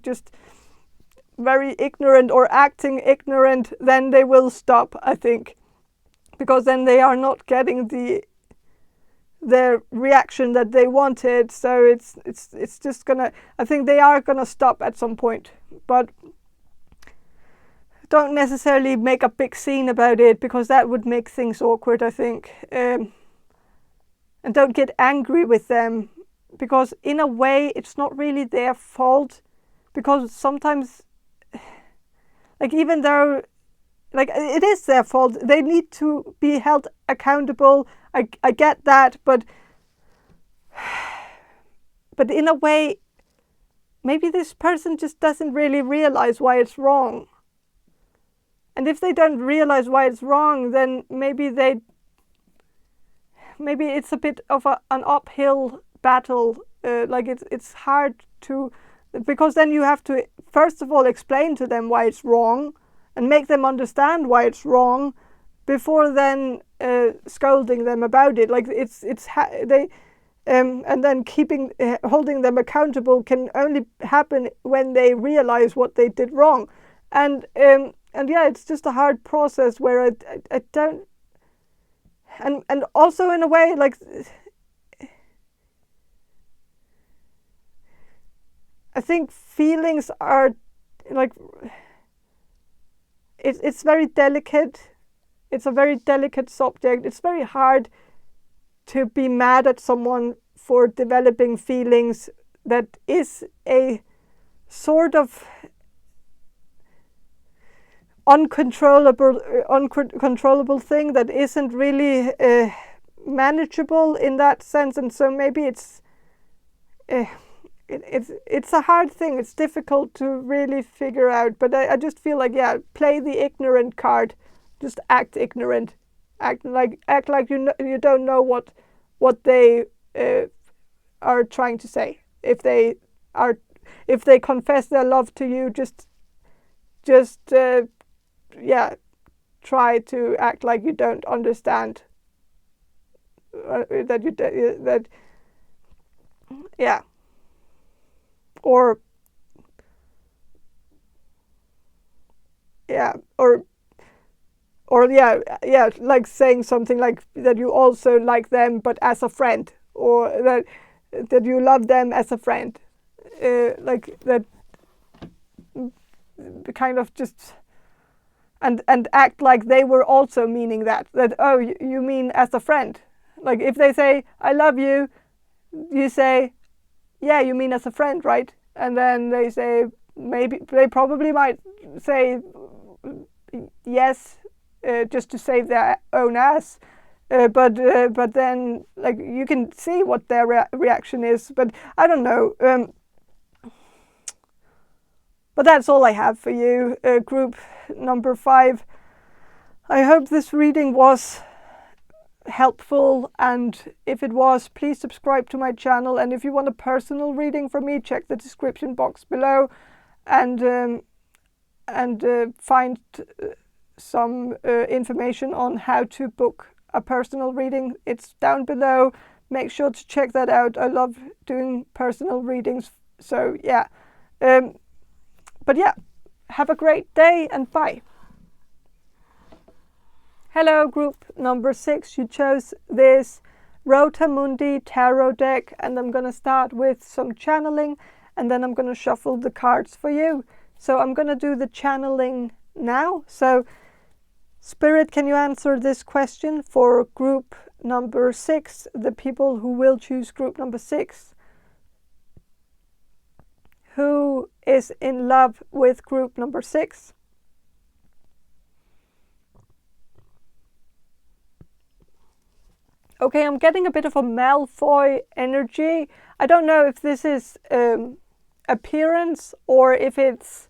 ignorant or acting ignorant, then they will stop, I think, because then they are not getting the reaction that they wanted. So it's just gonna, I think they are gonna stop at some point, but don't necessarily make a big scene about it, because that would make things awkward, I think. And don't get angry with them, because in a way it's not really their fault, because sometimes, like, even though, like, it is their fault, they need to be held accountable. I get that, but in a way, maybe this person just doesn't really realize why it's wrong. And if they don't realize why it's wrong, then maybe it's a bit of an uphill battle. Like it's hard to, because then you have to first of all explain to them why it's wrong and make them understand why it's wrong, before then scolding them about it. Like and then holding them accountable can only happen when they realize what they did wrong. And yeah, it's just a hard process where I don't, and also in a way, like, I think feelings are like, it's very delicate. It's a very delicate subject. It's very hard to be mad at someone for developing feelings that is a sort of uncontrollable thing that isn't really manageable in that sense. And so maybe it's a hard thing. It's difficult to really figure out. But I just feel like, yeah, play the ignorant card. Just act ignorant. Act like you don't know what they are trying to say. If they confess their love to you, just yeah, try to act like you don't understand that yeah, or yeah, or yeah, like saying something like that you also like them, but as a friend, or that you love them as a friend, like that, kind of just, and act like they were also meaning that oh, you mean as a friend. Like if they say I love you, you say yeah, you mean as a friend, right? And then they say, maybe, they probably might say yes, just to save their own ass. But then, like, you can see what their reaction is. But I don't know. But that's all I have for you, group number 5. I hope this reading was helpful, and if it was, please subscribe to my channel. And if you want a personal reading from me, check the description box below, and find some information on how to book a personal reading. It's down below. Make sure to check that out. I love doing personal readings. So yeah, but yeah, have a great day and bye. Hello, group number 6. You chose this Rota Mundi tarot deck, and I'm going to start with some channeling, and then I'm going to shuffle the cards for you. So I'm going to do the channeling now. So Spirit, can you answer this question for group number 6, the people who will choose group number 6? Who is in love with group number 6? Okay, I'm getting a bit of a Malfoy energy. I don't know if this is appearance or if it's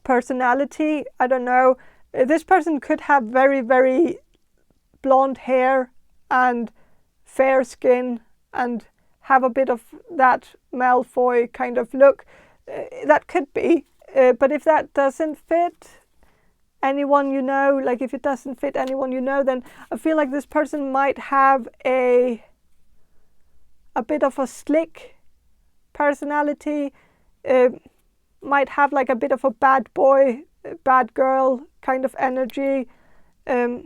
personality. I don't know. This person could have very, very blonde hair and fair skin and have a bit of that Malfoy kind of look. That could be. But if that doesn't fit anyone you know, like if it doesn't fit anyone you know, then I feel like this person might have a bit of a slick personality, might have like a bit of a bad boy, bad girl kind of energy. I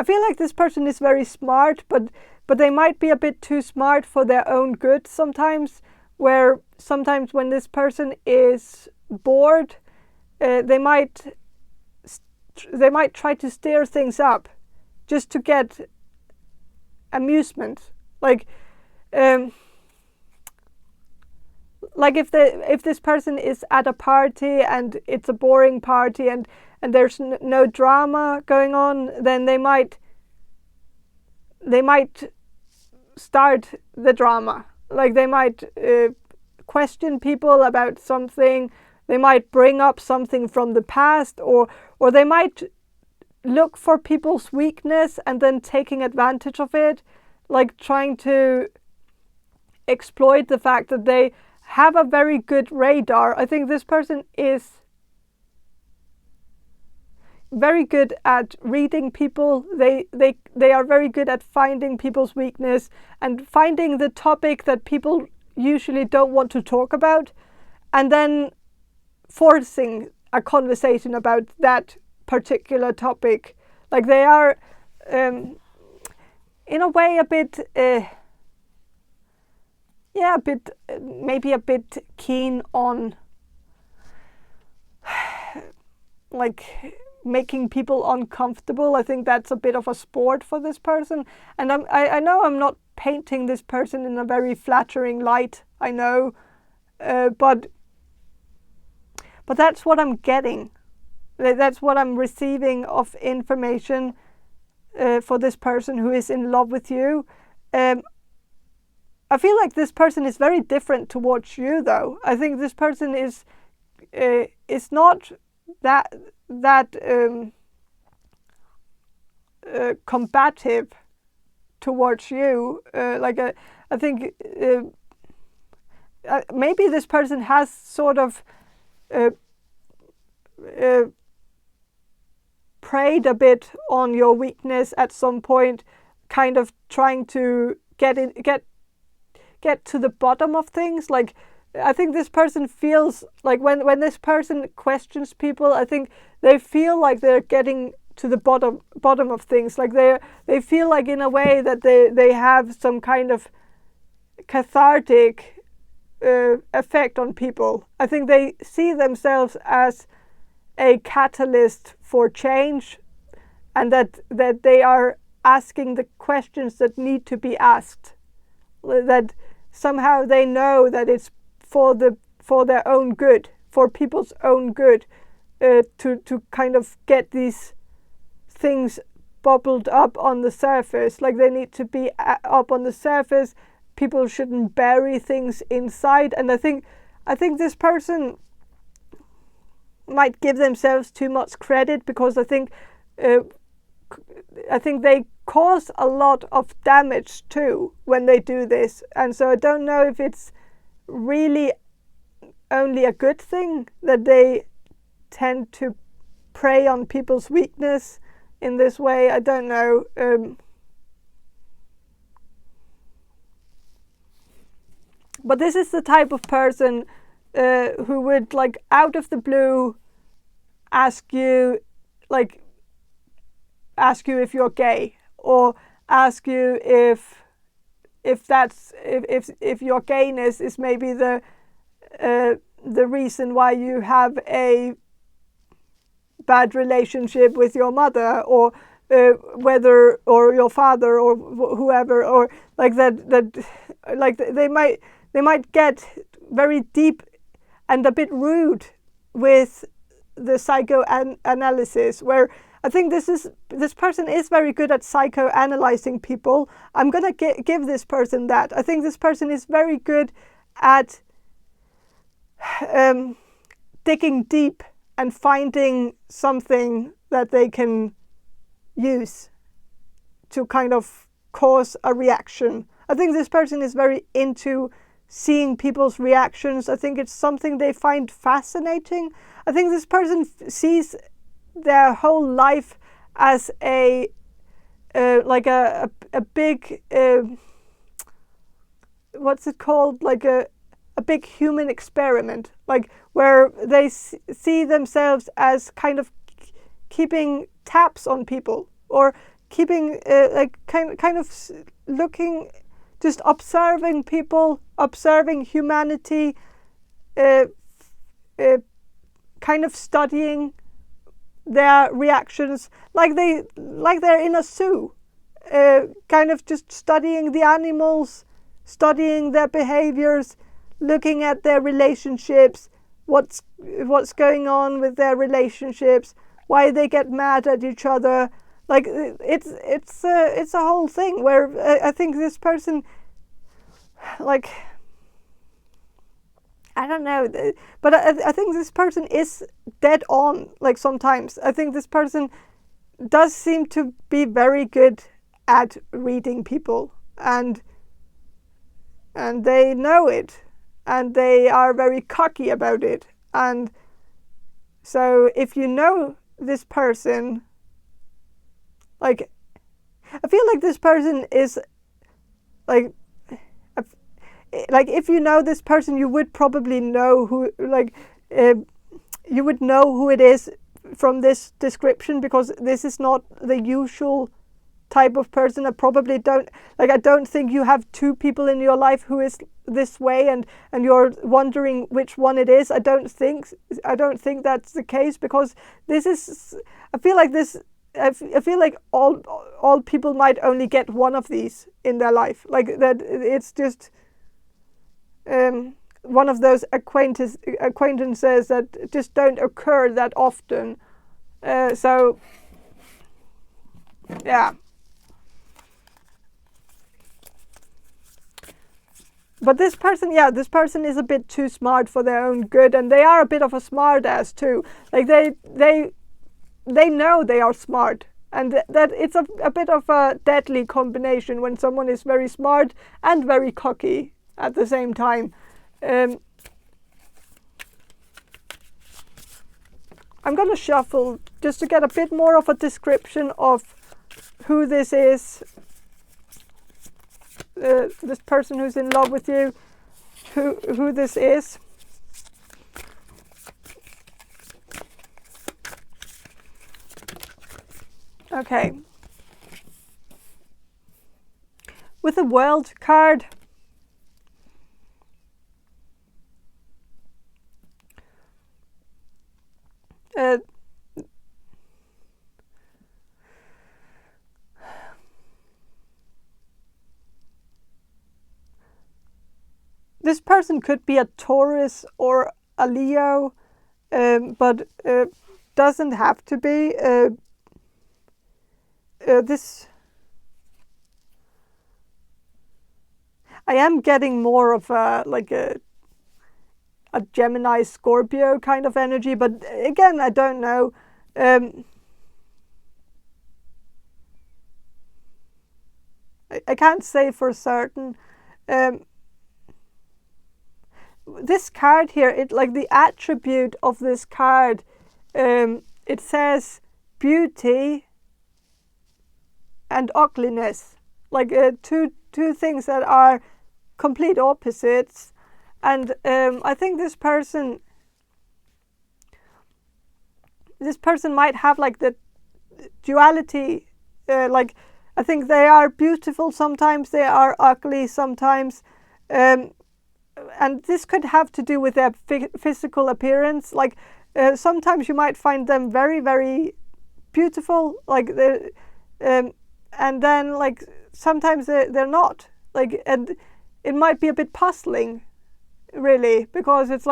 feel like this person is very smart, but they might be a bit too smart for their own good sometimes, where sometimes when this person is bored, they might try to stir things up just to get amusement. Like if this person is at a party and it's a boring party and there's no drama going on, then they might start the drama. Like they might question people about something. They might bring up something from the past, or they might look for people's weakness and then taking advantage of it, like trying to exploit the fact that they have a very good radar. I think this person is very good at reading people. They are very good at finding people's weakness and finding the topic that people usually don't want to talk about, and then forcing a conversation about that particular topic. Like they are in a way a bit maybe a bit keen on like making people uncomfortable. I think that's a bit of a sport for this person, and I know I'm not painting this person in a very flattering light, I know, but that's what I'm getting. That's what I'm receiving of information for this person who is in love with you. I feel like this person is very different towards you, though. I think this person is not that combative towards you. I think maybe this person has sort of preyed a bit on your weakness at some point, kind of trying to get to the bottom of things. Like I think this person feels like when this person questions people, I think they feel like they're getting to the bottom of things. Like they feel like in a way that they have some kind of cathartic effect on people. I think they see themselves as a catalyst for change, and that they are asking the questions that need to be asked. that somehow they know that it's for their own good, for people's own good, to kind of get these things bubbled up on the surface. Like they need to be up on the surface. People shouldn't bury things inside. And I think this person might give themselves too much credit, because I think they cause a lot of damage too when they do this. And so I don't know if it's really only a good thing that they tend to prey on people's weakness in this way. I don't know. But this is the type of person who would, like, out of the blue ask you if you're gay, or ask you if your gayness is maybe the reason why you have a bad relationship with your mother, or whether, or your father, or whoever, or like that like they might get very deep and a bit rude with the psychoanalysis, where I think this person is very good at psychoanalyzing people. I'm gonna give this person that. I think this person is very good at digging deep and finding something that they can use to kind of cause a reaction. I think this person is very into seeing people's reactions. I think it's something they find fascinating. I think this person sees their whole life as a big what's it called, like a big human experiment, like where they see themselves as kind of keeping tabs on people, or keeping kind of looking, just observing people, observing humanity, kind of studying their reactions, like they're in a zoo, kind of just studying the animals, studying their behaviors, looking at their relationships, what's going on with their relationships, why they get mad at each other. Like it's a whole thing where I think this person, like, I don't know, but I think this person is dead on. Like sometimes I think this person does seem to be very good at reading people, and they know it, and they are very cocky about it. And so if you know this person, like, I feel like this person is like if you know this person, you would probably know who, like, you would know who it is from this description, because this is not the usual type of person. I don't think you have two people in your life who is this way, and you're wondering which one it is. I don't think that's the case, because this is, I feel like all people might only get one of these in their life. Like that, it's just one of those acquaintances that just don't occur that often. So yeah. But this person is a bit too smart for their own good, and they are a bit of a smart ass too. Like they know they are smart, and that it's a bit of a deadly combination when someone is very smart and very cocky at the same time. I'm gonna shuffle just to get a bit more of a description of who this is. This person who's in love with you, who this is. Okay. With the World card, this person could be a Taurus or a Leo, but doesn't have to be. I am getting more of a Gemini Scorpio kind of energy, but again, I don't know. I can't say for certain. This card here, the attribute of this card, it says beauty and ugliness, two things that are complete opposites. And I think this person might have the duality. I think they are beautiful sometimes, they are ugly sometimes, and this could have to do with their physical appearance. Sometimes you might find them very, very beautiful, and then sometimes they're not. And it might be a bit puzzling, really, because it's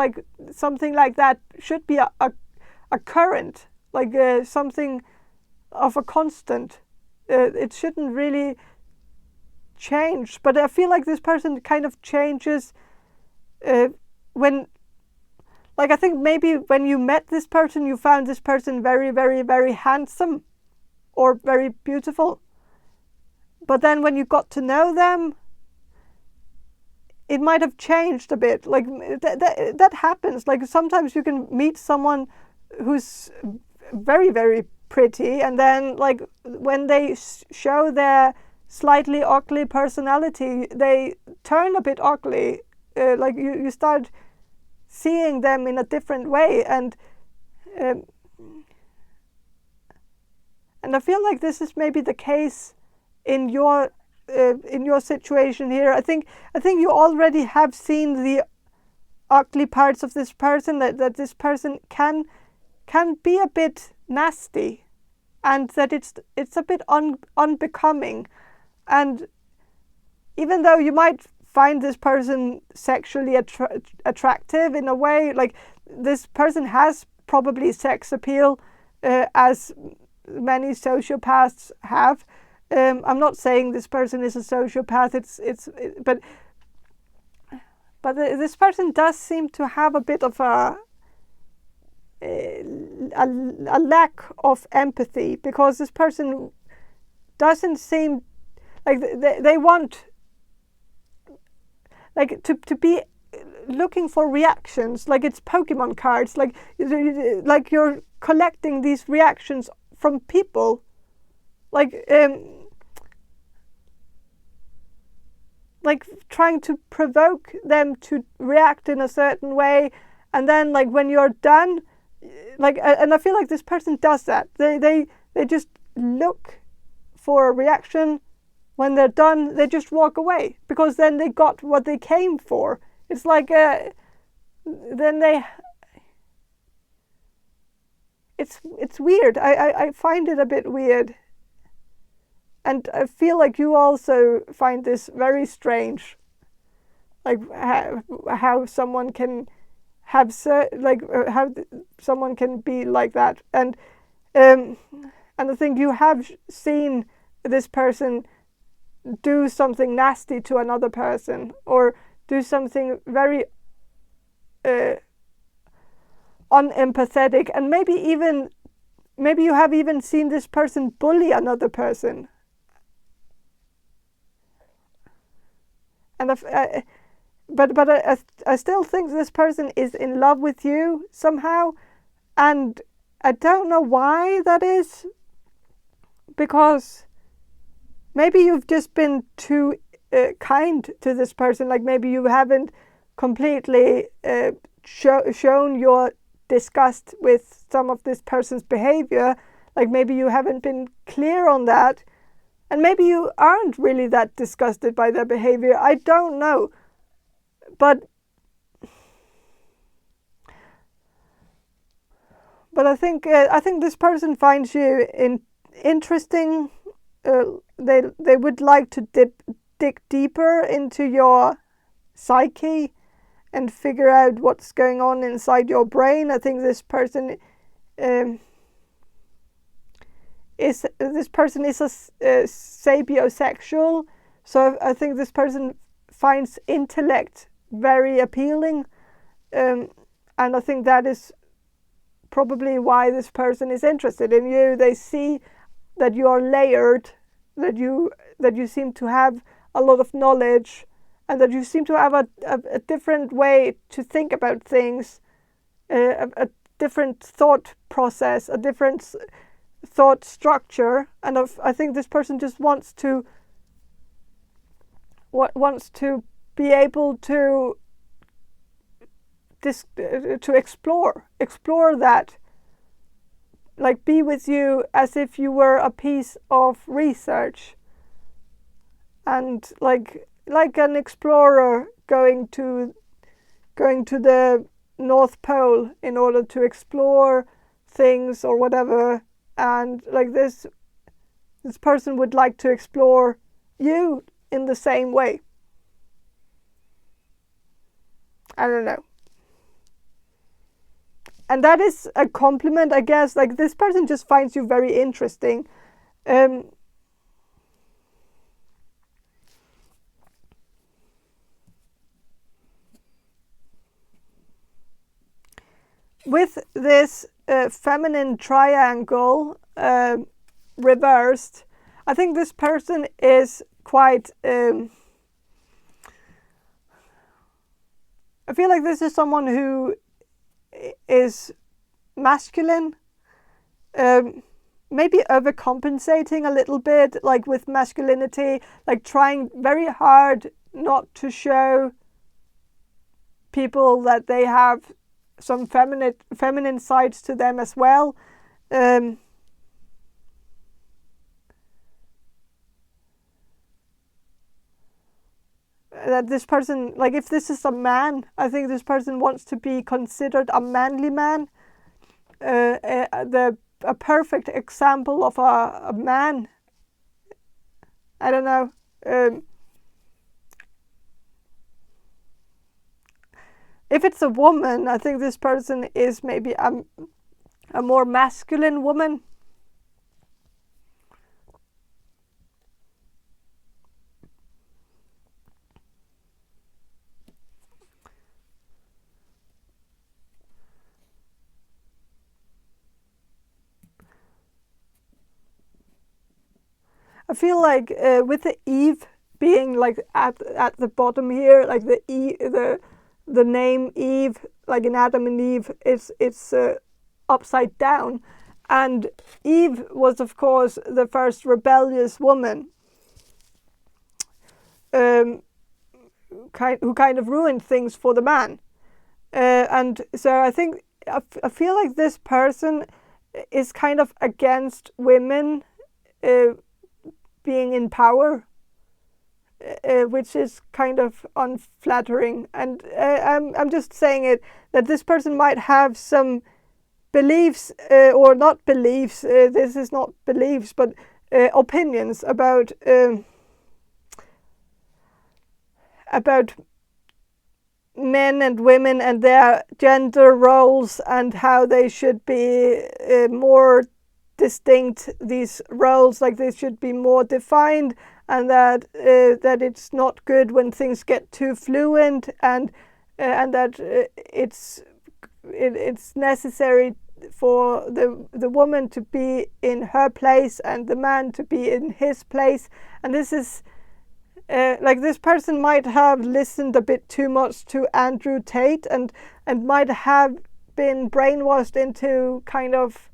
something like that should be a current, something of a constant. It shouldn't really change, but I feel like this person kind of changes when, I think maybe when you met this person, you found this person very, very, very handsome or very beautiful. But then when you got to know them, it might have changed a bit. That happens. Sometimes you can meet someone who's very, very pretty, and then when they show their slightly ugly personality, they turn a bit ugly. You start seeing them in a different way, and I feel like this is maybe the case in your situation here. I think you already have seen the ugly parts of this person, that this person can be a bit nasty, and that it's a bit unbecoming. And even though you might find this person sexually attractive in a way, this person has probably sex appeal, as many sociopaths have. I'm not saying this person is a sociopath. But this person does seem to have a bit of a lack of empathy, because this person doesn't seem they want to be looking for reactions, it's Pokemon cards, you're collecting these reactions from people, trying to provoke them to react in a certain way, and then when you're done, and I feel like this person does that. They just look for a reaction. When they're done, they just walk away, because then they got what they came for. It's it's weird. I find it a bit weird. And I feel like you also find this very strange, how someone can have how someone can be like that. And I think you have seen this person do something nasty to another person, or do something very unempathetic, and maybe you have even seen this person bully another person. And I still think this person is in love with you somehow, and I don't know why that is, because maybe you've just been too kind to this person. Maybe you haven't completely shown your disgust with some of this person's behavior. Maybe you haven't been clear on that. And maybe you aren't really that disgusted by their behavior. I don't know. But I think this person finds you interesting. They would like to dig deeper into your psyche, and figure out what's going on inside your brain. I think this person is a sapiosexual, so I think this person finds intellect very appealing, and I think that is probably why this person is interested in you. They see that you are layered, that you seem to have a lot of knowledge, and that you seem to have a different way to think about things, a different thought process, a different thought structure. And I think this person just wants to be able to explore that, like be with you as if you were a piece of research, and like an explorer going to the North Pole in order to explore things or whatever, and like this person would like to explore you in the same way. I don't know. And that is a compliment, I guess. Like, this person just finds you very interesting. With this feminine triangle reversed, I think this person is quite... I feel like this is someone who is masculine, maybe overcompensating a little bit, like with masculinity, like trying very hard not to show people that they have some feminine sides to them as well. That this person, like if this is a man, I think this person wants to be considered a manly man, a perfect example of a man. I don't know. If it's a woman, I think this person is maybe a more masculine woman. I feel like with the Eve being like at the bottom here, like the name Eve, like in Adam and Eve, it's upside down, and Eve was of course the first rebellious woman, who kind of ruined things for the man, and so I think I feel like this person is kind of against women being in power, which is kind of unflattering. And I'm just saying it, that this person might have some beliefs, or not beliefs, this is not beliefs, but opinions about men and women and their gender roles, and how they should be more distinct, these roles, like they should be more defined, and that it's not good when things get too fluent, and that it's necessary for the woman to be in her place and the man to be in his place. And this is like this person might have listened a bit too much to Andrew Tate, and might have been brainwashed into kind of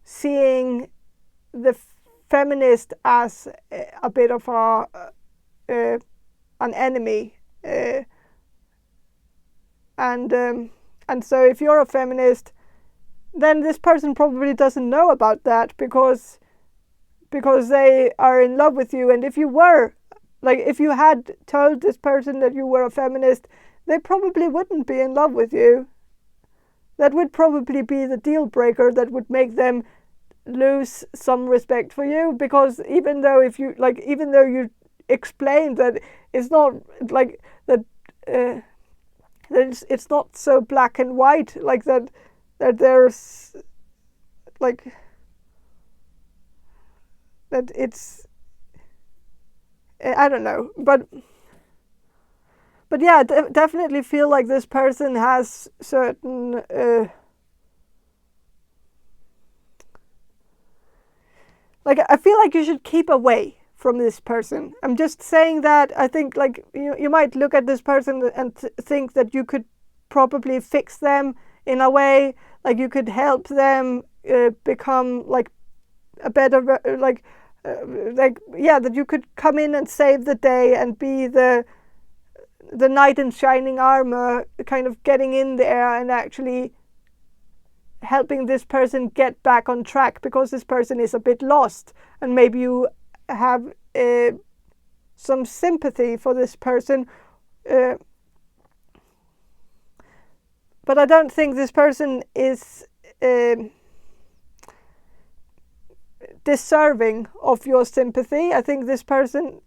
seeing the feminist as a bit of an enemy, and so if you're a feminist, then this person probably doesn't know about that, because they are in love with you. And if you were, like, if you had told this person that you were a feminist, they probably wouldn't be in love with you. That would probably be the deal breaker that would make them lose some respect for you, because even though you explained that it's not like that, that it's not so black and white, like that there's like that it's, I don't know, but yeah, definitely feel like this person has certain like, I feel like you should keep away from this person. I'm just saying that. I think like you might look at this person and think that you could probably fix them in a way, like you could help them become like a better that you could come in and save the day and be the knight in shining armor, kind of getting in there and actually helping this person get back on track, because this person is a bit lost, and maybe you have some sympathy for this person, but I don't think this person is deserving of your sympathy. I think this person,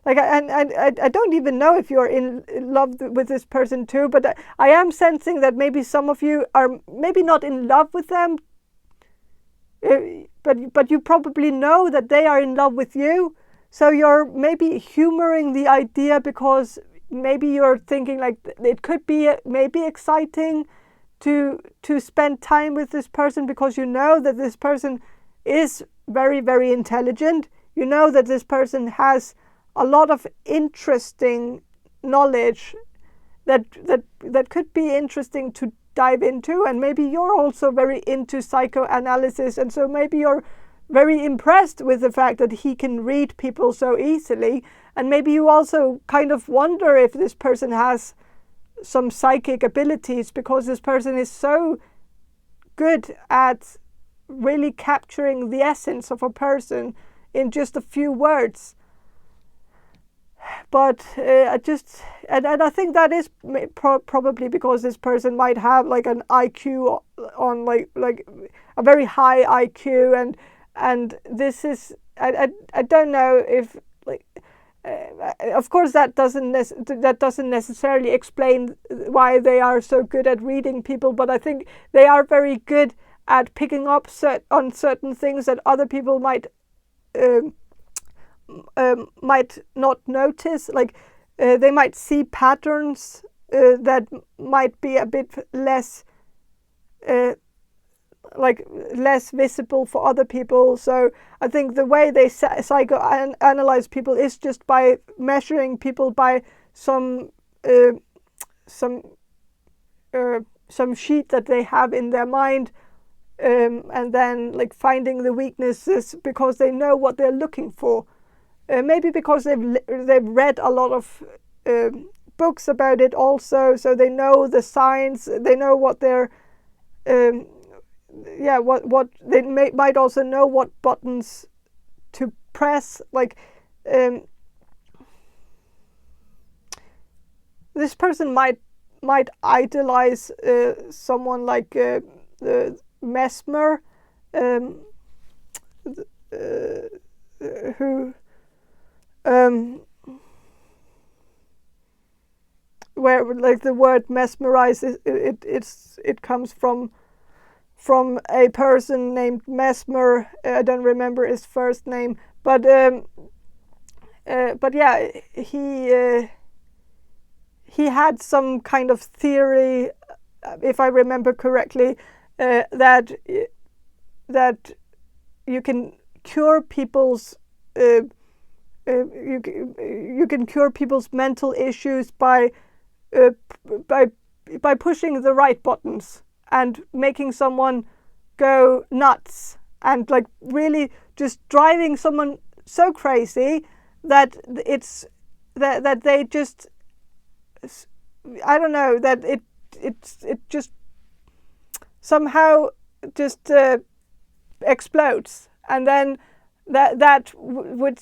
like, I don't even know if you're in love with this person too, but I am sensing that maybe some of you are maybe not in love with them, but you probably know that they are in love with you. So you're maybe humoring the idea, because maybe you're thinking like it could be maybe exciting to spend time with this person, because you know that this person is very, very intelligent. You know that this person has a lot of interesting knowledge that could be interesting to dive into, and maybe you're also very into psychoanalysis, and so maybe you're very impressed with the fact that he can read people so easily, and maybe you also kind of wonder if this person has some psychic abilities, because this person is so good at really capturing the essence of a person in just a few words. But I think that is probably because this person might have like an IQ on like a very high IQ, and this is I don't know if like of course that doesn't necessarily explain why they are so good at reading people, but I think they are very good at picking up on certain things that other people might not notice. Like they might see patterns that might be a bit less less visible for other people. So I think the way they psychoanalyze people is just by measuring people by some sheet that they have in their mind, and then like finding the weaknesses because they know what they're looking for. Maybe because they've read a lot of books about it also, so they know the signs. They know what they're what they might also know what buttons to press. Like this person might idolize someone like Mesmer, who where like the word mesmerize it comes from a person named Mesmer. I don't remember his first name, but yeah, he had some kind of theory, if I remember correctly, that you can cure people's you can cure people's mental issues by pushing the right buttons and making someone go nuts, and like really just driving someone so crazy that it's that they just, I don't know, that it just somehow just explodes, and then that would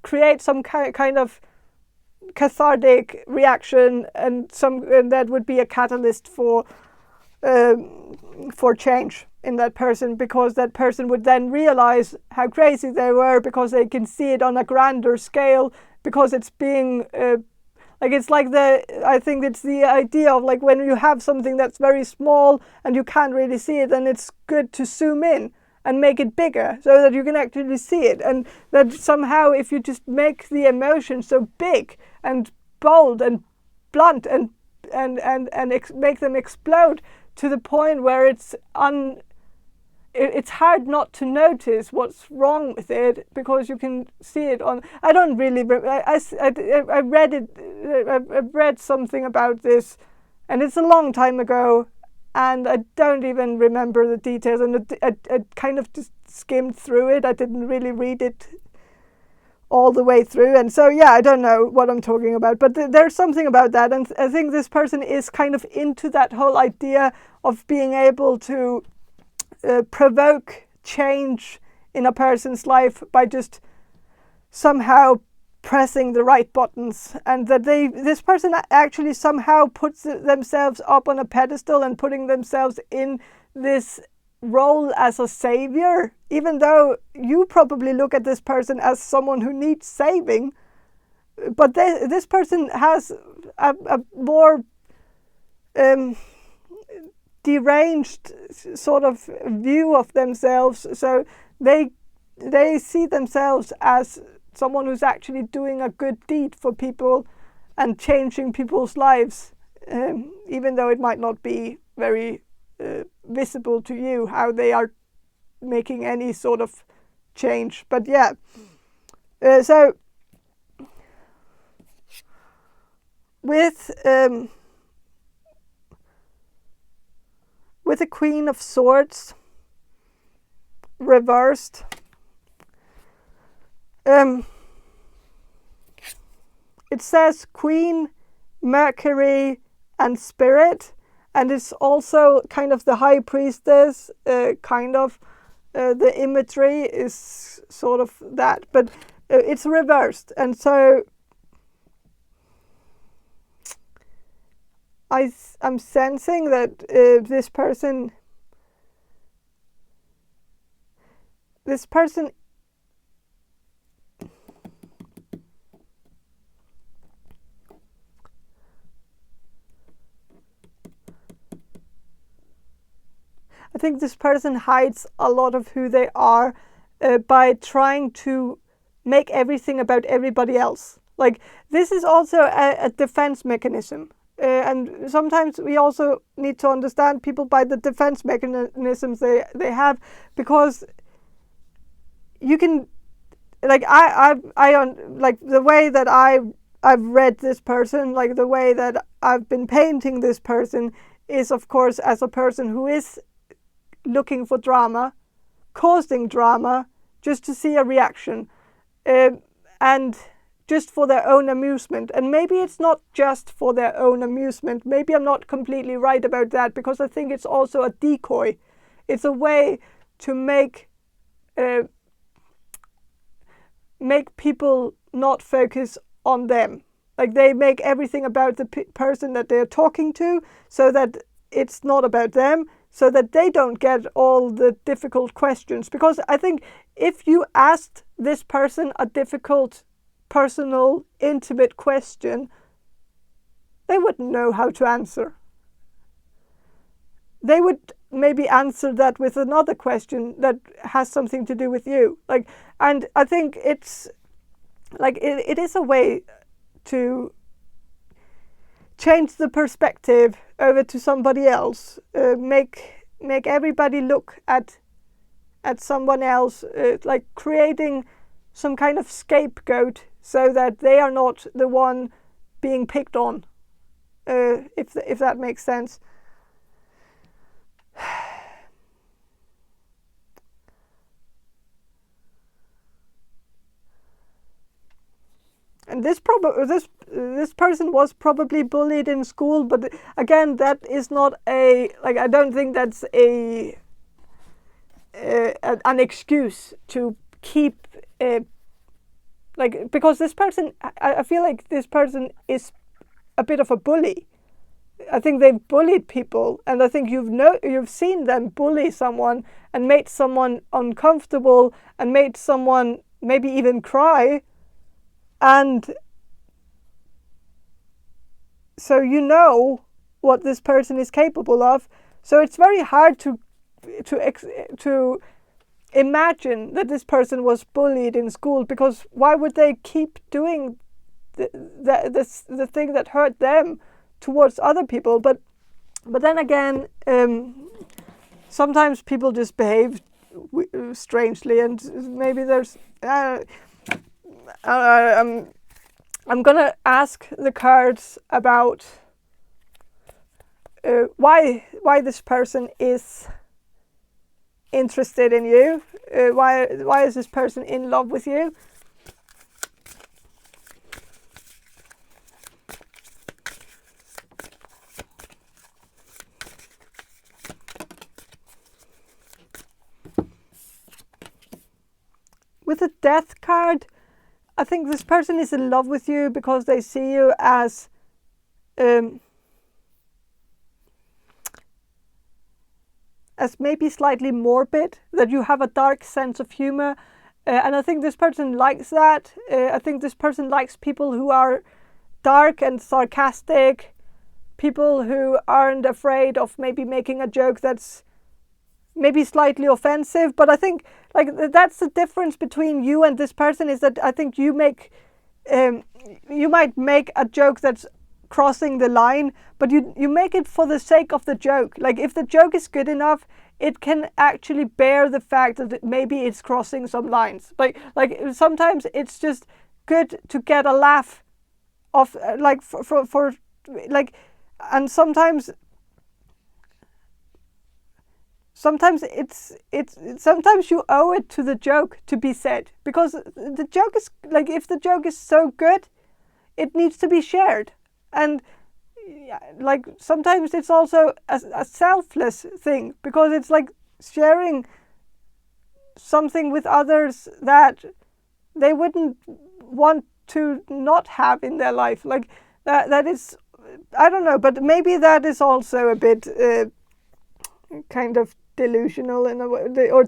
create some kind of cathartic reaction, and that would be a catalyst for change in that person, because that person would then realize how crazy they were, because they can see it on a grander scale, because it's being Like it's like I think it's the idea of like when you have something that's very small and you can't really see it, then it's good to zoom in and make it bigger so that you can actually see it. And that somehow if you just make the emotion so big and bold and blunt and make them explode to the point where it's hard not to notice what's wrong with it, because you can see it on. I don't really. I read it. I read something about this, and it's a long time ago, and I don't even remember the details. And I kind of just skimmed through it. I didn't really read it all the way through, and so yeah, I don't know what I'm talking about. But there's something about that, and I think this person is kind of into that whole idea of being able to provoke change in a person's life by just somehow pressing the right buttons, and that this person actually somehow puts themselves up on a pedestal and putting themselves in this role as a savior, even though you probably look at this person as someone who needs saving. But this person has a more deranged sort of view of themselves, so they see themselves as someone who's actually doing a good deed for people and changing people's lives, even though it might not be very visible to you how they are making any sort of change. But yeah, so with the Queen of Swords reversed, it says Queen, Mercury and Spirit, and it's also kind of the High Priestess, the imagery is sort of that, but it's reversed. And so I'm sensing that this person I think this person hides a lot of who they are by trying to make everything about everybody else. Like this is also a defense mechanism. And sometimes we also need to understand people by the defense mechanisms they have, because you can, like I like the way that I've read this person, like the way that I've been painting this person is of course as a person who is looking for drama, causing drama just to see a reaction, and just for their own amusement. And maybe it's not just for their own amusement. Maybe I'm not completely right about that, because I think it's also a decoy. It's a way to make people not focus on them. Like they make everything about the person that they're talking to, so that it's not about them, so that they don't get all the difficult questions. Because I think if you asked this person a difficult, personal, intimate question, they wouldn't know how to answer. They would maybe answer that with another question that has something to do with you. Like, and I think it's like it is a way to change the perspective over to somebody else, make everybody look at someone else, like creating some kind of scapegoat, so that they are not the one being picked on, if that makes sense. And this person was probably bullied in school, but again, that is not I don't think that's an excuse to keep because this person, I feel like this person is a bit of a bully. I think they've bullied people, and I think you've seen them bully someone and made someone uncomfortable and made someone maybe even cry. And so you know what this person is capable of. So it's very hard to imagine that this person was bullied in school, because why would they keep doing the thing that hurt them towards other people? But then again, sometimes people just behave strangely, and maybe there's I'm gonna ask the cards about why this person is interested in you. Why is this person in love with you? With the Death card, I think this person is in love with you because they see you as maybe slightly morbid, that you have a dark sense of humor. And I think this person likes that. I think this person likes people who are dark and sarcastic, people who aren't afraid of maybe making a joke that's maybe slightly offensive. But I think like that's the difference between you and this person, is that I think you might make a joke that's crossing the line, but you make it for the sake of the joke. Like if the joke is good enough, it can actually bear the fact that maybe it's crossing some lines. Like sometimes it's just good to get a laugh of like for like, and sometimes sometimes you owe it to the joke to be said, because the joke is like, if the joke is so good, it needs to be shared. And like sometimes it's also a selfless thing, because it's like sharing something with others that they wouldn't want to not have in their life. Like that is, I don't know, but maybe that is also a bit kind of delusional in a way, or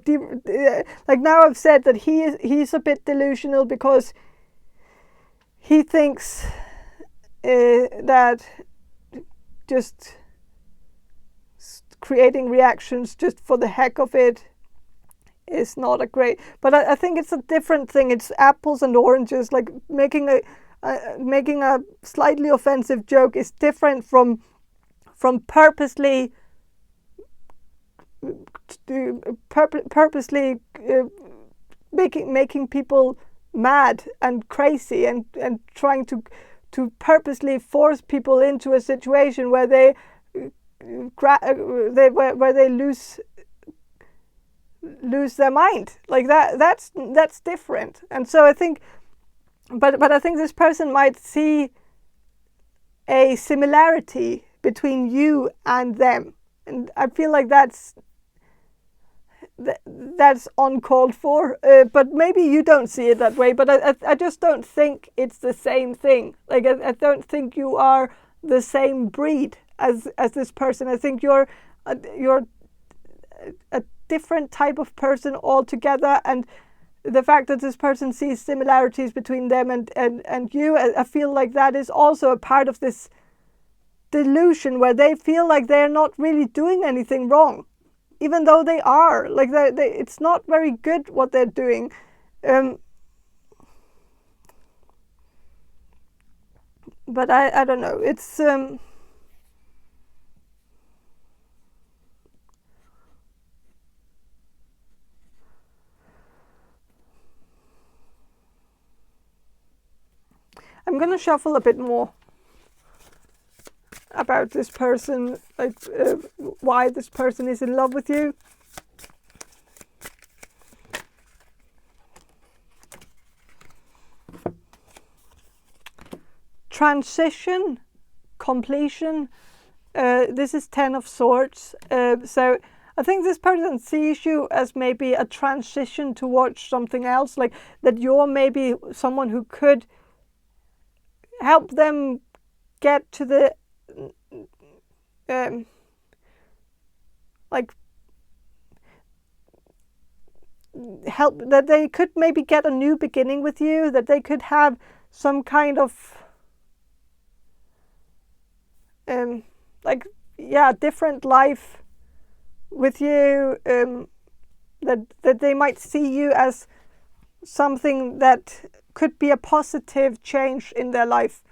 like now I've said that he's a bit delusional because he thinks that just creating reactions just for the heck of it is not a great. But I think it's a different thing. It's apples and oranges. Like making a slightly offensive joke is different from purposely making people mad and crazy and trying to purposely force people into a situation where they lose their mind. Like that's different. And so I think, but I think this person might see a similarity between you and them, and I feel like that's uncalled for, but maybe you don't see it that way. But I just don't think it's the same thing. Like I don't think you are the same breed as this person. I think you're a different type of person altogether. And the fact that this person sees similarities between them and you, I feel like that is also a part of this delusion where they feel like they're not really doing anything wrong, even though they are. Like it's not very good what they're doing. But I don't know. It's I'm gonna shuffle a bit more about this person, like why this person is in love with you. Transition, completion. This is 10 of Swords. So I think this person sees you as maybe a transition towards something else, like that you're maybe someone who could help them get to the like help, that they could maybe get a new beginning with you, that they could have some kind of different life with you, that they might see you as something that could be a positive change in their life.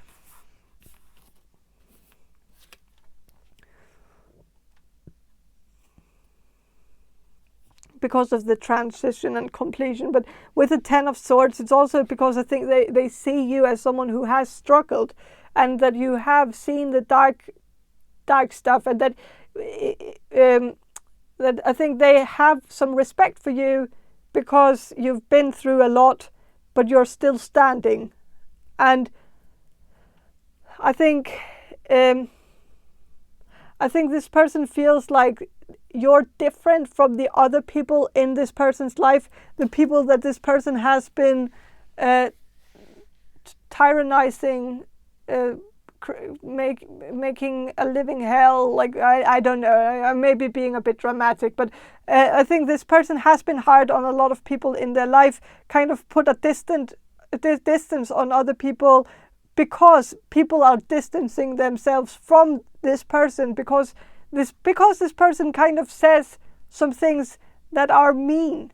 Because of the transition and completion. But with the Ten of Swords, it's also because I think they see you as someone who has struggled, and that you have seen the dark stuff, and that I think they have some respect for you because you've been through a lot, but you're still standing. And I think this person feels like you're different from the other people in this person's life, the people that this person has been tyrannizing, making a living hell. Like, I don't know, I may be being a bit dramatic, but I think this person has been hard on a lot of people in their life, kind of put a distance on other people, because people are distancing themselves from this person, because this person kind of says some things that are mean,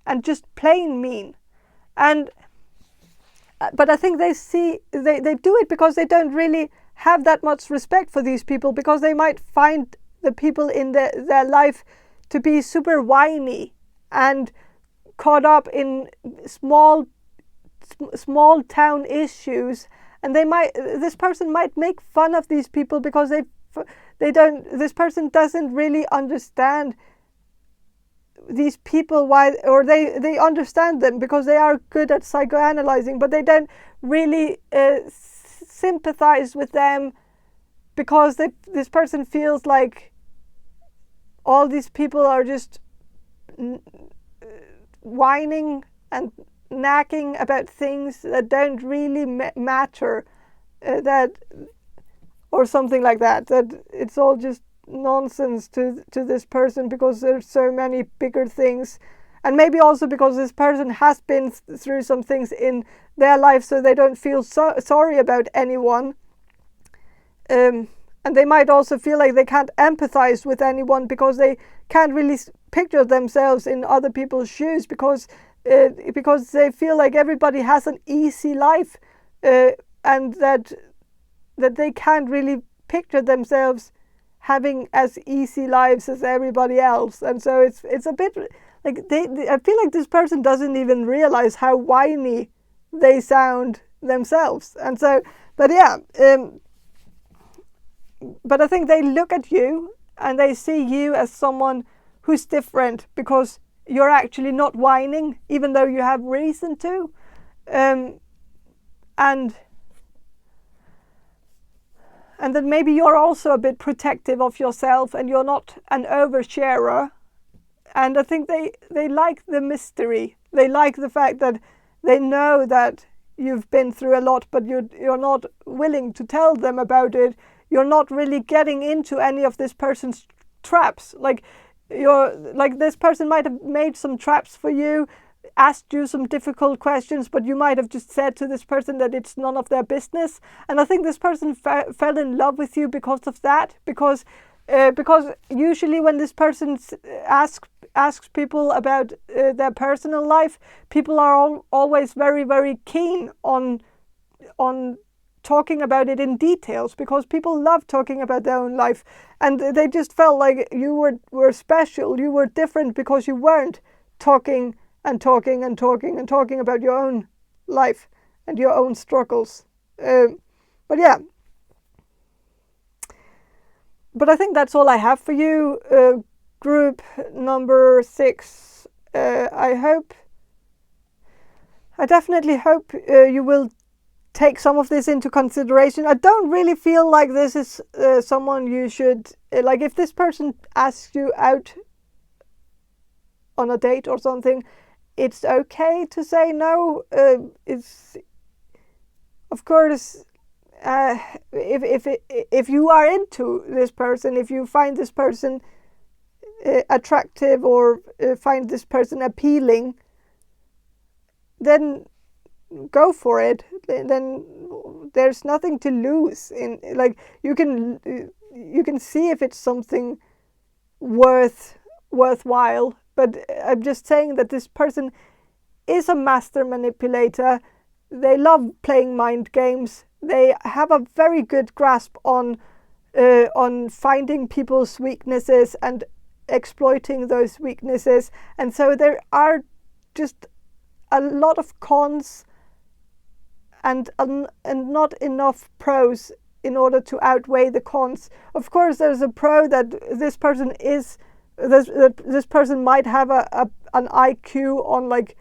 and just plain mean. And but I think they do it because they don't really have that much respect for these people, because they might find the people in their life to be super whiny and caught up in small town issues, and this person might make fun of these people because this person doesn't really understand these people, they understand them because they are good at psychoanalyzing, but they don't really sympathize with them, because this person feels like all these people are just whining and nagging about things that don't really matter, or something like that it's all just nonsense to this person, because there's so many bigger things, and maybe also because this person has been through some things in their life, so they don't feel sorry about anyone, and they might also feel like they can't empathize with anyone because they can't really picture themselves in other people's shoes, because they feel like everybody has an easy life, and that they can't really picture themselves having as easy lives as everybody else. And so it's a bit like I feel like this person doesn't even realize how whiny they sound themselves. And so, but yeah, but I think they look at you and they see you as someone who's different, because you're actually not whining, even though you have reason to, and then maybe you're also a bit protective of yourself, and you're not an oversharer. And I think they like the mystery. They like the fact that they know that you've been through a lot, but you're not willing to tell them about it. You're not really getting into any of this person's traps. Like this person might have made some traps for you, asked you some difficult questions, but you might have just said to this person that it's none of their business. And I think this person fell in love with you because of that, because usually when this person asks people about their personal life, people are always very, very keen on talking about it in details, because people love talking about their own life, and they just felt like you were special, you were different, because you weren't talking about your own life and your own struggles. But yeah, but I think that's all I have for you, group number 6. I definitely hope you will take some of this into consideration. I don't really feel like this is someone you should, like if this person asks you out on a date or something, it's okay to say no. It's, of course, if you are into this person, if you find this person attractive, or find this person appealing, then go for it. Then there's nothing to lose. In like you can see if it's something worthwhile. But I'm just saying that this person is a master manipulator. They love playing mind games. They have a very good grasp on finding people's weaknesses and exploiting those weaknesses. And so there are just a lot of cons and not enough pros in order to outweigh the cons. Of course, there's a pro that this person might have an IQ on like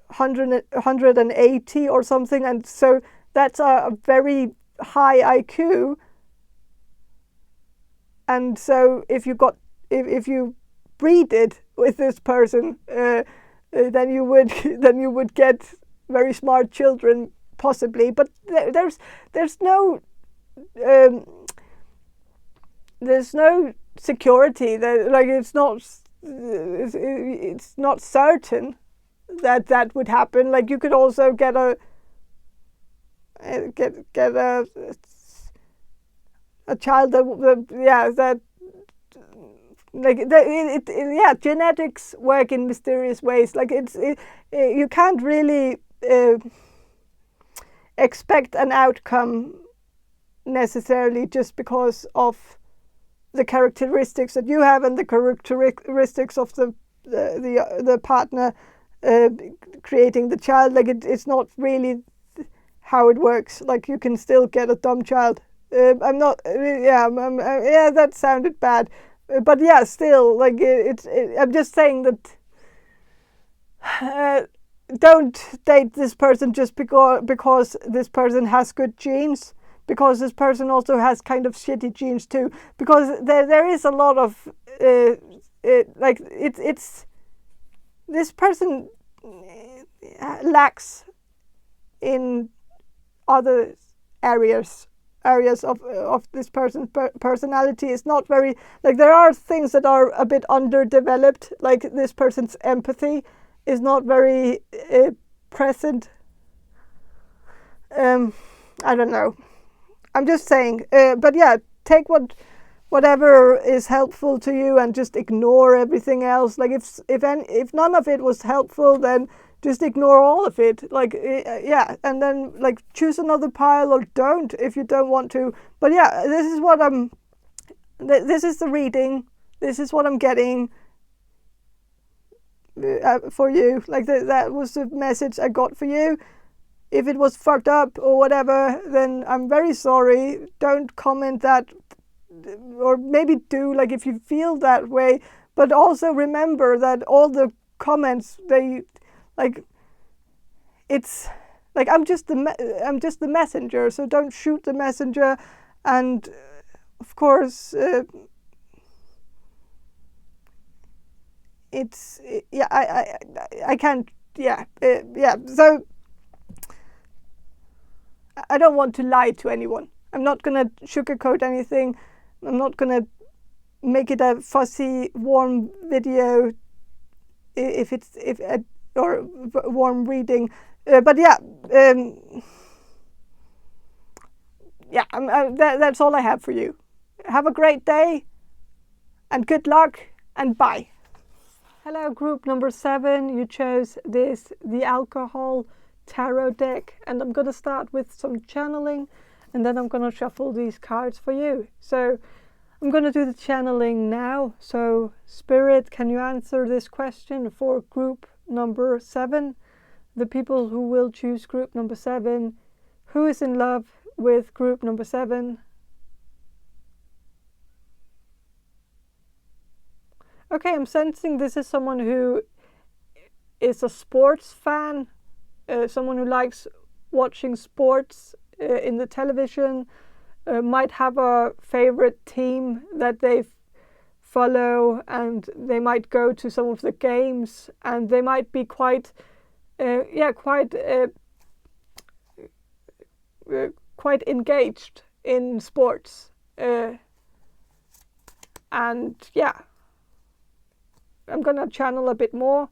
180 or something, and so that's a very high IQ. And so if you breeded with this person, then you would get very smart children, possibly. But there's no security. Like it's not certain that would happen. Like you could also get a child that genetics work in mysterious ways. Like you can't really expect an outcome necessarily just because of the characteristics that you have and the characteristics of the partner creating the child. Like it's not really how it works. Like you can still get a dumb child. That sounded bad, but yeah, still, like I'm just saying that don't date this person just because this person has good genes, because this person also has kind of shitty genes too, because there is a lot of this person lacks in other areas of this person's personality. Is not very, like, there are things that are a bit underdeveloped, like this person's empathy is not very present. I don't know, I'm just saying, but yeah, take whatever is helpful to you and just ignore everything else. Like if none of it was helpful, then just ignore all of it. Like and then like choose another pile or don't if you don't want to. But yeah, this is what this is the reading. This is what I'm getting for you. Like that was the message I got for you. If it was fucked up or whatever, then I'm very sorry. Don't comment that, or maybe do, like, if you feel that way. But also remember that all the comments, it's like I'm just the messenger. So don't shoot the messenger. And of course, I can't. So I don't want to lie to anyone. I'm not gonna sugarcoat anything. I'm not gonna make it a fussy, warm video or warm reading. That's all I have for you. Have a great day, and good luck, and bye. Hello, group number 7. You chose the Alcohol Tarot deck, and I'm going to start with some channeling, and then I'm going to shuffle these cards for you. So I'm going to do the channeling now. So Spirit, can you answer this question for group number 7? The people who will choose group number 7. Who is in love with group number 7? Okay, I'm sensing this is someone who is a sports fan. Someone who likes watching sports in the television, might have a favorite team that they follow, and they might go to some of the games, and they might be quite engaged in sports. And yeah, I'm gonna channel a bit more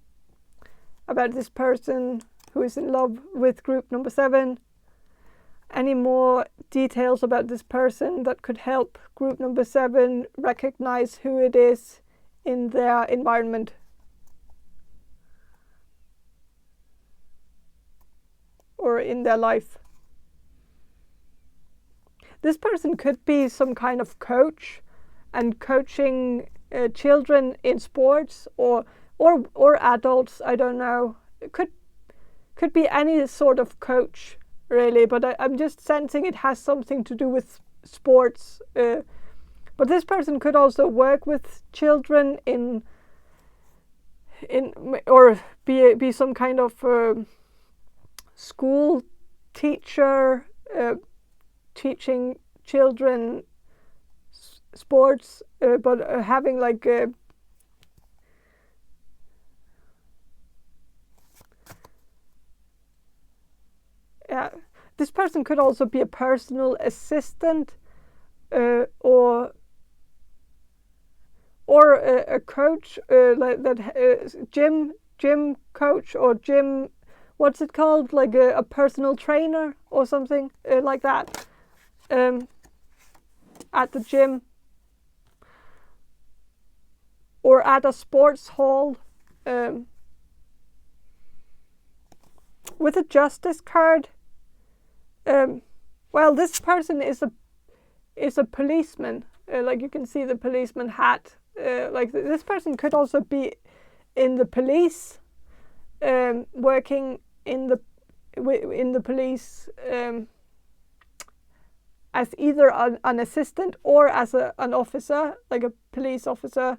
about this person who is in love with group number 7. any more details about this person that could help group number 7 recognize who it is in their environment. Or in their life. This person could be some kind of coach and coaching children in sports or adults, I don't know. It could be any sort of coach, really, but I'm just sensing it has something to do with sports. But this person could also work with children in or be some kind of school teacher, teaching children sports, but having like this person could also be a personal assistant, or a coach, like that gym coach or gym. What's it called? Like a personal trainer or something like that, at the gym or at a sports hall. With a justice card, well, this person is a policeman. Like you can see the policeman hat. Like this person could also be in the police, working in the police, as either an assistant or as an officer, like a police officer.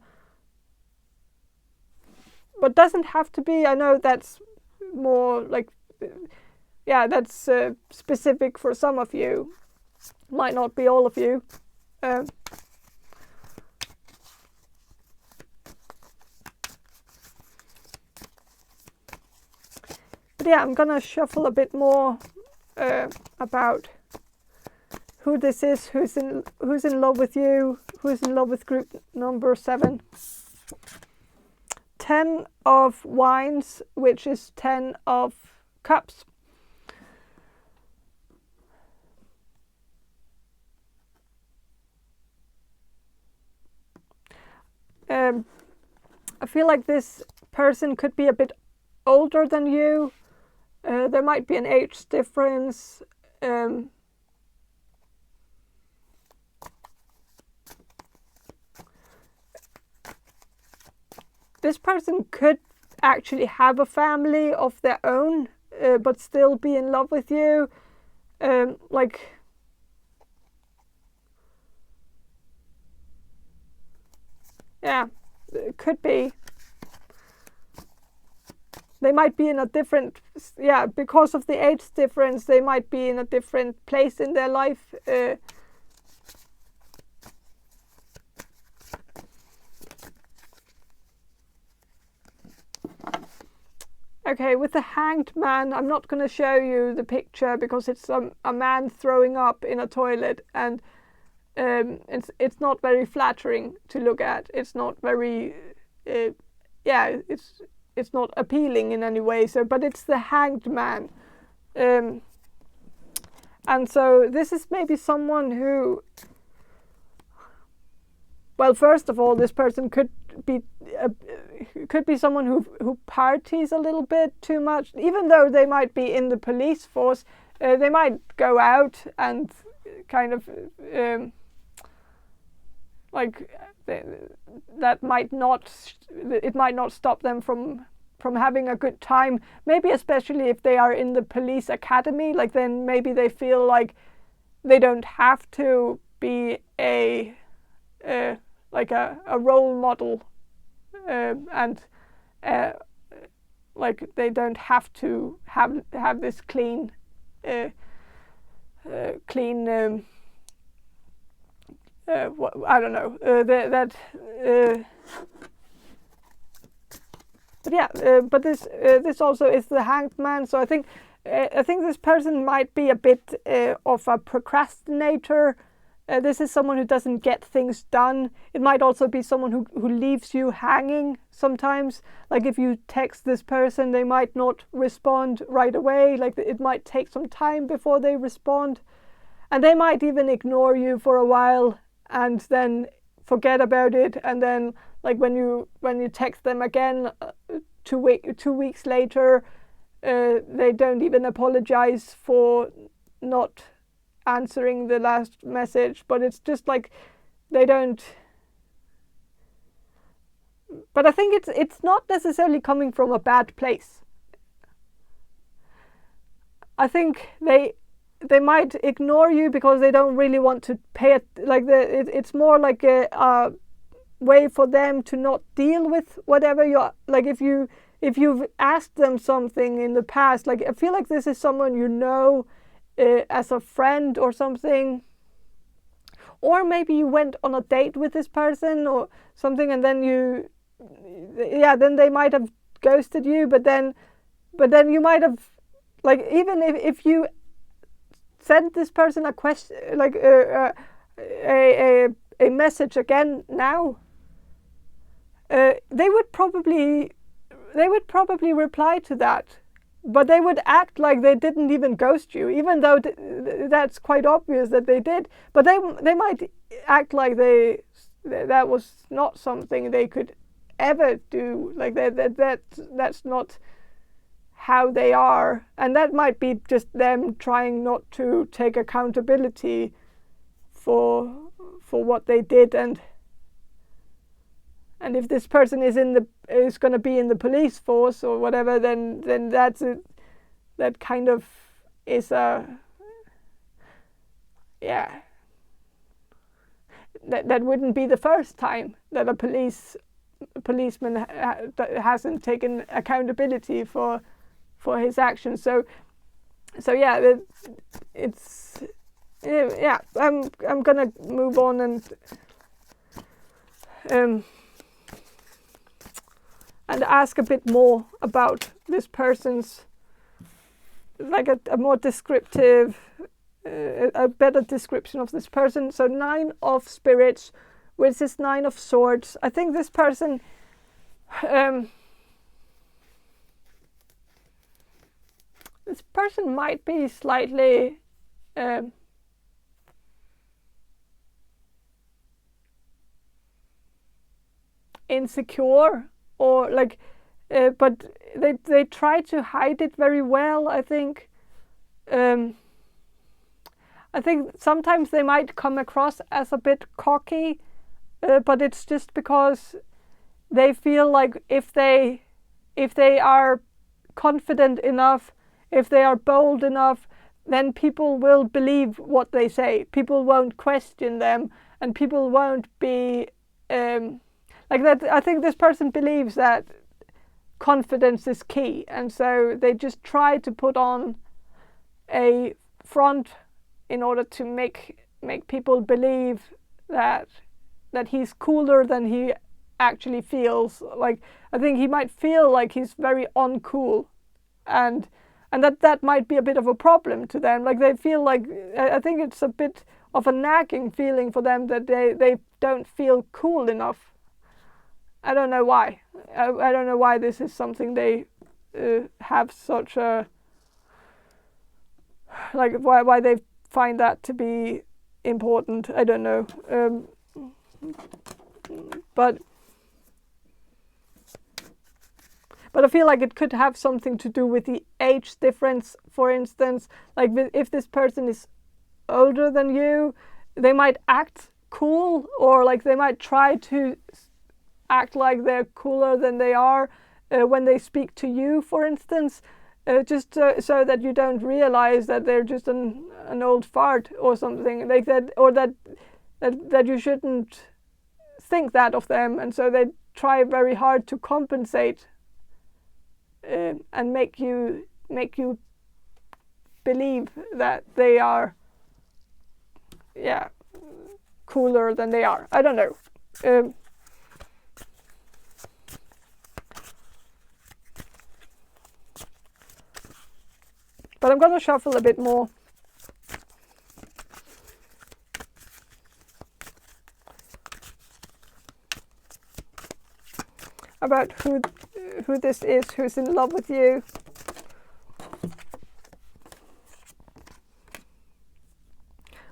But doesn't have to be. I know that's more like, yeah, that's specific for some of you. Might not be all of you. But yeah, I'm gonna shuffle a bit more about who this is, who's in love with you, who's in love with group number 7. 10 of Wands, which is 10 of Cups. I feel like this person could be a bit older than you. There might be an age difference. This person could actually have a family of their own, but still be in love with you. Like, yeah, it could be. They might be in a different, yeah, because of the age difference, they might be in a different place in their life. Okay, with the Hanged Man, I'm not going to show you the picture because it's a man throwing up in a toilet, and it's not very flattering to look at. It's not very, yeah, it's not appealing in any way. So, but it's the Hanged Man, and so this is maybe someone who, well, first of all, this person could be someone who parties a little bit too much, even though they might be in the police force. They might go out and kind of like that might not stop them from having a good time. Maybe especially if they are in the police academy, like then maybe they feel like they don't have to be a role model, and like they don't have to have this clean I don't know, but yeah, but this also is the Hanged Man. So I think this person might be a bit of a procrastinator, This is someone who doesn't get things done. It might also be someone who leaves you hanging sometimes. Like if you text this person, they might not respond right away. Like it might take some time before they respond. And they might even ignore you for a while and then forget about it. And then like when you text them again 2 weeks later, they don't even apologize for not answering the last message, but it's just like they don't. But I think it's not necessarily coming from a bad place. I think they might ignore you because they don't really want to pay it. Like it's more like a way for them to not deal with whatever you're like. If you've asked them something in the past, like I feel like this is someone you know as a friend or something, or maybe you went on a date with this person or something, and then then they might have ghosted you, but then you might have, like, even if you send this person a question, like a message again now, they would probably reply to that, but they would act like they didn't even ghost you, even though that's quite obvious that they did. But they might act like that was not something they could ever do. Like that's not how they are, and that might be just them trying not to take accountability for what they did. And if this person is going to be in the police force or whatever, then that's it. That kind of is a That wouldn't be the first time that a policeman hasn't taken accountability for his actions. So yeah, I'm gonna move on and ask a bit more about this person's, like a more descriptive, a better description of this person. So 9 of Spirits, which is 9 of Swords. I think this person, might be slightly insecure, or like, but they try to hide it very well. I think sometimes they might come across as a bit cocky, but it's just because they feel like if they are confident enough, if they are bold enough, then people will believe what they say. People won't question them, and people won't be like that. I think this person believes that confidence is key, and so they just try to put on a front in order to make people believe that he's cooler than he actually feels. Like, I think he might feel like he's very uncool, and that might be a bit of a problem to them. Like, they feel like, I think it's a bit of a nagging feeling for them that they don't feel cool enough. I don't know why. I don't know why this is something they have such a, like, why they find that to be important. I don't know. But I feel like it could have something to do with the age difference, for instance. Like, if this person is older than you, they might act cool, or like they might try to act like they're cooler than they are when they speak to you, for instance, just so that you don't realize that they're just an old fart or something like that, or that you shouldn't think that of them. And so they try very hard to compensate and make you believe that they are cooler than they are. I don't know. But I'm going to shuffle a bit more. about who this is, who's in love with you.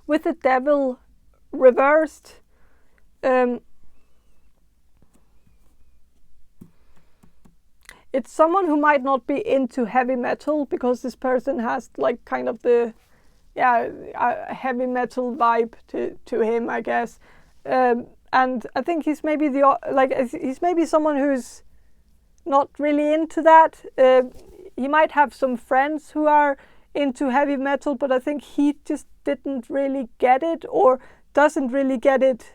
With the Devil reversed, it's someone who might not be into heavy metal, because this person has like kind of the a heavy metal vibe to him, I guess. And I think he's maybe he's maybe someone who's not really into that. He might have some friends who are into heavy metal, but I think he just didn't really get it, or doesn't really get it.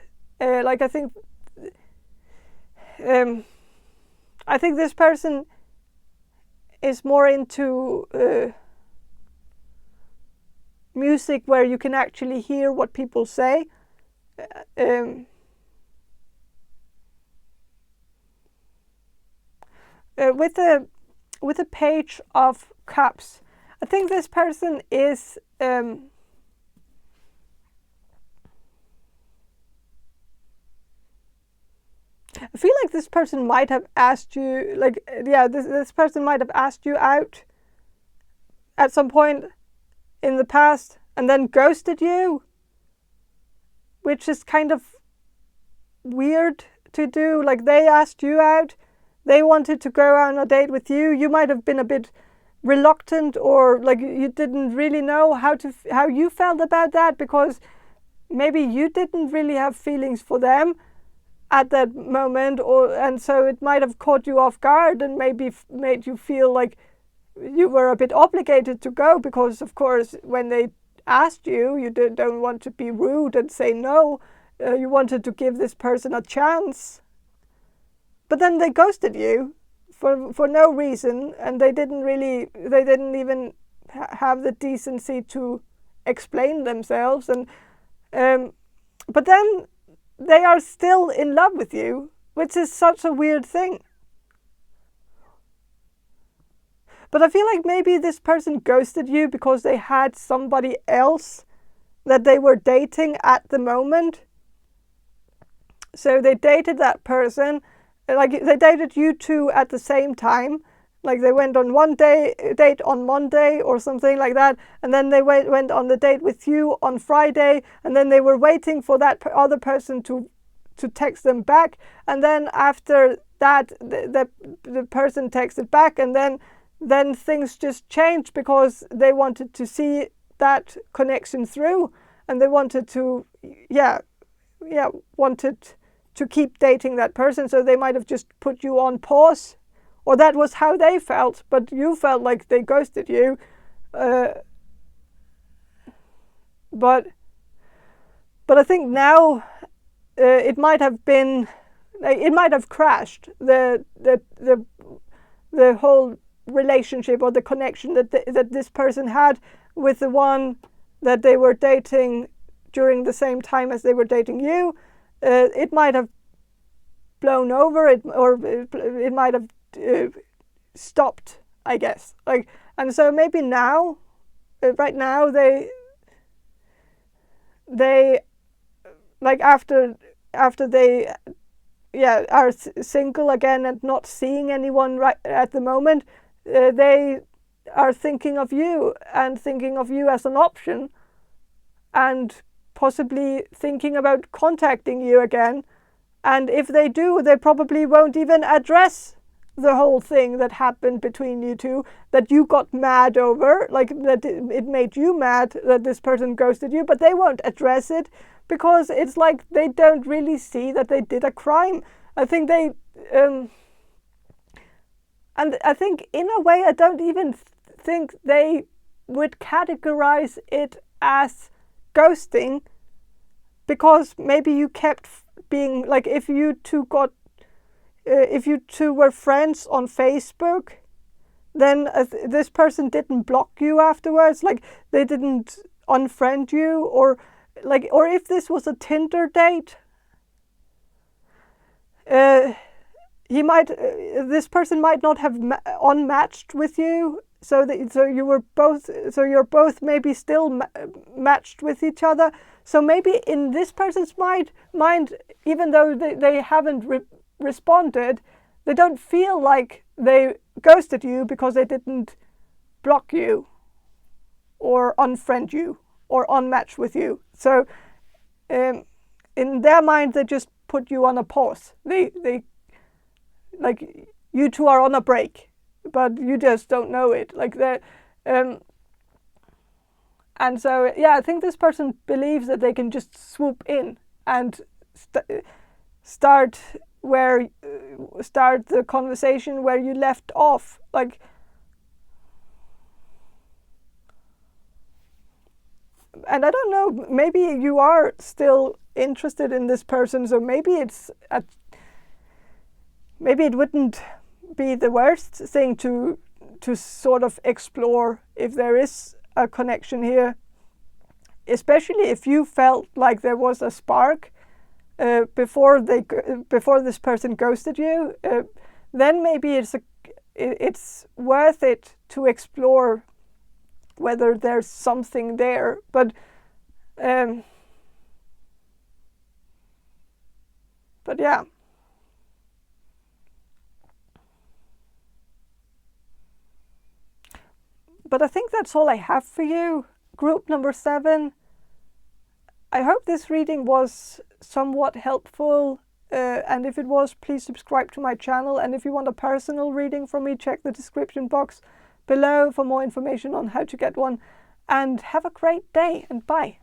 I think this person is more into music where you can actually hear what people say. With the Page of Cups, I think this person is I feel like this person might have asked you, this person might have asked you out at some point in the past and then ghosted you, which is kind of weird to do. Like, they asked you out, they wanted to go on a date with you. You might have been a bit reluctant, or like you didn't really know how you felt about that, because maybe you didn't really have feelings for them at that moment, and so it might have caught you off guard and maybe made you feel like you were a bit obligated to go, because of course when they asked you, you don't want to be rude and say no. You wanted to give this person a chance, but then they ghosted you for no reason, and they didn't even have the decency to explain themselves, and but then they are still in love with you, which is such a weird thing. But I feel like maybe this person ghosted you because they had somebody else that they were dating at the moment. So they dated that person, like they dated you two at the same time. Like they went on one date on Monday or something like that, and then they went on the date with you on Friday, and then they were waiting for that other person to text them back, and then after that the person texted back, and then things just changed because they wanted to see that connection through, and they wanted to keep dating that person, so they might have just put you on pause. Or that was how they felt, but you felt like they ghosted you. But I think now it might have been, it might have crashed the whole relationship or the connection that this person had with the one that they were dating during the same time as they were dating you. It might have blown over, it might have stopped, I guess. And so maybe now, right now, they like after they are single again and not seeing anyone right at the moment, they are thinking of you and thinking of you as an option, and possibly thinking about contacting you again. And if they do, they probably won't even address the whole thing that happened between you two, that you got mad over, like that it made you mad that this person ghosted you, but they won't address it because it's like they don't really see that they did a crime. I think they, and I think in a way I don't even think they would categorize it as ghosting, because maybe you kept being like, if you two were friends on Facebook, then this person didn't block you afterwards, like they didn't unfriend you, or if this was a Tinder date, this person might not have unmatched with you, so you're both maybe still matched with each other. So maybe in this person's mind, even though they haven't responded, they don't feel like they ghosted you because they didn't block you or unfriend you or unmatch with you. So in their mind, they just put you on a pause. They like, you two are on a break, but you just don't know it. Like that. And so, yeah, I think this person believes that they can just swoop in and start the conversation where you left off. Like, and I don't know, maybe you are still interested in this person, so maybe maybe it wouldn't be the worst thing to sort of explore if there is a connection here, especially if you felt like there was a spark before this person ghosted you. Then maybe it's worth it to explore whether there's something there. But yeah. But I think that's all I have for you, group number 7. I hope this reading was somewhat helpful, and if it was, please subscribe to my channel. And if you want a personal reading from me, check the description box below for more information on how to get one. And have a great day, and bye.